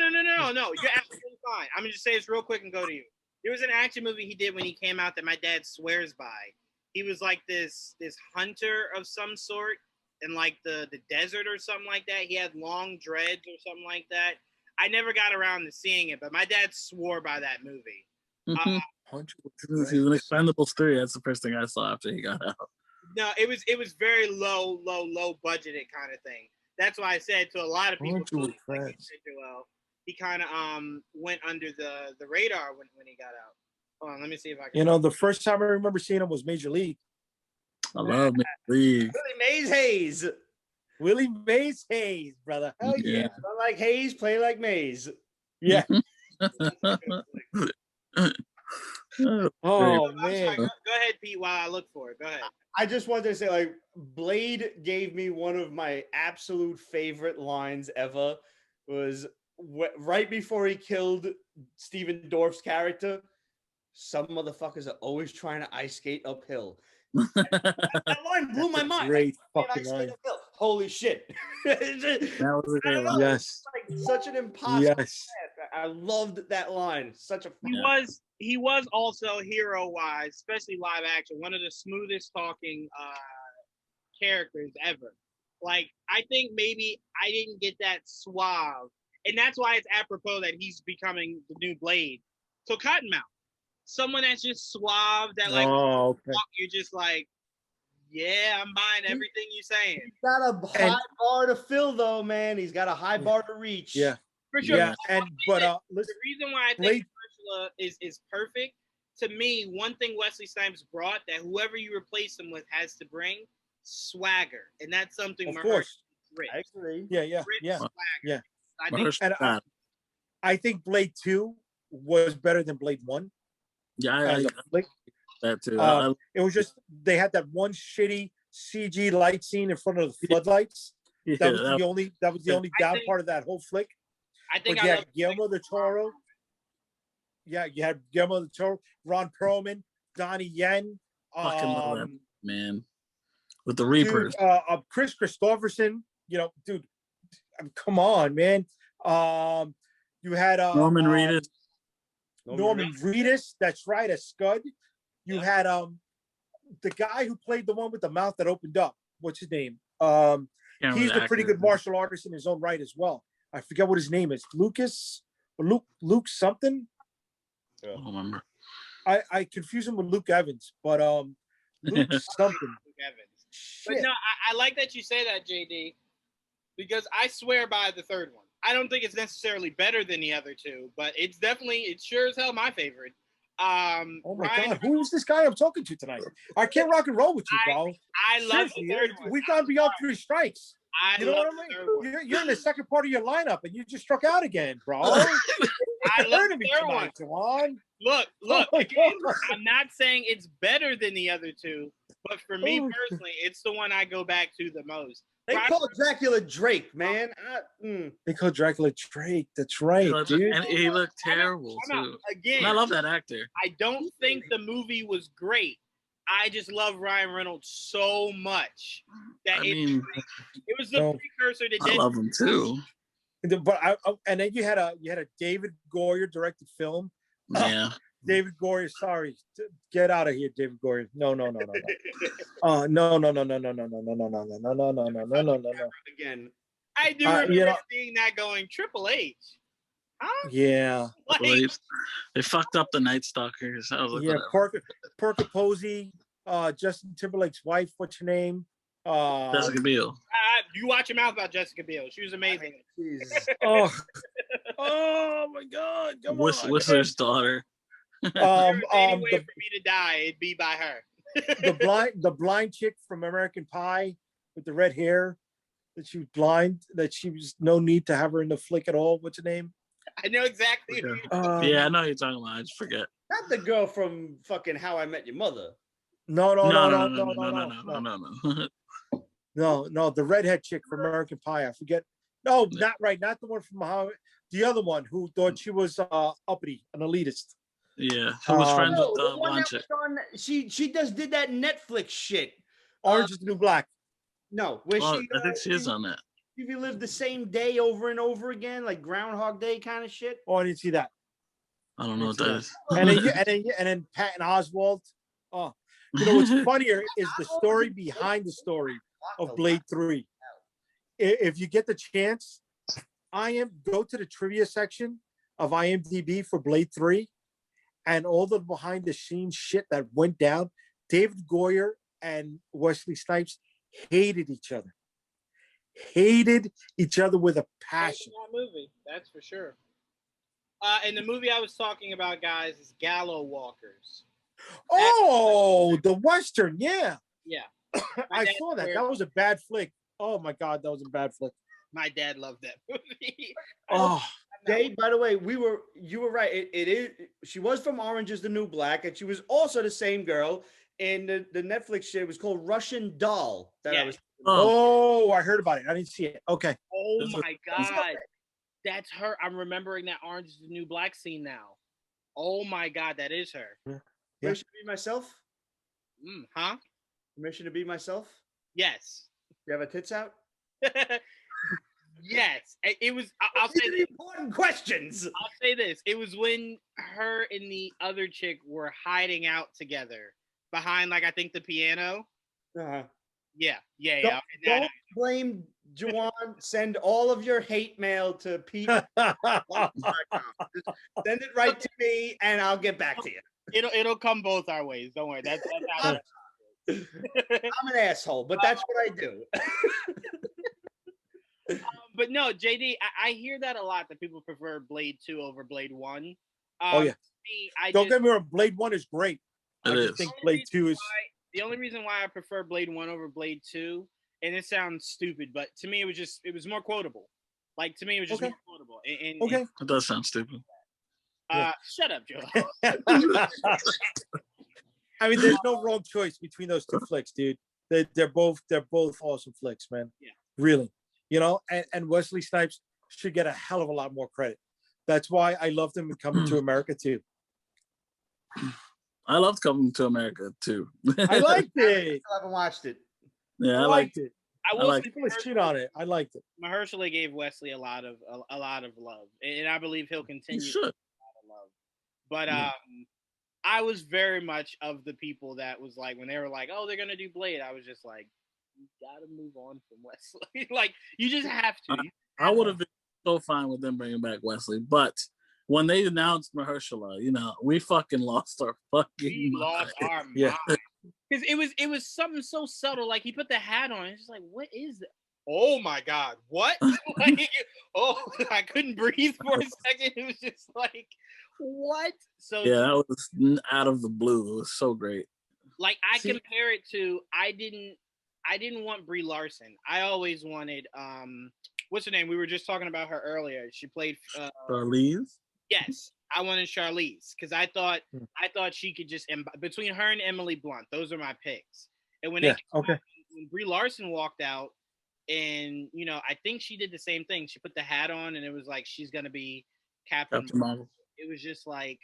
S1: absolutely fine. I'm gonna just say this real quick and go to you. There was an action movie he did when he came out that my dad swears by. He was like this hunter of some sort in like the desert or something like that. He had long dreads or something like that. I never got around to seeing it, but my dad swore by that movie.
S4: Mm-hmm. He's an Expendables 3. That's the first thing I saw after he got out.
S1: No, it was very low budgeted kind of thing. That's why I said to a lot of people, he kind of went under the radar when he got out. Hold on, let me see if I can.
S2: You know, the first time I remember seeing him was Major League.
S4: I love Major League.
S5: Willie Mays Hayes.
S2: Willie Mays Hayes, brother. Hell yeah.
S5: Run like Hayes, play like Mays.
S2: Yeah. Oh,
S1: I'm
S2: man.
S1: sorry, go ahead, Pete, while I look for it. Go ahead.
S5: I just wanted to say, like, Blade gave me one of my absolute favorite lines ever. Was right before he killed Stephen Dorff's character. Some motherfuckers are always trying to ice skate uphill. That line blew my mind.
S2: Great
S5: Like,
S2: fucking line.
S5: Holy shit.
S4: That was a great line.
S2: Yes.
S5: Like, such an impossible
S2: Yes.
S5: task. I loved that line. Such a
S1: He was also hero wise, especially live action, one of the smoothest talking characters ever. Like, I think maybe I didn't get that suave, and that's why it's apropos that he's becoming the new Blade. So Cottonmouth, someone that's just suave, that like you're just like, yeah, I'm buying everything you're saying.
S5: He's got a high bar to fill, though, man. He's got a high bar to reach.
S2: Yeah.
S1: For sure.
S2: Yeah. And
S1: the
S2: listen,
S1: reason why I think Ursula is perfect, to me, one thing Wesley Snipes brought that whoever you replace him with has to bring swagger, and that's something.
S2: Of
S1: Mahershala
S2: course.
S1: Rich.
S5: I agree.
S2: Yeah.
S1: Swagger. I think
S4: Mahershala.
S2: I think Blade 2 was better than Blade 1
S4: Yeah,
S2: as a flick.
S4: that too.
S2: It was just they had that one shitty CG light scene in front of the floodlights.
S4: Yeah,
S2: That was the only down part of that whole flick.
S1: I think
S2: But you had Guillermo del Toro. Yeah, you had Guillermo del Toro, Ron Perlman, Donnie Yen,
S4: fucking love that man with the Reapers.
S2: Chris Christopherson. You know, dude, come on, man. You had
S4: Norman Reedus.
S2: Norman Reedus. That's right, a Scud. You had the guy who played the one with the mouth that opened up. What's his name? He's a pretty good martial artist in his own right as well. I forget what his name is. Luke something.
S4: I don't remember.
S2: I confuse him with Luke Evans, but Luke something.
S1: Luke Evans. But no, I like that you say that, Jaydee, because I swear by the third one. I don't think it's necessarily better than the other two, but it's sure as hell my favorite.
S2: Oh my God, who is this guy I'm talking to tonight? I can't rock and roll with you, bro.
S1: I love the third one.
S2: We've gone beyond 3 strikes. You know what I mean? You're in the second part of your lineup, and you just struck out again, bro.
S1: I love the third one.
S2: Juwaan.
S1: Look.
S2: Oh
S1: I'm not saying it's better than the other two, but for me personally, it's the one I go back to the most.
S5: They call Dracula Drake, man.
S2: They call Dracula Drake. That's right, dude.
S4: And he looked terrible too.
S1: Again,
S4: I love that actor.
S1: I don't think the movie was great. I just love Ryan Reynolds so much that it was the precursor to.
S4: I love him too.
S2: But and then you had a David Goyer directed film.
S4: Yeah.
S2: David Goyer, sorry, get out of here, David Goyer. No. No.
S5: Again,
S1: I do remember seeing that going Triple H. Huh?
S2: Yeah.
S4: They fucked up the Night Stalkers. I was like,
S2: yeah, Parker Posey, Justin Timberlake's wife. What's her name?
S4: Jessica Biel.
S1: You watch your mouth about Jessica Biel. She was amazing.
S2: Oh my God! Come on.
S4: Whistler's daughter.
S1: Any way for me to die, it'd be by her.
S2: the blind chick from American Pie with the red hair, that she was blind, that she was no need to have her in the flick at all. What's her name?
S1: I know exactly.
S4: Yeah, I know who you're talking about. I just forget.
S5: Not the girl from fucking How I Met Your Mother.
S2: No. No, the redhead chick from American Pie. I forget. No, not right. Not the one from Muhammad. The other one who thought she was uppity, an elitist.
S4: Yeah, who was friends with the blonde chick.
S5: She just did that Netflix shit.
S2: Orange is the New Black.
S5: No,
S4: I think she is on that.
S5: If you live the same day over and over again, like Groundhog Day kind of shit.
S2: Oh, I didn't see that.
S4: I don't know what that is.
S2: And then Patton Oswalt. Oh, you know what's funnier is the story behind the story of Blade 3. If you get the chance, go to the trivia section of IMDb for Blade 3 and all the behind the scenes shit that went down. David Goyer and Wesley Snipes hated each other with a passion.
S1: That movie, that's for sure. And the movie I was talking about, guys, is Gallow Walkers.
S2: Oh, the Western, yeah.
S1: Yeah.
S2: I saw that. That was a bad flick. Oh my God, that was a bad flick.
S1: My dad loved that movie.
S2: Oh,
S5: Dave, by the way, you were right. It is. She was from Orange is the New Black, and she was also the same girl in the Netflix shit. It was called Russian Doll.
S2: I heard about it. I didn't see it. Okay.
S1: Oh my God, that's her. I'm remembering that Orange is the New Black scene now. Oh my God, that is her.
S2: Yeah.
S5: Permission to be myself?
S1: Huh?
S5: Permission to be myself?
S1: Yes.
S5: You have a tits out?
S1: Yes. It was. I'll say this.
S5: Important questions.
S1: I'll say this. It was when her and the other chick were hiding out together behind, like, I think the piano.
S5: Uh-huh.
S1: Yeah.
S5: Don't blame Juwaan. Send all of your hate mail to Pete. Send it right to me, and I'll get back to you.
S1: It'll come both our ways. Don't worry. That's how
S5: I'm an asshole, but that's what I do.
S1: But no, Jaydee, I hear that a lot, that people prefer Blade 2 over Blade 1.
S2: Oh yeah. Don't get me wrong, Blade 1 is great. I just think Blade 2 is.
S1: The only reason why I prefer Blade 1 over Blade 2, and it sounds stupid, but to me it was more quotable. Like, to me, it was just more quotable.
S2: Okay.
S4: It does sound stupid.
S1: Shut up, Joe.
S2: I mean, there's no wrong choice between those two flicks, dude. They're both awesome flicks, man.
S1: Yeah.
S2: Really. You know, and Wesley Snipes should get a hell of a lot more credit. That's why I loved him in Coming to America too.
S4: I loved Coming to America too.
S2: I liked it.
S5: I still haven't watched it.
S2: I liked it.
S1: I will say
S2: People shit on it. I liked it.
S1: Mahershala gave Wesley a lot of love, and I believe he'll continue
S4: He
S1: to
S4: should.
S1: get a lot of love. But I was very much of the people that was like, when they were like, "Oh, they're gonna do Blade," I was just like, "You gotta move on from Wesley." Like, you just have to.
S4: I would have been so fine with them bringing back Wesley, but when they announced Mahershala, you know, we fucking lost our fucking
S1: lost our mind. Because it was something so subtle. Like, he put the hat on. It's just like, what is that? Oh my God, what? Like, I couldn't breathe for a second. It was just like, what? So
S4: yeah, that was out of the blue. It was so great.
S1: Like, I compare it to, I didn't want Brie Larson. I always wanted what's her name? We were just talking about her earlier. She played
S4: Charlize.
S1: Yes, I wanted Charlize because I thought she could just between her and Emily Blunt. Those are my picks. And when when Brie Larson walked out, and you know, I think she did the same thing. She put the hat on, and it was like she's gonna be Captain Marvel. It was just like,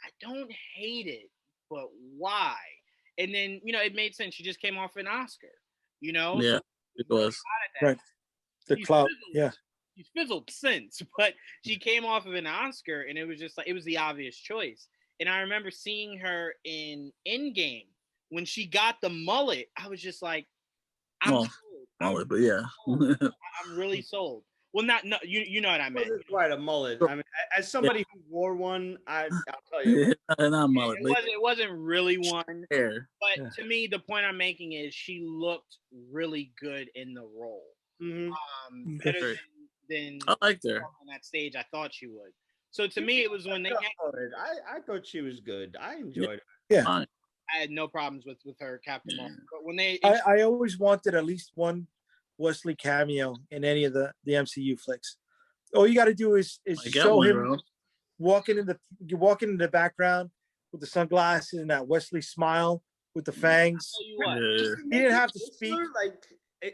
S1: I don't hate it, but why? And then, you know, it made sense. She just came off an Oscar, you know?
S4: Yeah, it was.
S2: Right. The clout. Yeah.
S1: She's fizzled since, but she came off of an Oscar, and it was just like, it was the obvious choice. And I remember seeing her in Endgame when she got the mullet. I was just like, I'm sold.
S4: Mullet, but yeah.
S1: I'm really sold. Well, no, you know what I meant.
S5: It wasn't quite a mullet. I mean, as somebody who wore one, I'll tell you.
S4: Not mullet.
S1: It wasn't really one.
S4: Hair.
S1: But to me, the point I'm making is she looked really good in the role.
S5: Mm-hmm.
S1: Better than
S4: I liked her
S1: on that stage. I thought she would. So to me, it was when they came.
S5: I thought she was good. I enjoyed it.
S2: Yeah.
S1: I had no problems with her Captain Marvel. But when they,
S2: I always wanted at least one Wesley cameo in any of the MCU flicks. All you got to do is show him walking in the background with the sunglasses and that Wesley smile with the fangs.
S1: I'll tell you what.
S2: He didn't have to speak.
S5: Like,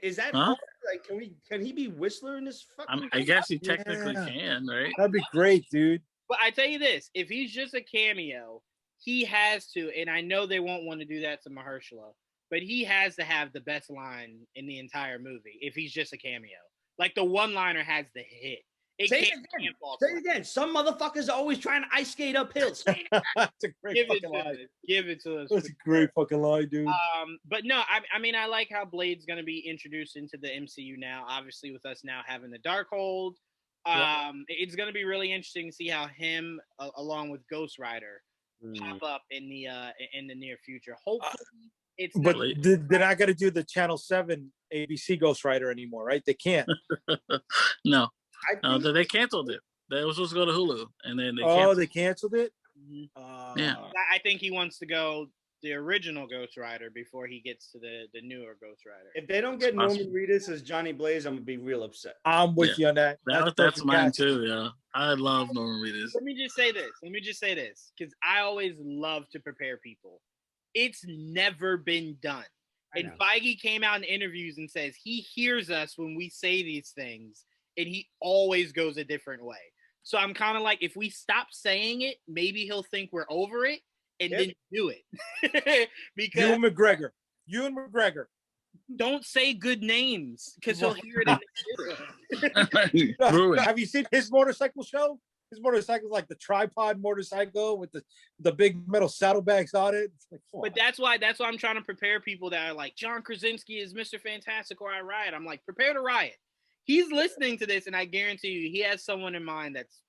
S5: is that hard? Like, can he be Whistler in this fucking?
S4: I guess he technically can, right?
S2: That'd be great, dude.
S1: But I tell you this: if he's just a cameo, he has to. And I know they won't want to do that to Mahershala, but he has to have the best line in the entire movie if he's just a cameo. Like, the one-liner has the hit.
S5: Say it again. Some motherfuckers are always trying to ice skate uphill.
S2: That's a great fucking line.
S1: Give it to us.
S2: That's a great fucking line, dude.
S1: But no, I mean, I like how Blade's going to be introduced into the MCU now. Obviously, with us now having the Darkhold, it's going to be really interesting to see how him, along with Ghost Rider, pop up in the near future. Hopefully, it's.
S2: But they're not going to do the Channel 7 ABC Ghost Rider anymore, right? They can't.
S4: No. They canceled it. They were supposed to go to Hulu, and then
S2: they canceled it.
S4: Yeah,
S1: I think he wants to go the original Ghost Rider before he gets to the newer Ghost Rider.
S5: If they don't get Norman Reedus as Johnny Blaze, I'm gonna be real upset.
S2: I'm with you on that.
S4: That's mine too. Yeah, I love Norman Reedus.
S1: Let me just say this, because I always love to prepare people. It's never been done. And Feige came out in interviews and says he hears us when we say these things. And he always goes a different way. So I'm kind of like, if we stop saying it, maybe he'll think we're over it and then do it. Because
S2: you and McGregor.
S1: Don't say good names because he'll hear it.
S2: Have you seen his motorcycle show? His motorcycle's like the tripod motorcycle with the big metal saddlebags on it. It's like,
S1: but that's why I'm trying to prepare people that are like, John Krasinski is Mr. Fantastic or I riot. I'm like, prepare to riot. He's listening to this, and I guarantee you, he has someone in mind that's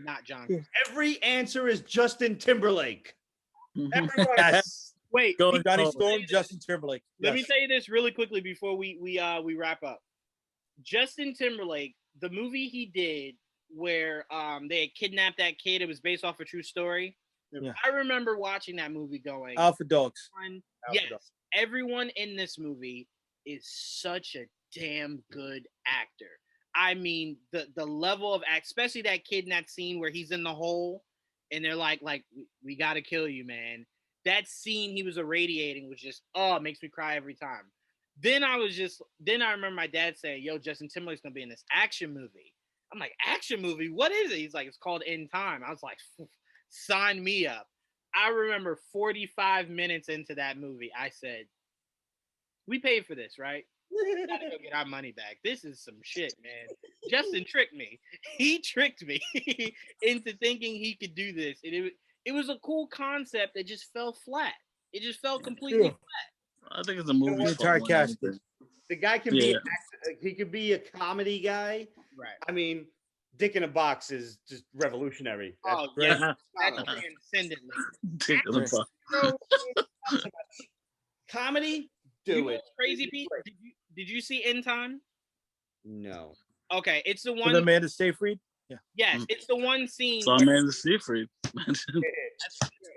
S1: not John.
S5: Every answer is Justin Timberlake. Everyone.
S2: Yes.
S1: Wait,
S2: Johnny Storm, Justin Timberlake.
S1: Let me tell you this really quickly before we wrap up. Justin Timberlake, the movie he did where they had kidnapped that kid, it was based off a true story.
S2: Yeah.
S1: I remember watching that movie going,
S2: Alpha Dogs.
S1: Yes, everyone in this movie is such a damn good actor. I mean, the level of act, especially that kid in that scene where he's in the hole and they're like we got to kill you, man. That scene he was irradiating was just, it makes me cry every time. Then I remember my dad saying, yo, Justin Timberlake's gonna be in this action movie. I'm like, action movie? What is it? He's like, it's called In Time. I was like, sign me up. I remember 45 minutes into that movie, I said, we paid for this, right? We gotta go get our money back. This is some shit, man. Justin tricked me. He tricked me into thinking he could do this. And it was a cool concept that just fell flat. It just fell completely flat.
S4: I think it's a movie.
S2: The entire cast.
S5: The guy can be he could be a comedy guy.
S1: Right.
S5: I mean, Dick in a Box is just revolutionary.
S1: Oh, yeah. That's transcendently.
S4: Dick in a Box.
S5: So, comedy? Do it.
S1: Crazy Pete, did you see In Time?
S5: No.
S1: Okay, it's the one.
S2: With Amanda Seyfried? Yeah.
S1: Yes, it's the one scene.
S4: So Amanda Seyfried.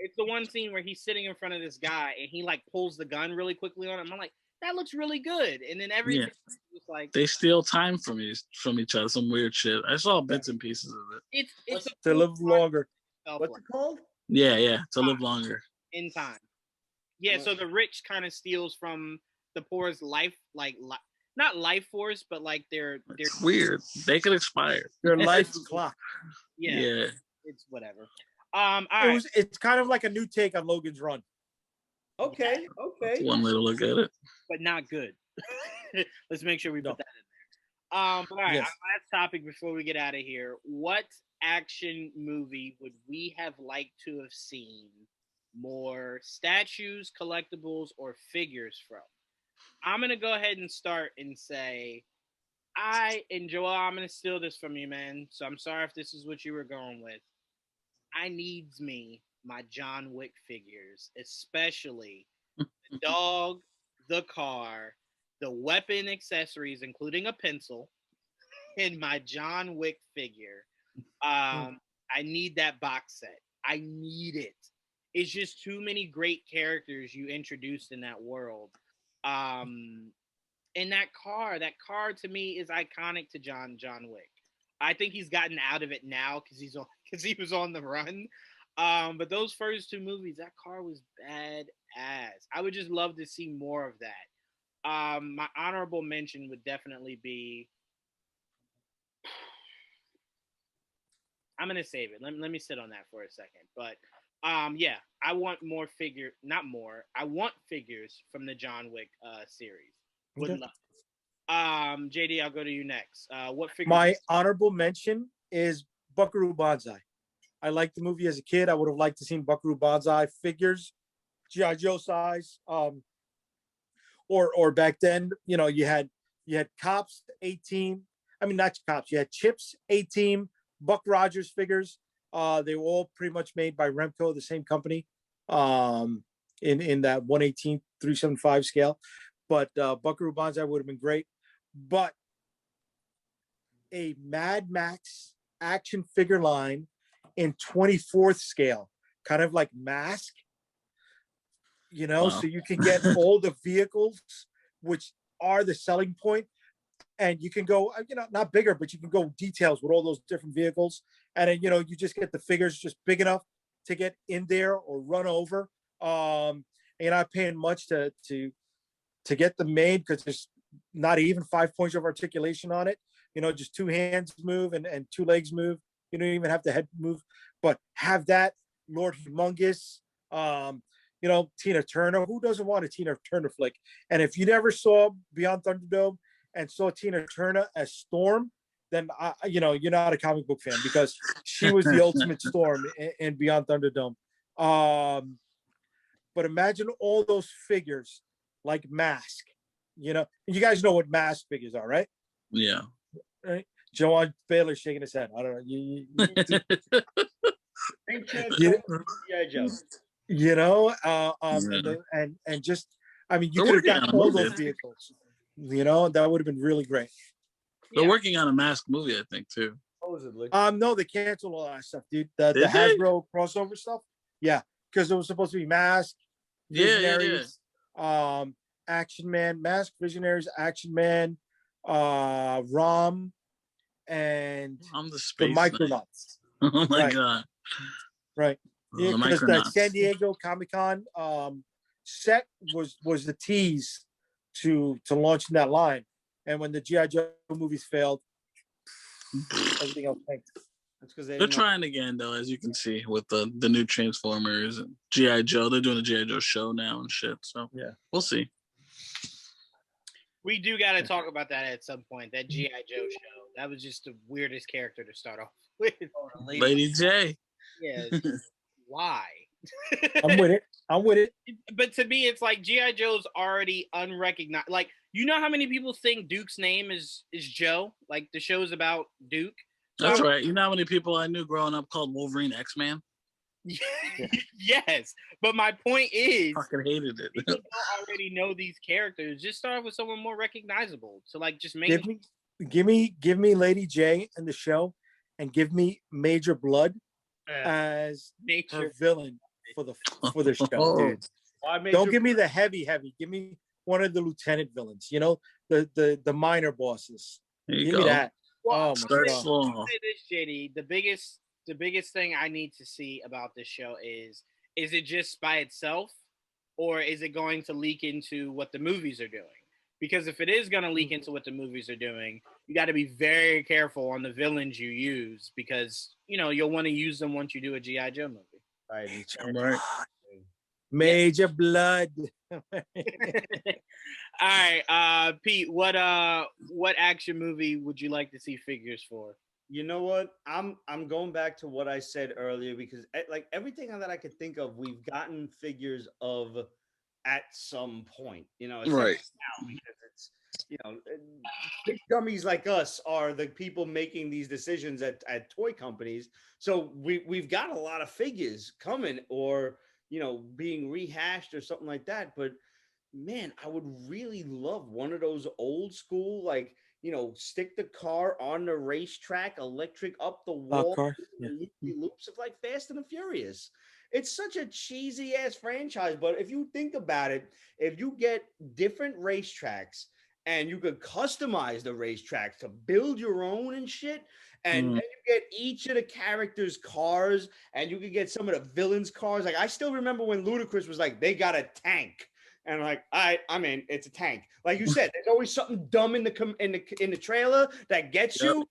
S1: It's the one scene where he's sitting in front of this guy and he like pulls the gun really quickly on him. I'm like, that looks really good. And then everything is like
S4: they steal time from each other. Some weird shit. I saw bits and pieces of it.
S1: It's
S2: to live longer.
S5: What's it called?
S4: Yeah, to live longer.
S1: In Time. Yeah, so the rich kind of steals from the poor's life, like not life force, but like their
S4: weird. They could expire.
S2: Their life clock.
S1: Yeah. It's whatever. All right.
S2: It's kind of like a new take on Logan's Run.
S5: Okay.
S4: That's one way to look at it.
S1: But not good. Let's make sure we put that in there. All right,
S2: Yes.
S1: our last topic before we get out of here. What action movie would we have liked to have seen more statues, collectibles, or figures from? I'm going to go ahead and start and say, Joel, I'm going to steal this from you, man. So I'm sorry if this is what you were going with. I needs me my John Wick figures, especially the dog, the car, the weapon accessories, including a pencil, and my John Wick figure. I need that box set. I need it. It's just too many great characters you introduced in that world. And that car to me is iconic to John Wick. I think he's gotten out of it now because he was on the run. But those first two movies, that car was badass. I would just love to see more of that. My honorable mention would definitely be. I'm gonna save it. Let me sit on that for a second. But yeah, I want more I want figures from the John Wick series. Would love. Jaydee, I'll go to you next. What figure?
S2: My honorable mention is Buckaroo Banzai. I liked the movie as a kid. I would have liked to seen Buckaroo Banzai figures, G.I. Joe size. Or back then, you had Cops, A-Team. I mean, not Cops. You had Chips, A-Team, Buck Rogers figures. They were all pretty much made by Remco, the same company, in that 1/18 375 scale. But Buckaroo Banzai would have been great. But a Mad Max action figure line in 24th scale, kind of like Mask,
S4: Wow.
S2: so you can get all the vehicles, which are the selling point. And you can go, not bigger, but you can go details with all those different vehicles. And then, you just get the figures just big enough to get in there or run over. And you're not paying much to get them made because there's not even 5 points of articulation on it. Just two hands move and two legs move. You don't even have the head move, but have that Lord Humongous, Tina Turner. Who doesn't want a Tina Turner flick? And if you never saw Beyond Thunderdome and saw Tina Turner as Storm, then you're not a comic book fan because she was the ultimate Storm in Beyond Thunderdome. But imagine all those figures like Mask. You guys know what Mask figures are, right?
S4: Yeah.
S2: Right. Juwaan Baylor shaking his head. I don't know. And just, I mean, you could have got all those vehicles. That would have been really great.
S4: They're working on a Mask movie, I think, too.
S5: Supposedly.
S2: No, they canceled all that stuff, dude. The Hasbro crossover stuff. Yeah, because it was supposed to be Mask,
S4: Yeah,
S2: Visionaries, Action Man, Mask, Visionaries, Action Man, Rom, and
S4: I'm the
S2: the
S4: space knight.
S2: Micronauts.
S4: Oh my
S2: Right.
S4: god.
S2: Right.
S4: Oh,
S2: Yeah,
S4: the
S2: because that San
S4: Micronauts.
S2: Diego Comic-Con set was the tease to launching that line. And when the G.I. Joe movies failed, everything else tanked.
S5: That's because
S4: They're trying again though, as you can see with the new Transformers and G.I. Joe. They're doing a G.I. Joe show now and shit. So
S2: Yeah,
S4: we'll see.
S1: We do got to talk about that at some point. That GI Joe show. That was just the weirdest character to start off with.
S4: Lady J.
S1: Yeah. Why?
S2: I'm with it. I'm with it.
S1: But to me, it's like GI Joe's already unrecognized. Like, you know how many people think Duke's name is Joe? Like the show's about Duke.
S4: That's right. You know how many people I knew growing up called Wolverine X-Man?
S1: Yes, but my point is,
S4: Fucking hated it.
S1: people don't already know these characters. Just start with someone more recognizable. So, like, just make
S2: give me Lady J in the show, and give me Major Blood as her villain for the show, dude. Don't give me the heavy. Give me one of the lieutenant villains. You know, the minor bosses. Give me that.
S1: Well,
S2: oh my god!
S1: Say this, Jaydee. The biggest thing I need to see about this show is it just by itself, or is it going to leak into what the movies are doing? Because if it is going to leak into what the movies are doing, you got to be very careful on the villains you use, because you'll want to use them once you do a G.I. Joe movie.
S2: Right. Major Blood.
S1: All right, Pete. What action movie would you like to see figures for?
S5: You know what? I'm going back to what I said earlier, because like everything that I could think of, we've gotten figures of at some point. It's
S4: right
S5: now, because it's big dummies like us are the people making these decisions at toy companies. So we've got a lot of figures coming, or being rehashed or something like that. But man, I would really love one of those old school, like, stick the car on the racetrack, electric up the wall, loops of like Fast and the Furious. It's such a cheesy ass franchise, but if you think about it, if you get different racetracks and you could customize the racetracks to build your own and shit, and you get each of the characters' cars, and you could get some of the villains' cars. Like, I still remember when Ludacris was like, they got a tank. And like, all right, I'm in. It's a tank. Like you said, there's always something dumb in the trailer that gets you.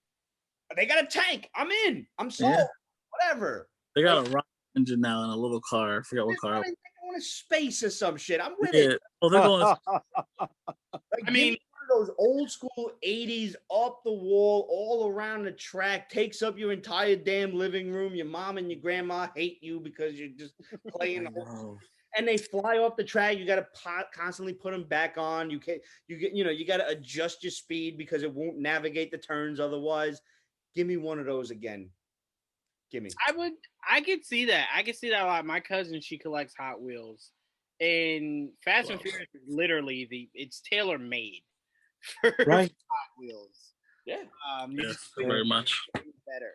S5: They got a tank. I'm in. I'm sold. Yeah. Whatever.
S4: They got a rocket engine now in a little car. I forgot what car.
S5: They're going to space or some shit. I'm with it.
S4: Oh, they're going.
S5: I mean, one of those old school 80s up the wall, all around the track, takes up your entire damn living room. Your mom and your grandma hate you because you're just playing the whole. And they fly off the track. You got to constantly put them back on. You got to adjust your speed because it won't navigate the turns otherwise. Give me one of those again. Give me.
S1: I could see that. I could see that a lot. My cousin, she collects Hot Wheels, and Fast and Furious is literally it's tailor made for Hot Wheels.
S5: Yeah.
S4: Very much
S1: better.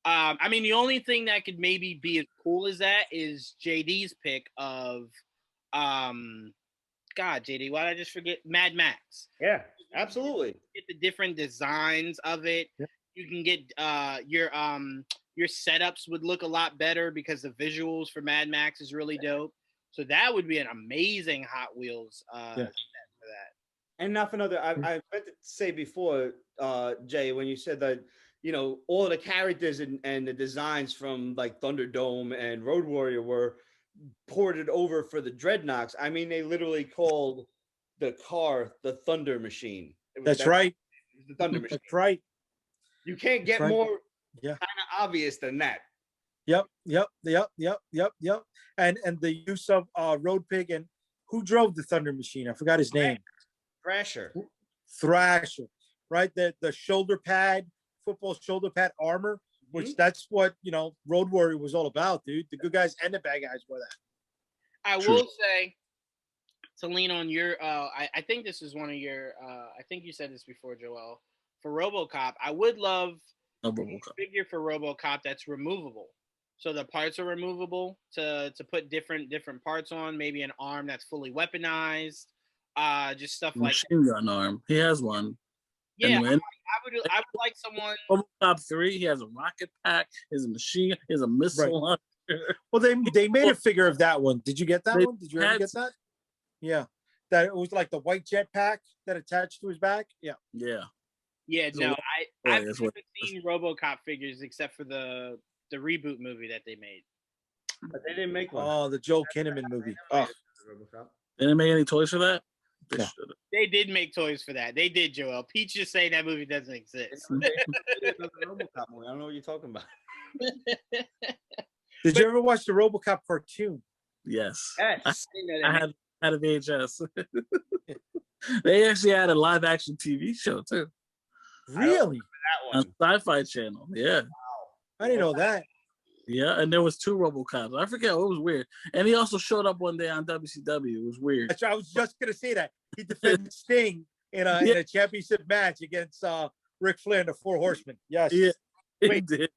S1: I mean, the only thing that could maybe be as cool as that is Jaydee's pick of, God, Jaydee, why did I just forget? Mad Max.
S5: Yeah, absolutely.
S1: Get the different designs of it. Yep. You can get your setups would look a lot better because the visuals for Mad Max is really dope. So that would be an amazing Hot Wheels set for that.
S5: And not for another, I meant to say before, Jay, when you said that, all the characters and the designs from like Thunderdome and Road Warrior were ported over for the Dreadnoks. I mean, they literally called the car the Thunder Machine.
S2: That's right.
S5: The Thunder Machine.
S2: That's right.
S5: You can't get more kind of obvious than that.
S2: Yep. And the use of Road Pig, and who drove the Thunder Machine? I forgot his name.
S5: Thrasher. Right? The shoulder pad, football shoulder pad armor, which that's what Road Warrior was all about, dude. The good guys and the bad guys were that.
S1: I will say, to lean on your I think this is one of your I think you said this before, Joel. For RoboCop, I would love a figure for RoboCop that's removable. so the parts are removable to put different parts on. Maybe an arm that's fully weaponized. Just stuff like
S4: machine gun arm. He has one.
S1: yeah.
S4: And
S1: I would like someone.
S4: RoboCop 3. He has a rocket pack. He has a machine. He has a missile.
S2: Right. Well, they made a figure of that one. Did you get that one? Did you ever get that? Yeah, that it was like the white jetpack that attached to his back. Yeah.
S4: Yeah.
S1: Yeah, no, I've
S4: that's
S1: never seen RoboCop figures except for the reboot movie that they made.
S5: But they didn't make one.
S2: Oh, the Joel Kinnaman movie. Oh,
S4: They didn't make any toys for that.
S2: No.
S1: They did make toys for that. They did, Joel. Pete's just saying that movie doesn't exist.
S5: RoboCop movie. I don't know what you're talking about.
S2: did you ever watch the RoboCop cartoon?
S4: Yes.
S5: Yes.
S4: I had a VHS. They actually had a live action TV show too.
S2: Really?
S4: On Sci-Fi Channel. Yeah.
S2: I didn't know that.
S4: Yeah, and there was 2 RoboCops. I forget. It was weird. And he also showed up one day on WCW. It was weird.
S2: I was just gonna say that he defended Sting in a championship match against Ric Flair and the Four Horsemen. Yes.
S4: Yeah, he
S5: Wait.
S4: did.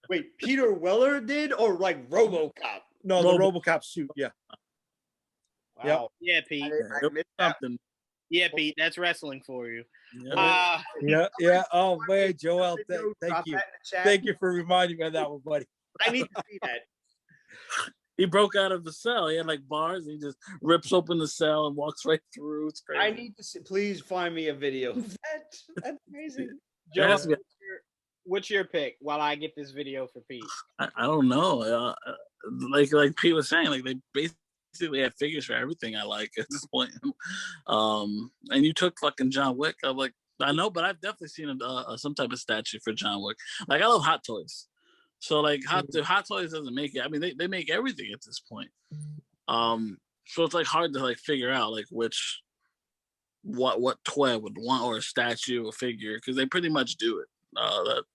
S5: Wait, Peter Weller did, or like RoboCop?
S2: No, the RoboCop suit. Yeah.
S5: Wow.
S1: Yeah, Pete.
S4: It was something.
S1: Yeah, Pete. That's wrestling for you.
S4: Yeah.
S2: Yeah. Oh man, Joel, thank
S5: Drop
S2: you.
S5: that in the chat.
S2: Thank you for reminding me of that one, buddy.
S5: I need to see that.
S4: He broke out of the cell. He had like bars. He just rips open the cell and walks right through. It's crazy.
S5: I need to see. Please find me a video of that. That's amazing.
S1: Joel,
S4: Joel,
S1: what's your pick while I get this video for Pete?
S4: I don't know. Like Pete was saying, like they basically have figures for everything I like at this point. And you took fucking John Wick. I'm like, I know, but I've definitely seen some type of statue for John Wick. Like I love Hot Toys. So like Hot Toys doesn't make it. I mean, they make everything at this point. So it's like hard to like figure out like what toy I would want, or a statue or figure, because they pretty much do it.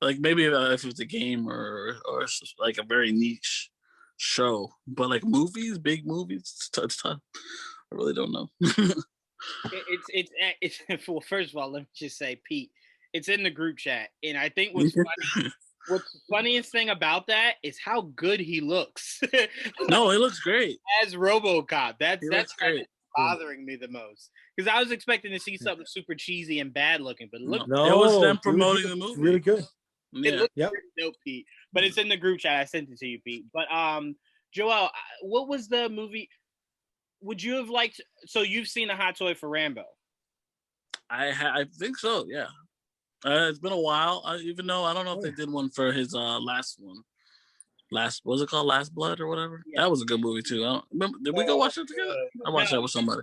S4: Like maybe if it's a game or like a very niche show, but like movies, big movies, it's tough. I really don't know.
S1: It's well, first of all, let me just say, Pete, it's in the group chat, and I think what's funniest thing about that is how good he looks.
S4: No, he looks great
S1: as RoboCop. That's
S4: great.
S1: Bothering me the most, because I was expecting to see something super cheesy and bad looking, but look,
S4: it was them promoting the movie.
S2: Really good.
S1: it looks pretty dope, Pete. But it's in the group chat. I sent it to you, Pete. But Joel, what was the movie? Would you have liked? So you've seen a hot toy for Rambo?
S4: I think so. Yeah. It's been a while. Even though I don't know if they did one for his last one. What was it called? Last Blood or whatever. Yeah. That was a good movie too. I don't remember. Did we go watch it together? I watched that with somebody.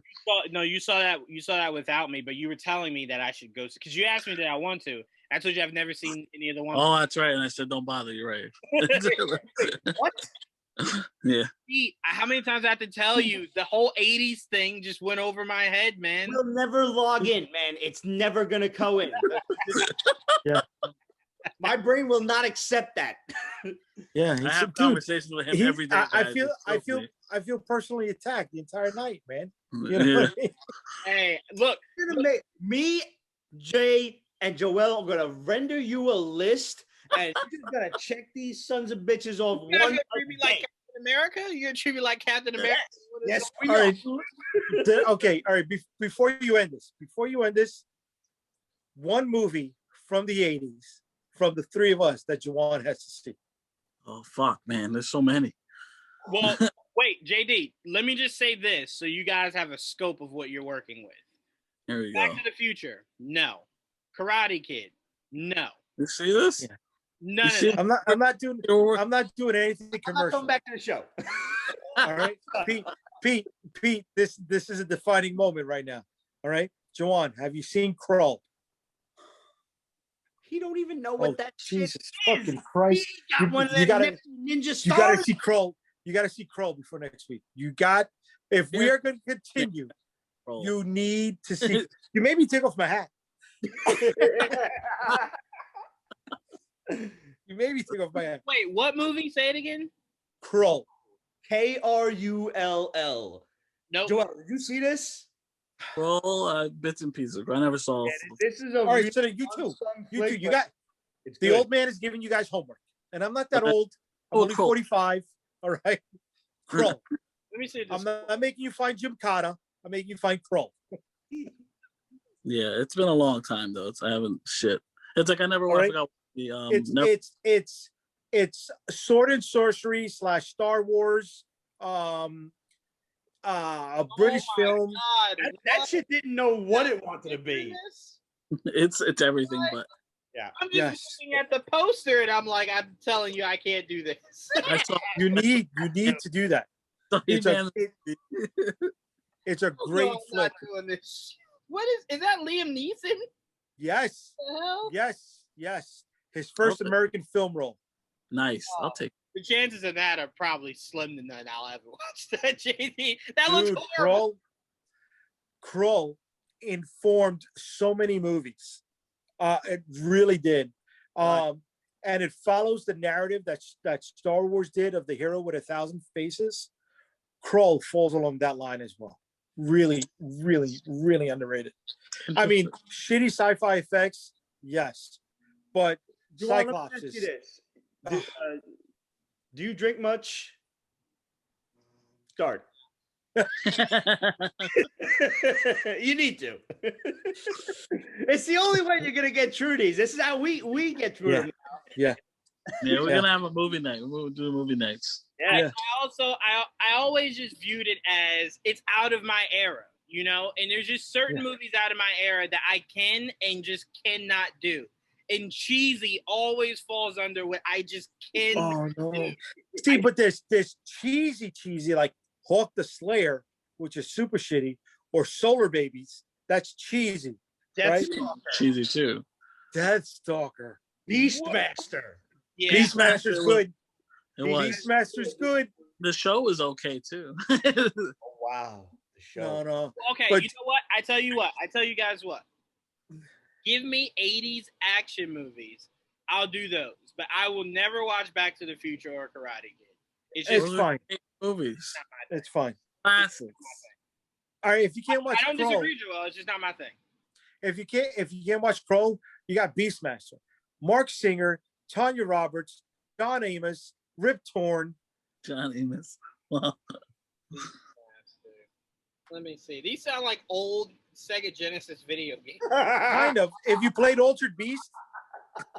S1: You saw that without me, but you were telling me that I should go, because you asked me that I want to. I told you I've never seen any of the ones.
S4: Oh, that's right. And I said, don't bother. You're right.
S1: What?
S4: Yeah.
S1: Pete, how many times I have to tell you? The whole 80s thing just went over my head, man.
S5: We'll never log in, man. It's never gonna go in.
S2: Yeah.
S5: My brain will not accept that.
S2: Yeah,
S4: I have conversations with him every day.
S2: I feel personally attacked the entire night, man. You know
S4: Yeah.
S2: what I mean?
S1: Hey, look,
S5: Me, Jay, and Joel are gonna render you a list, and you're just gonna check these sons of bitches off
S1: you're
S5: one.
S1: gonna treat me like Captain America? You're gonna treat me like Captain America?
S5: Yes, we
S2: All
S5: are.
S2: right. Okay, all right. Before you end this, one movie from the 80s, from the three of us, that Juwaan has to see.
S4: Oh fuck, man! There's so many.
S1: Well, wait, Jaydee, let me just say this so you guys have a scope of what you're working with.
S4: Here we
S1: Back
S4: go.
S1: to the Future, no. Karate Kid, no.
S4: You see this?
S2: Yeah.
S1: None of
S4: see-
S1: that.
S2: I'm not doing anything
S5: I'm not
S2: commercial.
S5: coming back to the show.
S2: All right, Pete, this is a defining moment right now. All right, Juwaan, have you seen Krull?
S5: He don't even know what that
S2: Jesus
S5: shit is.
S2: fucking Christ!
S5: He got one of
S2: you
S5: them
S2: gotta-
S5: ninja stars.
S2: You got to see Krull. You got to see Krull before next week. If we are going to continue,
S4: Bro.
S2: you need to see. You made me take off my hat. You made me take off my hat.
S1: Wait, what movie? Say it again.
S2: Krull.
S5: Krull.
S1: Nope.
S5: Joel, did you see this?
S4: Roll bits and pieces. I never saw.
S5: This is a
S2: All right,
S5: really
S2: so then you two.
S5: unsung
S2: You
S5: flick,
S2: two. You
S5: but
S2: got
S5: it's
S2: the
S5: good.
S2: old man is giving you guys homework, and I'm not that old. I'm only 45. All right. Krull.
S1: Let me see this.
S2: I'm not making you find Jim Cotta. I'm making you find Krull.
S4: Yeah, it's been a long time though. I haven't shit. It's like I never
S2: All right.
S4: forgot the
S2: it's sword and sorcery / Star Wars, a British film.
S1: God,
S5: that shit didn't know what it wanted to be.
S4: it's everything, but
S5: Yeah.
S1: I'm just looking at the poster and I'm like, I'm telling you, I can't do this.
S4: I saw
S2: You need to do that. It's a, it's a great
S1: I'm
S2: flick.
S1: not doing this. What is that? Liam Neeson?
S2: Yes.
S1: The hell?
S2: Yes. His first American film role.
S4: nice. I'll take.
S1: The chances of that are probably slim to none. I'll ever watch that, Jaydee. That looks horrible.
S2: Krull informed so many movies. It really did. And it follows the narrative that Star Wars did of the hero with 1,000 faces. Krull falls along that line as well. Really, really, really underrated. I mean, shitty sci-fi effects, yes, but Cyclops is.
S5: Do you drink much? Start. You need to. It's the only way you're gonna get through these. This is how we get through them.
S2: Yeah.
S4: Yeah, we're gonna have a movie night. We're gonna do a movie nights.
S1: Yeah. I always just viewed it as it's out of my era, you know, and there's just certain movies out of my era that I can and just cannot do. And cheesy always falls under what I just can't.
S2: Oh no! See, but there's cheesy like Hawk the Slayer, which is super shitty, or Solar Babies. That's cheesy, right?
S4: Cheesy too.
S2: Deathstalker,
S5: Beastmaster.
S1: Yeah.
S2: Beastmaster's good.
S4: Beastmaster's
S2: good.
S4: The show is okay too.
S5: Oh, wow. The show.
S2: No.
S1: Okay,
S2: but,
S1: you know what? I tell you guys what. Give me 80s action movies. I'll do those. But I will never watch Back to the Future or Karate Kid.
S2: It's fine.
S4: Movies.
S2: It's fine.
S4: Classics.
S2: All right, if you can't watch
S1: I don't
S2: Krull,
S1: disagree, Joel. It's just not my thing.
S2: If you can't watch Krull, you got Beastmaster. Mark Singer, Tanya Roberts, John Amos, Rip Torn.
S4: John Amos. Wow.
S1: Let me see. These sound like old Sega Genesis video games.
S2: Kind of. If you played Altered Beast,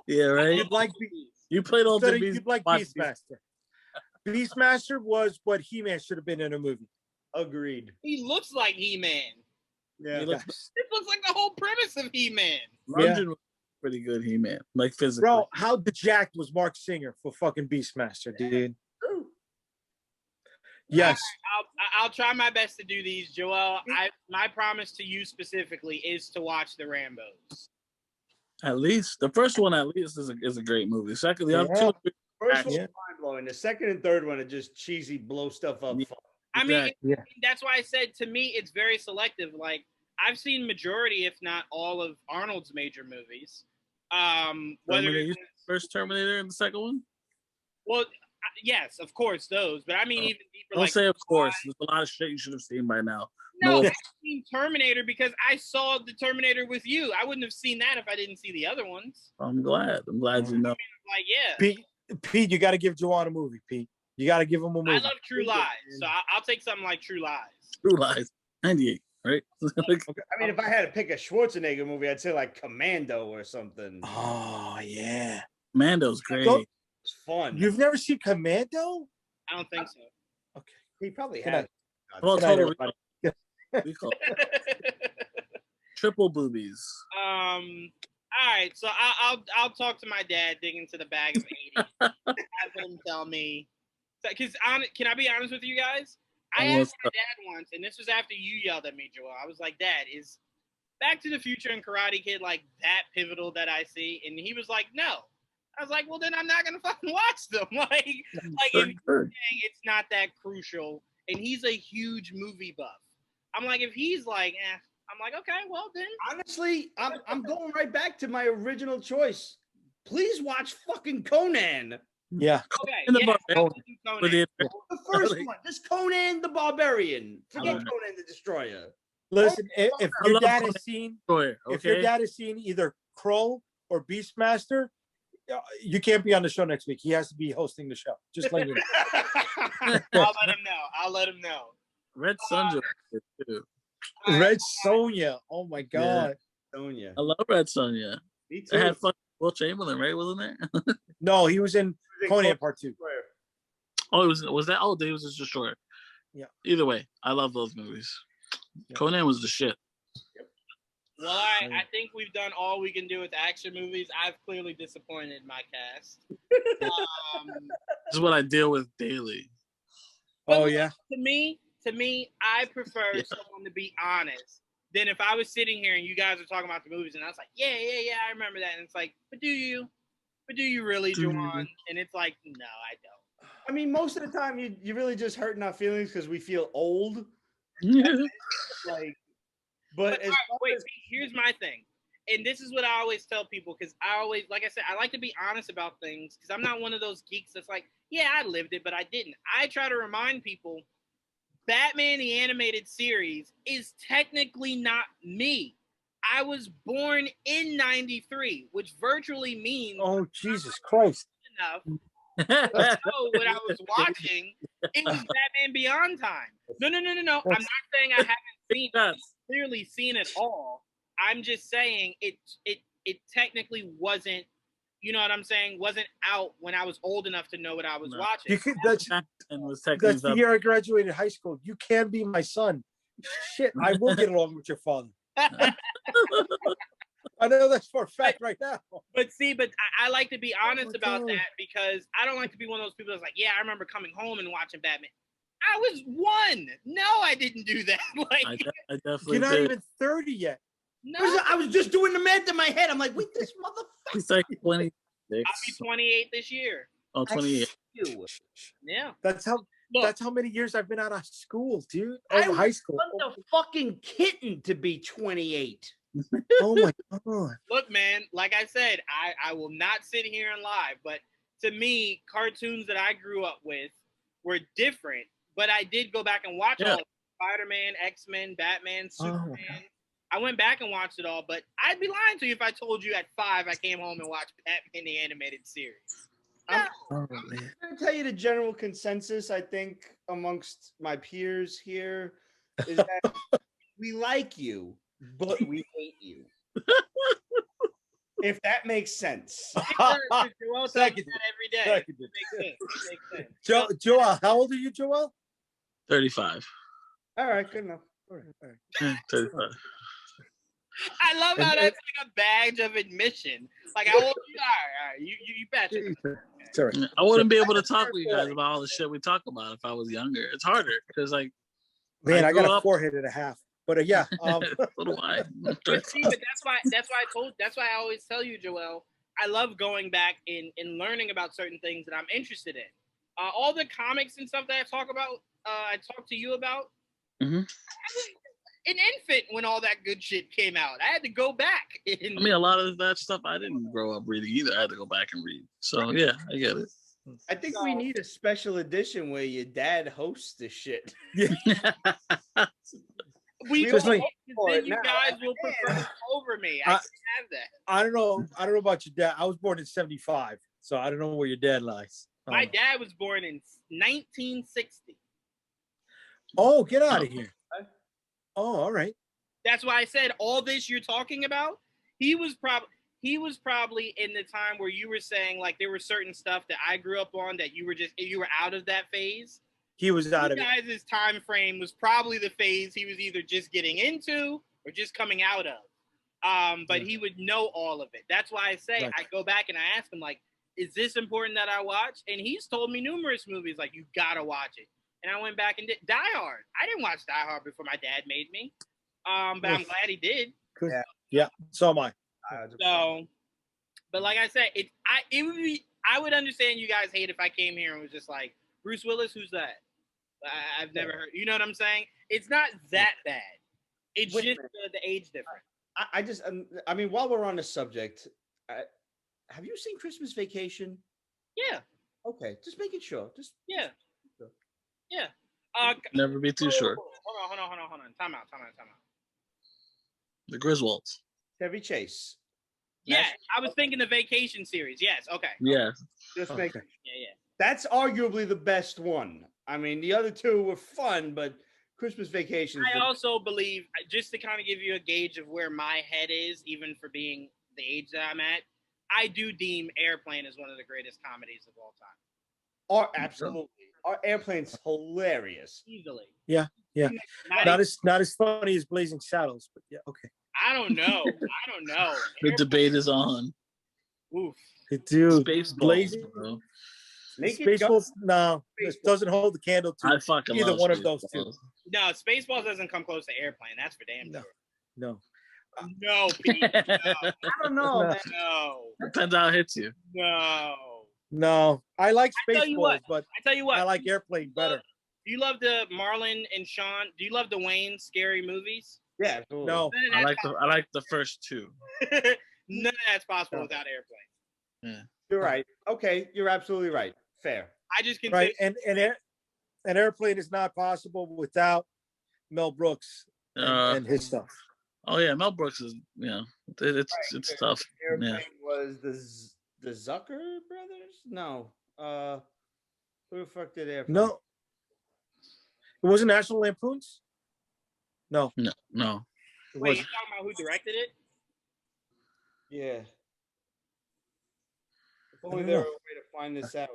S4: Yeah, right.
S2: you'd like
S4: You played Altered Beast.
S2: You'd like Beastmaster. Beastmaster was what He-Man should have been in a movie.
S5: Agreed.
S1: He looks like He-Man.
S5: Yeah.
S1: This looks like the whole premise of He-Man.
S4: London was pretty good He-Man, like physically.
S2: Bro, how jacked was Mark Singer for fucking Beastmaster, dude?
S5: True.
S2: Yes.
S1: I'll try my best to do these, Joel. My promise to you specifically is to watch the Rambos.
S4: At least the first one, is a great movie. Second, the other two.
S5: First one's mind blowing. The second and third one are just cheesy, blow stuff up.
S4: Yeah.
S5: Fun.
S1: I mean, that's why I said to me it's very selective. Like I've seen majority, if not all, of Arnold's major movies. Whether it's
S4: first Terminator and the second one.
S1: Well, yes, of course those. But I mean, even deeper.
S4: Don't say of course. There's a lot of shit you should have seen by now.
S1: No, I've seen Terminator because I saw the Terminator with you. I wouldn't have seen that if I didn't see the other ones.
S4: I'm glad you know.
S1: Like, yeah.
S2: Pete, you got to give Juwaan a movie, Pete. You got to give him a movie.
S1: I love True Lies, so I'll take something like True Lies.
S4: True Lies, 98, right?
S5: I mean, if I had to pick a Schwarzenegger movie, I'd say like Commando or something.
S2: Oh, yeah.
S4: Commando's great.
S5: It's fun.
S2: You've never seen Commando?
S1: I don't think so.
S2: Okay.
S5: He probably
S2: Good
S5: has.
S4: Well,
S2: Good night,
S4: totally.
S2: everybody.
S4: We call it triple boobies.
S1: All right, so I'll talk to my dad, dig into the bag of 80. Have him tell me. Because can I be honest with you guys? I asked my dad once, and this was after you yelled at me, Joel. I was like, Dad, is Back to the Future and Karate Kid like that pivotal that I see? And he was like, no. I was like, well, then I'm not gonna fucking watch them. Like if you're saying it's not that crucial, and he's a huge movie buff. I'm like, if he's like, I'm like, okay, well then.
S5: Honestly, I'm going right back to my original choice. Please watch fucking Conan.
S2: Yeah.
S1: Okay.
S5: The first one, just Conan the Barbarian. Forget Conan the Destroyer.
S2: Listen, if your dad has seen,
S4: if
S2: your dad has seen either Krull or Beastmaster, You can't be on the show next week. He has to be hosting the show. Just letting you know.
S1: I'll let him know.
S4: Red Sonja too.
S2: Red Sonja. Oh my God.
S5: Sonya.
S4: I love Red Sonja.
S5: Me
S4: They
S5: too.
S4: had fucking Will Chamberlain, right? Wasn't there?
S2: No, he was in Conan Part 2.
S4: Oh, was that? Oh, Dave was just short.
S2: Yeah.
S4: Either way, I love those movies. Yeah. Conan was the shit.
S1: Well, I think we've done all we can do with action movies. I've clearly disappointed my cast.
S4: This is what I deal with daily.
S2: Oh yeah.
S1: To me, I prefer someone to be honest than if I was sitting here and you guys are talking about the movies and I was like, yeah, I remember that, and it's like, but do you really, Juwaan? And it's like, no, I don't.
S5: I mean, most of the time, you really just hurting our feelings because we feel old. Like, but
S1: here's my thing, and this is what I always tell people, because I always, like I said, I like to be honest about things, because I'm not one of those geeks that's like, yeah, I lived it, but I didn't. I try to remind people, Batman the Animated Series is technically not me. I was born in 93, which virtually means,
S2: oh Jesus Christ,
S1: enough to know what I was watching. It was Batman Beyond time. No. I'm not saying I haven't clearly seen it all. I'm just saying it technically wasn't, you know what I'm saying, wasn't out when I was old enough to know what I was watching.
S2: That's the year I graduated high school. You can be my son. Shit, I will get along with your father. I know that's for a fact right now.
S1: But I like to be honest about that, because I don't like to be one of those people that's like, yeah, I remember coming home and watching Batman. I was 1. No, I didn't do that. Like,
S4: I definitely
S2: You're not
S4: did.
S2: even 30 yet.
S1: No.
S5: I was just doing the math in my head. I'm like, wait, this motherfucker.
S4: He's like 26.
S1: I'll be 28 this year.
S4: Oh, 28.
S1: Yeah.
S2: That's how many years I've been out of school, dude.
S5: I
S2: high school.
S5: was a fucking kitten to be 28.
S2: Oh my God.
S1: Look, man, like I said, I will not sit here and lie, but to me, cartoons that I grew up with were different, but I did go back and watch all of them. Spider-Man, X-Men, Batman, Superman. I went back and watched it all, but I'd be lying to you if I told you at 5 I came home and watched Batman the Animated Series.
S5: I'm going to tell you the general consensus, I think, amongst my peers here is that we like you, but we hate you. If that makes sense.
S1: Joel tells me that every day. Makes sense.
S2: Joel, how old are you, Joel?
S4: 35.
S5: All right, good enough.
S2: All right.
S4: 35.
S1: I love how that's like a badge of admission. Like, how old are you? All right, you betcha.
S2: Sorry.
S4: I wouldn't be able to talk with you guys about all the shit we talk about if I was younger. It's harder because, like,
S2: man, I got a forehead and a half. But yeah,
S4: so do I.
S1: But that's why I always tell you, Joel, I love going back and learning about certain things that I'm interested in. All the comics and stuff that I talk to you about.
S4: Mm-hmm.
S1: I was an infant when all that good shit came out. I had to go back.
S4: I mean, a lot of that stuff I didn't grow up reading either. I had to go back and read. So yeah, I get it.
S5: I think we need a special edition where your dad hosts this shit.
S2: Yeah.
S1: You guys will prefer over me. I can't have that.
S2: I don't know about your dad. I was born in 75, so I don't know where your dad lies.
S1: My dad was born in 1960.
S2: Oh, get out of here. Oh, all right.
S1: That's why I said all this you're talking about. He was probably in the time where you were saying, like, there were certain stuff that I grew up on that you were out of that phase.
S2: He was out of it.
S1: His time frame was probably the phase he was either just getting into or just coming out of. But he would know all of it. That's why I say I go back and I ask him, like, is this important that I watch? And he's told me numerous movies, like, you gotta watch it. And I went back and did Die Hard. I didn't watch Die Hard before my dad made me. But I'm glad he did.
S2: Yeah, so am I.
S1: So, but like I said, I would understand you guys hate if I came here and was just like, Bruce Willis, who's that? I've never heard. You know what I'm saying? It's not that bad. It's just the age difference.
S5: I mean, while we're on the subject, have you seen Christmas Vacation?
S1: Yeah.
S5: Okay, just making sure.
S1: Yeah.
S4: Never be too sure.
S1: Hold on. Time out.
S4: The Griswolds.
S5: Chevy Chase.
S1: Yeah, I was thinking the Vacation series. Yes, okay.
S4: Yeah.
S5: Just make.
S1: Yeah.
S5: That's arguably the best one. I mean, the other two were fun, but Christmas Vacation.
S1: I also believe, just to kind of give you a gauge of where my head is, even for being the age that I'm at, I do deem Airplane as one of the greatest comedies of all time.
S5: Absolutely. Our Airplane's hilarious.
S1: Easily.
S2: Yeah. Not as funny as Blazing Saddles, but yeah, okay.
S1: I don't know.
S4: The debate is on.
S1: Oof.
S2: Dude,
S4: Spaceballs, bro.
S2: Spaceballs, no, this doesn't hold the candle to
S4: I fucking
S2: either
S4: love
S2: one of those two.
S1: No, Spaceballs doesn't come close to Airplane. That's for damn sure.
S2: No.
S1: No, Pete. No.
S5: I don't know, man.
S1: No.
S4: Depends how it hits you.
S2: No. I like Spaceballs, but
S1: I tell you what.
S2: I like Airplane better.
S1: Do you love the Marlon and Sean? Do you love the Wayne scary movies?
S5: Yeah, absolutely.
S2: No.
S4: I like the first two.
S1: None of that's possible without Airplane.
S4: Yeah.
S5: You're right. Okay, you're absolutely right. Fair.
S1: I just consider
S2: right, and Airplane is not possible without Mel Brooks and his stuff.
S4: Oh yeah, Mel Brooks is it's tough.
S5: Airplane was the Zucker brothers? No. Who the fuck did Airplane?
S2: No. It wasn't National Lampoons? No.
S4: No.
S1: Wait, you talking about who directed it?
S5: Yeah. If only there were a way to find this out.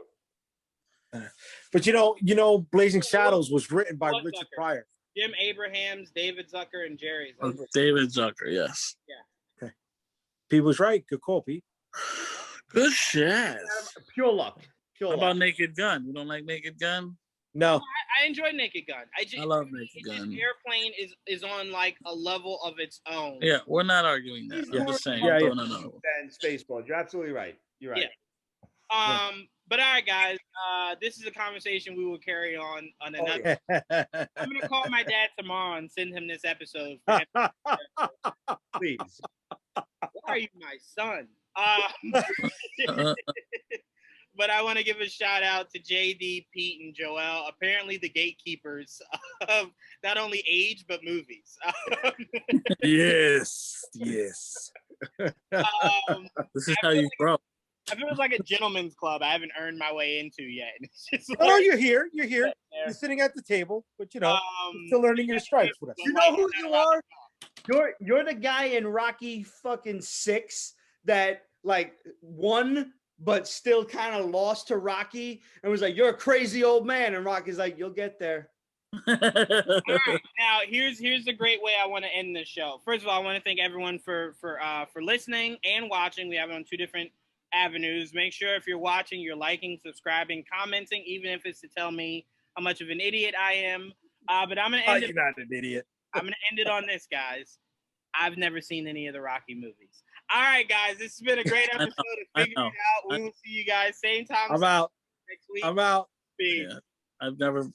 S2: But you know, Blazing Saddles was written by Richard Pryor.
S1: Jim Abrahams, David Zucker, and Jerry Zucker.
S4: David Zucker, yes.
S1: Yeah.
S2: Okay. Pete was right. Good call, Pete.
S4: Good shit.
S5: Pure luck.
S4: How about Naked Gun? You don't like Naked Gun?
S2: No.
S1: I enjoy Naked Gun. I
S4: love Naked Gun.
S1: Airplane is on like a level of its own.
S4: Yeah, we're not arguing that. I'm just saying.
S2: Yeah.
S5: And Spaceballs. You're absolutely right. You're right.
S1: Yeah. But all right, guys. This is a conversation we will carry on another. I'm gonna call my dad tomorrow and send him this episode.
S5: Please.
S1: Why are you my son? But I want to give a shout out to Jaydee, Pete, and Joel. Apparently, the gatekeepers of not only age but movies.
S2: Yes.
S4: This is how you grow.
S1: I feel it's like a gentleman's club I haven't earned my way into yet. It's just like,
S2: Oh, you're here. You're sitting at the table, but you're still earning your stripes with us.
S5: You know who you are? You're the guy in Rocky fucking 6 that like won but still kind of lost to Rocky and was like, "You're a crazy old man," and Rocky's like, "You'll get there."
S1: All right, now here's the great way I want to end this show. First of all, I want to thank everyone for listening and watching. We have it on 2 different avenues. Make sure if you're watching, you're liking, subscribing, commenting, even if it's to tell me how much of an idiot I am. But I'm gonna end it.
S2: You're not an idiot.
S1: I'm gonna end it on this, guys. I've never seen any of the Rocky movies. All right, guys, this has been a great episode of Figure It Out. We will see you guys same time.
S2: I'm out.
S1: Next week.
S2: I'm out.
S1: Peace.
S4: Yeah, I've never been